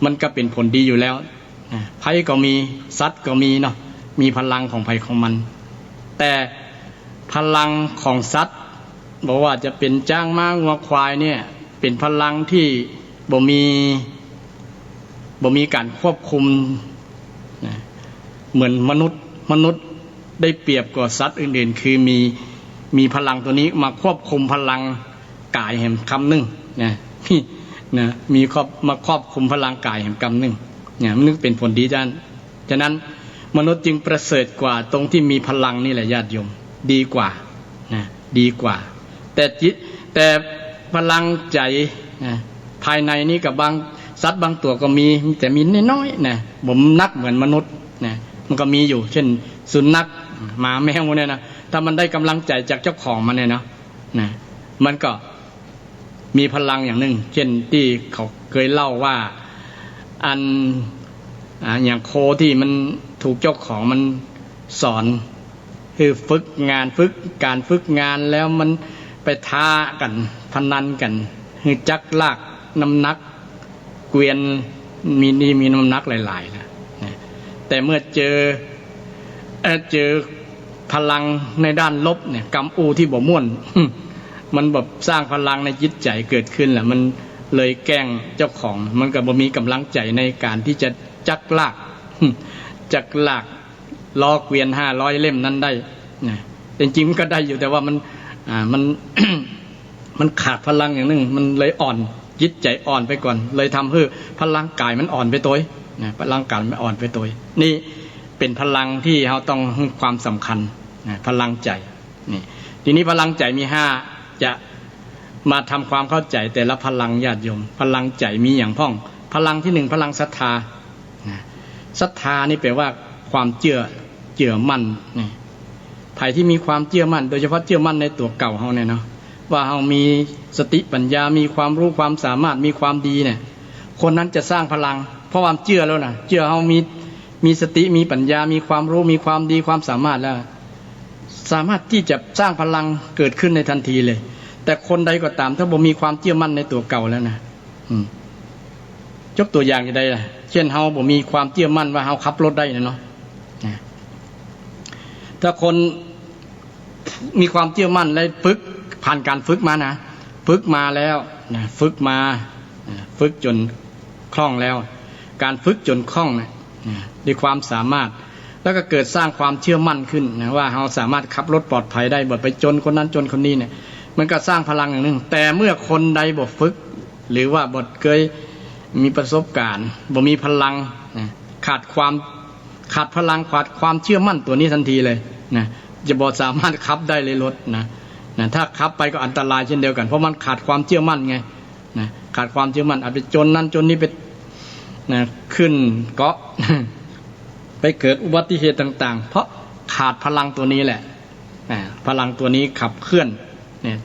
มันก็เป็นผลดีอยู่แล้วไผก็มีสัตว์ก็มีเนาะมีพลังของไผของมันแต่พลังของสัตว์บอกว่าจะเป็นจ้างม้างัวควายเนี่ยเป็นพลังที่บ่มีการควบคุมเหมือนมนุษย์ได้เปรียบกว่าสัตว์อื่นๆคือมีพลังตัวนี้มาควบคุมพลังกายแห่งคำหนึ่งมาควบคุมพลังกายแห่งกำหนึ่งมันนึกเป็นผลดีฉะนั้นมนุษย์จึงประเสริฐกว่าตรงที่มีพลังนี่แหละญาติโยมดีกว่าดีกว่าแต่พลังใจภายในนี้กับบางสัตว์บางตัวก็มีแต่มีน้อยๆบ่นักเหมือนมนุษย์มันก็มีอยู่เช่นสุนัขหมาแมวเนี่ยนะถ้ามันได้กำลังใจจากเจ้าของมันเนี่ยนะมันก็มีพลังอย่างหนึ่งเช่นที่เขาเคยเล่าว่าอย่างโคที่มันถูกเจ้าของมันสอนคือฝึกการฝึกงานแล้วมันไปท้ากันพนันกันคือจักลากน้ำหนักเกวียนมีน้ำหนักหลายๆนะแต่เมื่อเจอพลังในด้านลบเนี่ยกำอูที่บ่ม่วนมันแบบสร้างพลังในจิตใจเกิดขึ้นแหละมันเลยแกล้งเจ้าของมันก็บ่มีกำลังใจในการที่จะจักลากล้อเกวียน500เล่มนั้นได้จริงๆมันก็ได้อยู่แต่ว่ามันขาดพลังอย่างนึงมันเลยอ่อนจิตใจอ่อนไปก่อนเลยทำให้พลังกายมันอ่อนไปตัวพลังกายมันอ่อนไปตัวนี่เป็นพลังที่เราต้องให้ความสำคัญพลังใจนี่ทีนี้พลังใจมี5จะมาทำความเข้าใจแต่ละพลังญาติโยมพลังใจมีอย่างพ้องพลังที่1พลังศรัทธาศรัทธานี่แปลว่าความเชื่อมั่นใครที่มีความเชื่อมั่นโดยเฉพาะเชื่อมั่นในตัวเก่าเฮาเนี่ยเนาะว่าเฮามีสติปัญญามีความรู้ความสามารถมีความดีเนี่ยคนนั้นจะสร้างพลังเพราะความเชื่อแล้วนะเชื่อเฮามีสติมีปัญญามีความรู้มีความดีความสามารถแล้วสามารถที่จะสร้างพลังเกิดขึ้นในทันทีเลยแต่คนใดก็ตามถ้าบ่มีความเชื่อมั่นในตัวเก่าแล้วนะยกตัวอย่างจะได้ล่ะเช่นเฮาบ่มีความเชื่อมั่นว่าเฮาขับรถได้เนาะ ถ้าคนมีความเชื่อมั่นและฝึกผ่านการฝึกมานะฝึกมาแล้วนะฝึกจนคล่องแล้วการฝึกจนคล่องนะด้วยความสามารถแล้วก็เกิดสร้างความเชื่อมั่นขึ้นนะว่าเราสามารถขับรถปลอดภัยได้บ่ไปจนคนนั้นจนคนนี้เนี่ยมันก็สร้างพลังอย่างหนึ่งแต่เมื่อคนใดบ่ฝึกหรือว่าบ่เคยมีประสบการณ์บ่มีพลังนะขาดพลังขาดความเชื่อมั่นตัวนี้ทันทีเลยนะจะบ่สามารถขับได้เลยรถนะถ้าขับไปก็อันตรายเช่นเดียวกันเพราะมันขาดความเชื่อมั่นไงนะขาดความเชื่อมั่นอาจไปจนนั้นจนนี้ไปนะขึ้นเกาะ ไปเกิดอุบัติเหตุต่างๆเพราะขาดพลังตัวนี้แหละพลังตัวนี้ขับเคลื่อนเนี่ย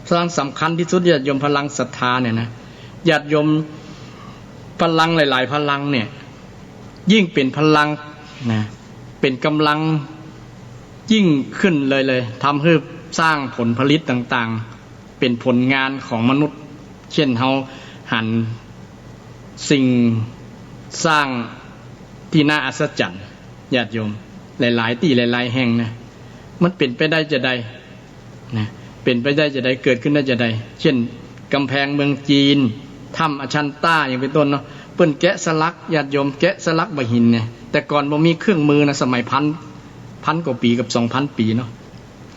พลังสำคัญที่สุดญาติโยมพลังศรัทธาเนี่ยนะญาติโยมพลังหลายๆพลังเนี่ยยิ่งเป็นพลังนะเป็นกำลังยิ่งขึ้นเลยทำให้สร้างผลผลิตต่างๆเป็นผลงานของมนุษย์เช่นเราหันสิ่งสร้างที่น่าอัศจรรย์ญาติโยมหลายๆที่หลายๆแห่งนะมันเป็นไปได้จะใดนะเป็นไปได้จะใดเกิดขึ้นได้จะใดเช่นกำแพงเมืองจีนถ้ำอชันต้าอย่างเป็นต้นเนาะเปิ้นแกะสลักญาติโยมแกะสลักใบหินเนี่ยแต่ก่อนบ่มีเครื่องมือนะสมัยพันกว่าปีกับ 2,000 ปีเนาะ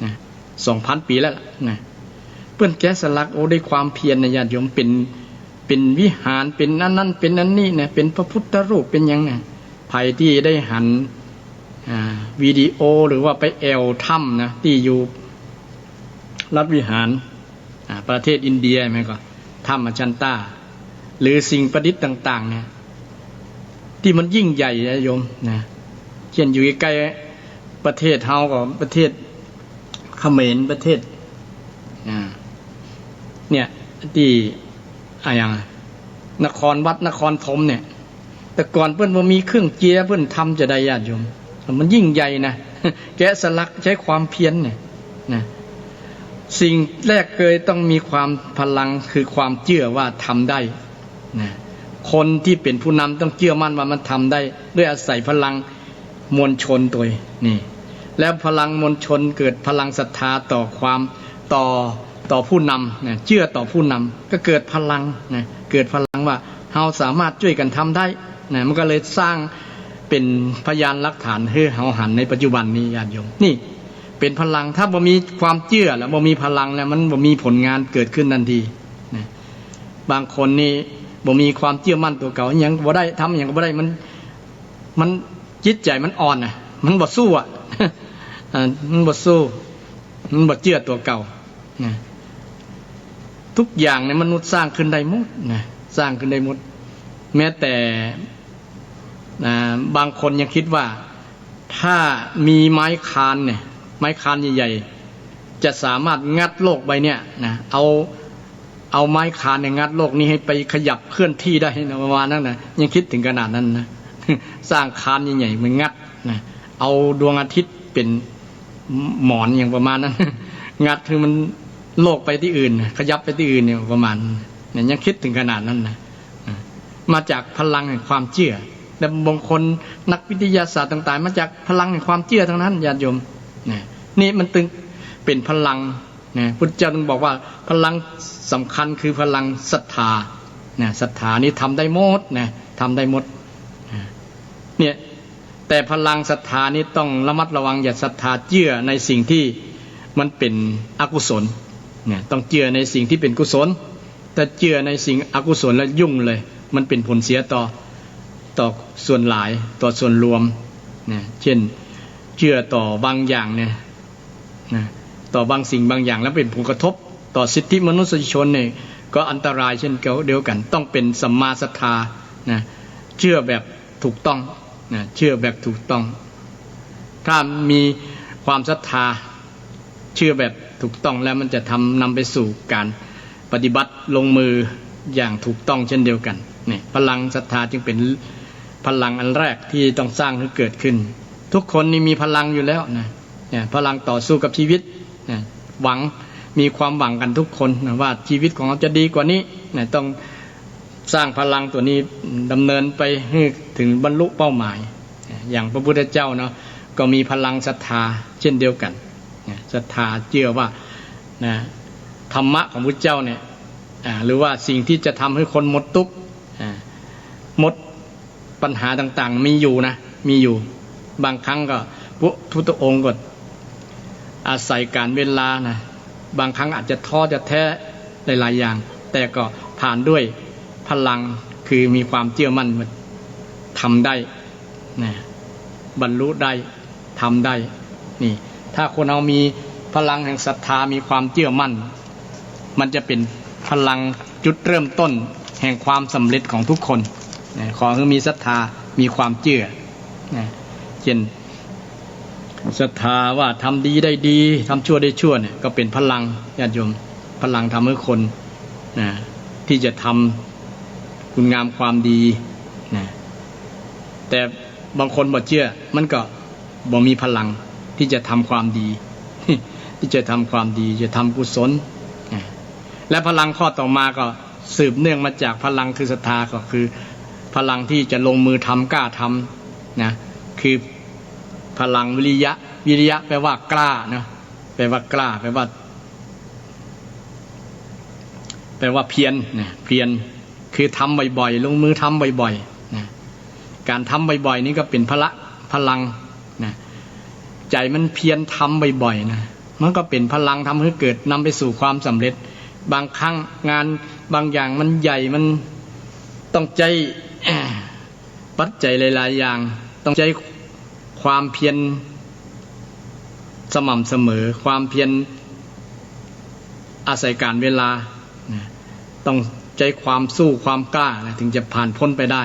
นะ 2,000 ปีแล้วนะเปิ้นแกะสลักโอ้ได้ความเพียรนะญาติโยมเป็นวิหารเป็นนั้นเป็นอันนี้นะเป็นพระพุทธรูปเป็นหยังนะไผที่ได้หันวิดีโอหรือว่าไปแอวถ้ำนะที่อยู่รัฐวิหารประเทศอินเดียไหมก็ถ้ำอชันต้าหรือสิ่งประดิษฐ์ต่างๆเนี่ยที่มันยิ่งใหญ่นะโยมนะเช่นอยู่ใกล้ประเทศเฮาก็ประเทศเขมรประเทศเนี่ยที่อย่างนครวัดนครธมเนี่ยแต่ก่อนเพิ่นบ่มีเครื่องเจียเพิ่นทำจะได้ญาติโยมมันยิ่งใหญ่นะแกะสลักใช้ความเพียรเนี่ยนะสิ่งแรกเคยต้องมีความพลังคือความเชื่อว่าทำได้นะคนที่เป็นผู้นำต้องเชื่อมั่นว่ามันทำได้ด้วยอาศัยพลังมวลชนตัวนี่แล้วพลังมวลชนเกิดพลังศรัทธาต่อความต่อผู้นำนะเชื่อต่อผู้นำก็เกิดพลังนะเกิดพลังว่าเราสามารถช่วยกันทำได้นะมันก็เลยสร้างเป็นพยานหลักฐานให้เราหันในปัจจุบันนี้ญาติโยมนี่เป็นพลังถ้าบ่มีความเชื่อแล้วบ่มีพลังแล้วมันบ่มีผลงานเกิดขึ้นทันทีนะบางคนนี่บ่มีความเชื่อมั่นตัวเก่ายังบ่ได้ทำอย่างก็บ่ได้มันจิตใจมันอ่อนน่ะมันบ่สู้มันบ่สู้มันบ่เชื่อตัวเก่านะทุกอย่างในมนุษย์สร้างขึ้นได้หมดนะสร้างขึ้นได้หมดแม้แต่บางคนยังคิดว่าถ้ามีไม้คานเนี่ยไม้คานใหญ่ๆจะสามารถงัดโลกใบเนี้ยนะเอาไม้คานเนี่ยงัดโลกนี้ให้ไปขยับเคลื่อนที่ได้นะประมาณนั้นนะยังคิดถึงขนาดนั้นนะสร้างคานใหญ่ๆมันงัดนะเอาดวงอาทิตย์เป็นหมอนอย่างประมาณนั้นงัดคือมันโลกไปที่อื่นขยับไปที่อื่นเนี่ยประมาณเนี่ยยังคิดถึงขนาดนั้นนะมาจากพลังแห่งความเชื่อแต่บางคนนักวิทยาศาสตร์ต่างๆมาจากพลังแห่งความเชื่อทั้งนั้นญาติโยมนี่มันตึงเป็นพลังนะพุทธเจ้าจึงบอกว่าพลังสำคัญคือพลังศรัทธาศรัทธานี้ทำได้หมดนะทำได้หมดเนี่ยแต่พลังศรัทธานี้ต้องระมัดระวังอย่าศรัทธาเชื่อในสิ่งที่มันเป็นอกุศลเนี่ยต้องเชื่อในสิ่งที่เป็นกุศลแต่เชื่อในสิ่งอกุศลแล้วยุ่งเลยมันเป็นผลเสียต่อส่วนหลายต่อส่วนรวมนะเช่นเชื่อต่อบางอย่างเนี่ยนะต่อบางสิ่งบางอย่างแล้วเป็นผลกระทบต่อสิทธิมนุษยชนเนี่ยก็อันตรายเช่นเดียวกันต้องเป็นสัมมาศรัทธานะเชื่อแบบถูกต้องนะเชื่อแบบถูกต้องถ้ามีความศรัทธาเชื่อแบบถูกต้องแล้วมันจะนำไปสู่การปฏิบัติลงมืออย่างถูกต้องเช่นเดียวกันเนี่ยพลังศรัทธาจึงเป็นพลังอันแรกที่ต้องสร้างให้เกิดขึ้นทุกคนนี่มีพลังอยู่แล้วนะพลังต่อสู้กับชีวิตนะหวังมีความหวังกันทุกคนนะว่าชีวิตของเราจะดีกว่านี้นะต้องสร้างพลังตัวนี้ดำเนินไปให้ถึงบรรลุเป้าหมายอย่างพระพุทธเจ้าเนาะ ก็มีพลังศรัทธาเช่นเดียวกันศรัทธาเชื่อว่าธรรมะของพระเจ้าเนี่ยหรือว่าสิ่งที่จะทำให้คนหมดทุกข์หมดปัญหาต่างๆมีอยู่นะมีอยู่บางครั้งก็พระพุทธองค์ก็อาศัยการเวลานะบางครั้งอาจจะท้อจะแท้หลายๆอย่างแต่ก็ผ่านด้วยพลังคือมีความเชื่อมั่นมันทำได้นะบรรลุได้ทำได้นี่ถ้าคนเรามีพลังแห่งศรัทธามีความเชื่อมั่นมันจะเป็นพลังจุดเริ่มต้นแห่งความสำเร็จของทุกคนนะขอให้มีศรัทธามีความเชื่อนะเช่นศรัทธาว่าทำดีได้ดีทำชั่วได้ชั่วเนี่ยก็เป็นพลังญาติโยมพลังทำให้คนนะที่จะทำคุณงามความดีนะแต่บางคนบ่เชื่อมันก็บ่มีพลังที่จะทำความดี ที่จะทำความดีจะทำกุศลและพลังข้อต่อมาก็สืบเนื่องมาจากพลังคือศรัทธาก็คือพลังที่จะลงมือทำกล้าทำนะคือพลังวิริยะวิริยะแปลว่ากล้านะแปลว่ากล้าแปลว่าเพียรนะเพียรคือทำบ่อยๆลงมือทำบ่อยๆนะการทำบ่อยๆนี่ก็เป็นพลังนะใจมันเพียรทำบ่อยๆนะมันก็เป็นพลังทำให้เกิดนำไปสู่ความสำเร็จบางครั้งงานบางอย่างมันใหญ่มันต้องใจปัจจัยหลายๆอย่างต้องใจความเพียรสม่ำเสมอความเพียรอาศัยการเวลาต้องใจความสู้ความกล้านะถึงจะผ่านพ้นไปได้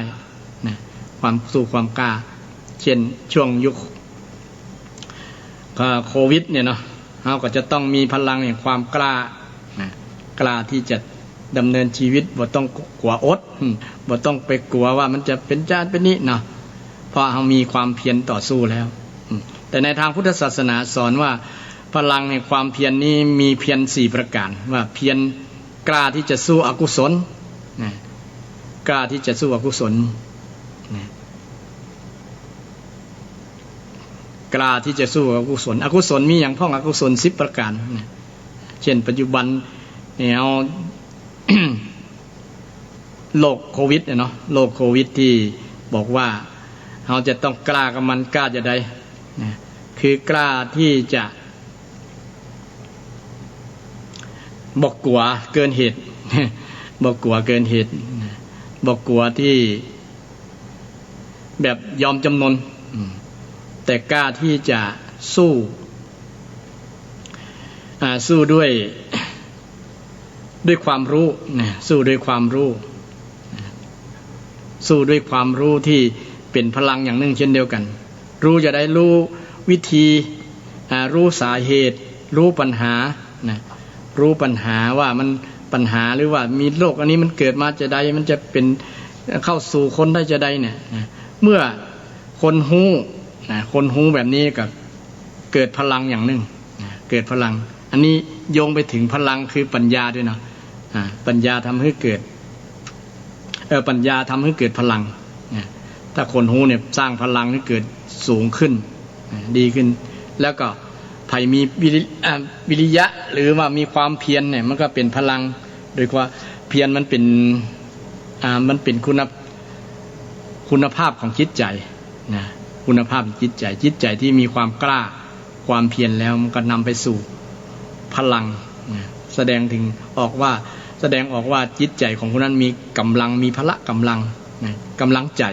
นะความสู้ความกล้าเช่นช่วงยุคโควิดเนี่ยเนาะเราก็จะต้องมีพลังแห่งความกล้านะกล้าที่จะดำเนินชีวิตบ่ต้องกลัวอดบ่ต้องไปกลัวว่ามันจะเป็นจานเป็นนี้เนาะเพราะเรามีความเพียรต่อสู้แล้วแต่ในทางพุทธศาสนาสอนว่าพลังแห่งความเพียรนี้มีเพียร4ประการว่าเพียรกล้าที่จะสู้อกุศลนะกล้าที่จะสู้อกุศลนะกล้าที่จะสู้อกุศลอกุศลมีอย่างพ้องอกุศล10ประการนะเช่นปัจจุบันเนี่ยเอา โรคโควิดเนาะโรคโควิดที่บอกว่าเราจะต้องกล้ากับมันกล้าจะได้นะคือกล้าที่จะบอกกลัวเกินเหตุ บอกกลัวเกินเหตุบอกกลัวที่แบบยอมจำนนแต่กล้าที่จะสู้ด้วยความรู้นะสู้ด้วยความรู้สู้ด้วยความรู้ที่เป็นพลังอย่างหนึ่งเช่นเดียวกันรู้จะได้รู้วิธีรู้สาเหตุรู้ปัญหานะรู้ปัญหาว่ามันปัญหาหรือว่ามีโรคอันนี้มันเกิดมาจะใดมันจะเป็นเข้าสู่คนได้จะใดเนี่ยนะเมื่อคนหูแบบนี้ก็เกิดพลังอย่างหนึ่งนะเกิดพลังอันนี้โยงไปถึงพลังคือปัญญาด้วยเนาะปัญญาทำให้เกิดปัญญาทำให้เกิดพลังนะถ้าคนหูเนี่ยสร้างพลังให้เกิดสูงขึ้นดีขึ้นแล้วก็ไผ่มีวิริยะหรือว่ามีความเพียรเนี่ยมันก็เป็นพลังโดยว่าเพียรมันเป็นคุณภาพของจิตใจนะคุณภาพจิตใจที่มีความกล้าความเพียรแล้วมันก็นำไปสู่พลังนะแสดงออกว่าจิตใจของคนนั้นมีกำลังมีพละกำลังนะกำลังใจ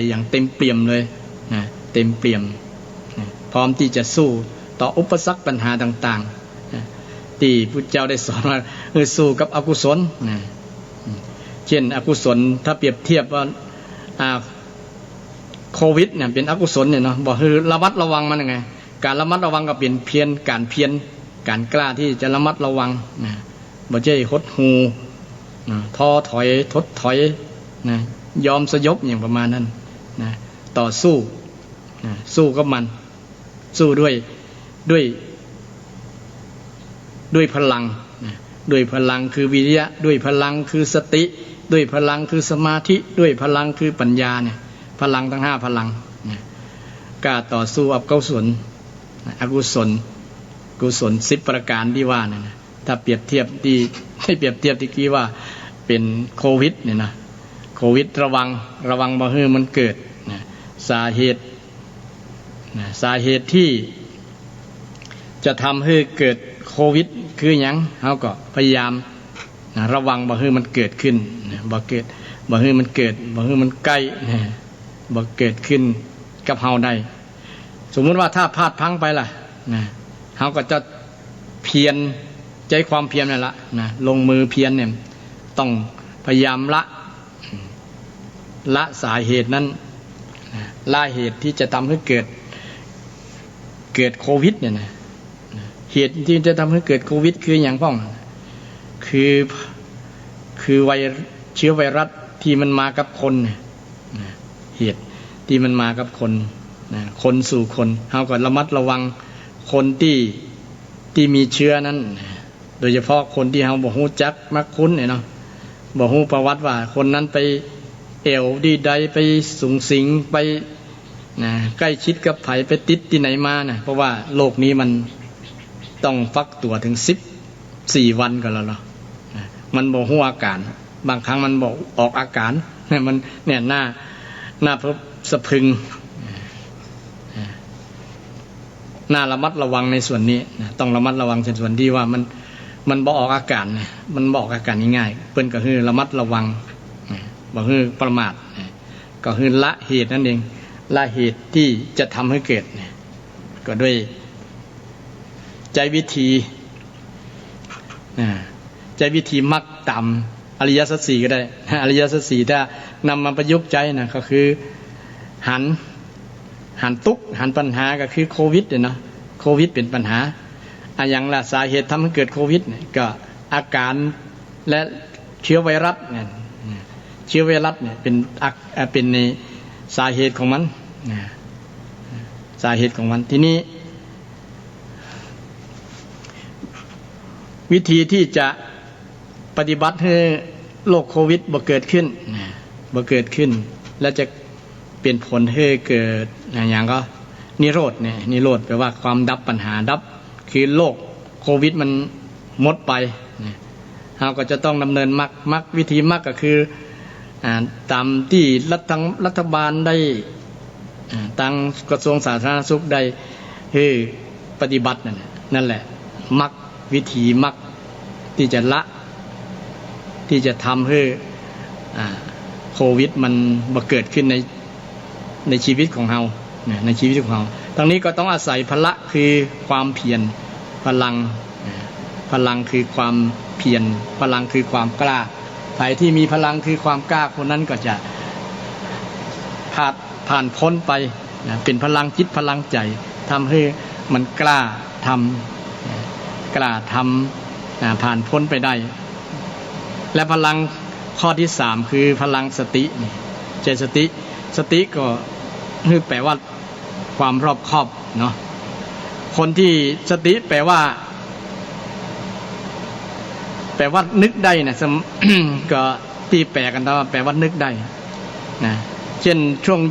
อย่างเต็มเปี่ยมเลยนะเต็มเปี่ยมนะพร้อมที่จะสู้ต่ออุปสรรคปัญหาต่างๆที่พุทธเจ้าได้สอนว่าสู้กับอกุศลนะเช่นอกุศลถ้าเปรียบเทียบว่าโควิดเนี่ยเป็นอกุศลเนี่ยเนาะบอกคือระมัดระวังมันยังไงการระมัดระวังก็เป็นการกล้าที่จะระมัดระวังนะบ่ใช่หดหูท้อถอยทดถอยนะยอมสยบอย่างประมาณนั้นนะต่อสู้นะสู้กับมันสู้ด้วยพลังนะด้วยพลังคือวิริยะด้วยพลังคือสติด้วยพลังคือสมาธิด้วยพลังคือปัญญาเนี่ยพลังทั้ง5พลังนะ กล้าต่อสู้อกุศลกุศล10ประการที่ว่านั่นนะถ้าเปรียบเทียบที่ให้เปรียบเทียบที่กี้ว่าเป็นโควิดเนี่ยนะโควิดระวังบ่ให้มันเกิดนะสาเหตุที่จะทำให้เกิดโควิดคือหยังเฮาก็พยายามนะระวังบ่ให้มันเกิดขึ้นนะบ่ให้มันเกิดบ่ให้มันใกล้นะบ่เกิดขึ้นกับเฮาได้สมมุติว่าถ้าพลาดพลั้งไปล่ะนะเฮาก็จะเพียรใจความเพียรนั่นละนะลงมือเพียรเนี่ยต้องพยายามละสาเหตุนั้นละเหตุที่จะทำให้เกิดโควิดเนี่ยนะเหตุที่จะทำให้เกิดโควิดคืออย่างพ้องคือเชื้อไวรัสที่มันมากับคนเนี่ยเหตุที่มันมากับคนคนสู่คนเฮาก็ระมัดระวังคนที่มีเชื้อนั้นโดยเฉพาะคนที่เฮาบ่ฮู้จักมักคุ้นเนี่ยเนาะบ่ฮู้ประวัติว่าคนนั้นไปเอวดีใดไปสุงสิงไปใกล้ชิดกับไผไปติดที่ไหนมานะเพราะว่าโลกนี้มันต้องฟักตัวถึง14วันก็แล้วเนาะมันบ่ฮู้อาการบางครั้งมันบ่ออกอาการมันเนี่ยหน้าสะพรึงน่าระมัดระวังในส่วนนี้ต้องระมัดระวังในส่วนที่ว่ามันบ่ออกอาการมันบ่ออกอาการง่ายๆเพิ่นก็คือระมัดระวังบ่คือประมาทก็คือละเหตุนั่นเองละเหตุที่จะทำให้เกิดก็ด้วยใจวิธีมรรคตามอริยสัจสี่ก็ได้อริยสัจสี่ถ้านำมาประยุกต์ใจนะก็คือหันทุกข์หันปัญหาก็คือโควิดเนี่ยเนาะโควิดเป็นปัญหาอย่างละสาเหตุทำให้เกิดโควิดก็อาการและเชื้อไวรัสเนี่ยเชื้อไวรัสเนี่ยเป็นในสาเหตุของมันสาเหตุของมันทีนี้วิธีที่จะปฏิบัติให้โรคโควิดบ่เกิดขึ้นและจะเป็นผลให้เกิดอย่างก็นิโรธเนี่ยนิโรธแปลว่าความดับปัญหาดับคือโรคโควิดมันหมดไปเราก็จะต้องดำเนินมรรควิธีมรรคก็คือตามที่รัฐบาลได้ทางกระทรวงสาธารณสุขได้ให้ปฏิบัตินั่นแหละมรรควิธีมรรคที่จะละที่จะทำให้โควิดมันบ่เกิดขึ้นในชีวิตของเราในชีวิตของเราทั้งนี้ก็ต้องอาศัยพละคือความเพียรพลังคือความเพียรพลังคือความกล้าใครที่มีพลังคือความกล้าคนนั้นก็จะผ่านพ้นไปเป็นพลังจิตพลังใจทำให้มันกล้าทำผ่านพ้นไปได้และพลังข้อที่3คือพลังสติใจสติก็คือแปลว่าความรอบคอบเนาะคนที่สติแปลว่านึกได้นะก็ตีแปลกันว่าแปลว่านึกได้นะเช่นช่วง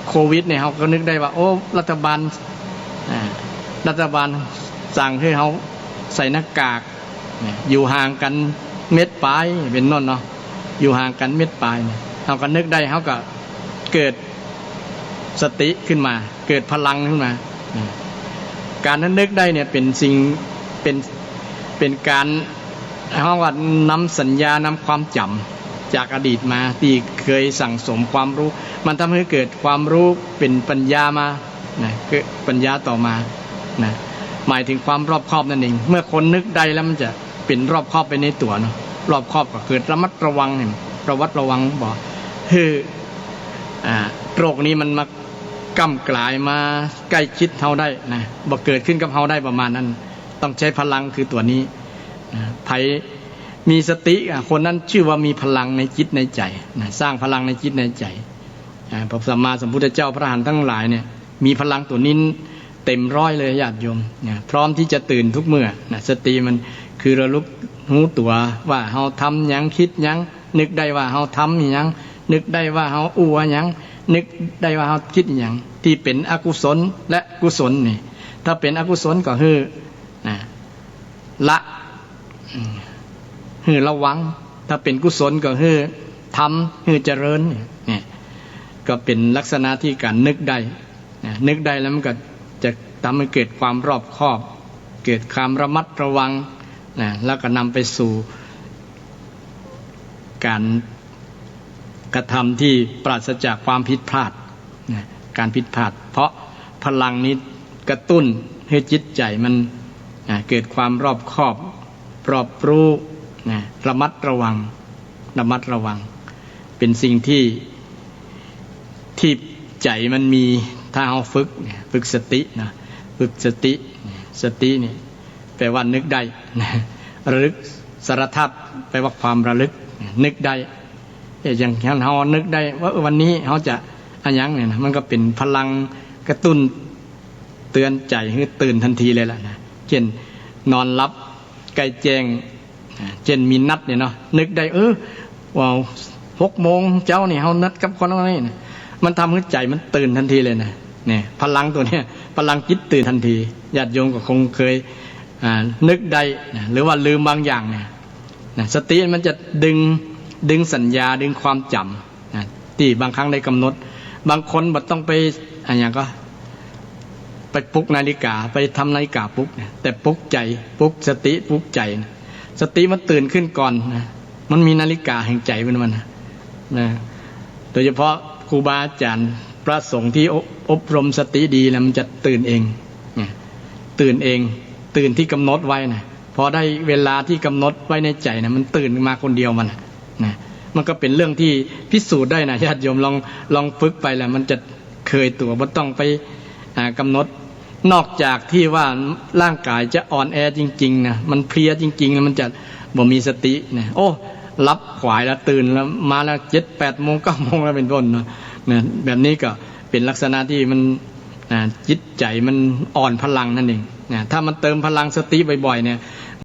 โควิดเนี่ยเขาก็นึกได้ว่าโอ้รัฐบาลสั่งให้เขาใส่หน้ากากอยู่ห่างกันเม็ดปลายเป็นนั่นเนาะอยู่ห่างกันเม็ดปลายเนี่ยเขาก็นึกได้เขาก็เกิดสติขึ้นมาเกิดพลังขึ้นมาการนั้นนึกได้เนี่ยเป็นสิ่งเป็นการห้องว่านำสัญญานำความจำจากอดีตมาที่เคยสั่งสมความรู้มันทำให้เกิดความรู้เป็นปัญญามาเกิดปัญญาต่อมาหมายถึงความรอบคอบนั่นเองเมื่อคนนึกได้แล้วมันจะเป็นรอบคอบไปในตัวเนาะรอบคอบก็เกิดระมัดระวังเนี่ยระวังบอกโรคนี้มันมาก้ำกลายมาใกล้ชิดเฮาได้นะบ่เกิดขึ้นกับเฮาได้ประมาณนั้นต้องใช้พลังคือตัวนี้ไผมีสติคนนั้นชื่อว่ามีพลังในจิตในใจสร้างพลังในจิตในใจพระสัมมาสัมพุทธเจ้าพระอรหันต์ทั้งหลายเนี่ยมีพลังตัวนี้เต็มร้อยเลยญาติโยมพร้อมที่จะตื่นทุกเมื่อสติมันคือระลึกรู้ตัวว่าเฮาทำหยังคิดหยังนึกได้ว่าเฮาทำหยังนึกได้ว่าเฮาอู้หยังนึกได้ว่าเฮาคิดหยัง ที่เป็นอกุศลและกุศลนี่ถ้าเป็นอกุศลก็คือละคือระวังถ้าเป็นกุศลก็คือทำคือเจริญนี่ก็เป็นลักษณะที่การนึกได้นึกได้แล้วมันก็จะทำให้เกิดความรอบคอบเกิดความระมัดระวังแล้วก็นำไปสู่การกระทำที่ปราศจากความผิดพลาดการผิดพลาดเพราะพลังนี้กระตุ้นให้จิตใจมันเกิดความรอบคอบรอบรู้ระมัดระวังเป็นสิ่งที่ใจมันมีถ้าเอาฝึกสตินะฝึกสตินี่แปลว่านึกได้ระลึกสารทัศน์แปลว่าความระลึกนึกได้อย่างเรานึกได้ว่าวันนี้เขาจะอะไรอย่างเนี่ยนะมันก็เป็นพลังกระตุ้นเตือนใจให้ตื่นทันทีเลยล่ะนะเช่นนอนหลับใกล้แจ้งเช่นมีนัดเนี่ยเนาะนึกได้ว่า6 โมงเจ้านี่เขานัดกับคนนี้นะมันทำให้ใจมันตื่นทันทีเลยนะเนี่ยพลังตัวเนี้ยพลังจิตตื่นทันทีญาติโยมก็คงเคยนึกได้หรือว่าลืมบางอย่างเนี่ยสติมันจะดึงสัญญาดึงความจำที่บางครั้งได้กำหนดบางคนบัดต้องไปอะไรอย่างก็ไปปลุกนาฬิกาไปทำนาฬิกาปลุกแต่ปลุกใจปลุกสติปลุกใจสติมันตื่นขึ้นก่อนมันมีนาฬิกาแห่งใจมันนะโดยเฉพาะครูบาอาจารย์พระสงฆ์ที่อบรมสติดีแล้วมันจะตื่นเองตื่นที่กำหนดไว้นะพอได้เวลาที่กำหนดไว้ในใจนะมันตื่นมาคนเดียวมันก็เป็นเรื่องที่พิสูจน์ได้นะญาติโยมลองฝึกไปแล้วมันจะเคยตัวไม่ต้องไปกำหนดนอกจากที่ว่าร่างกายจะอ่อนแอจริงๆนะมันเพลียจริงๆแล้วมันจะบ่มีสตินะรับขวายแล้วตื่นแล้วมาแล้ว7 8 โมง 9 โมงแล้วเป็นต้นนะแบบนี้ก็เป็นลักษณะที่มันจิตใจมันอ่อนพลังนั่นเองถ้ามันเติมพลังสติบ่อยๆเนี่ย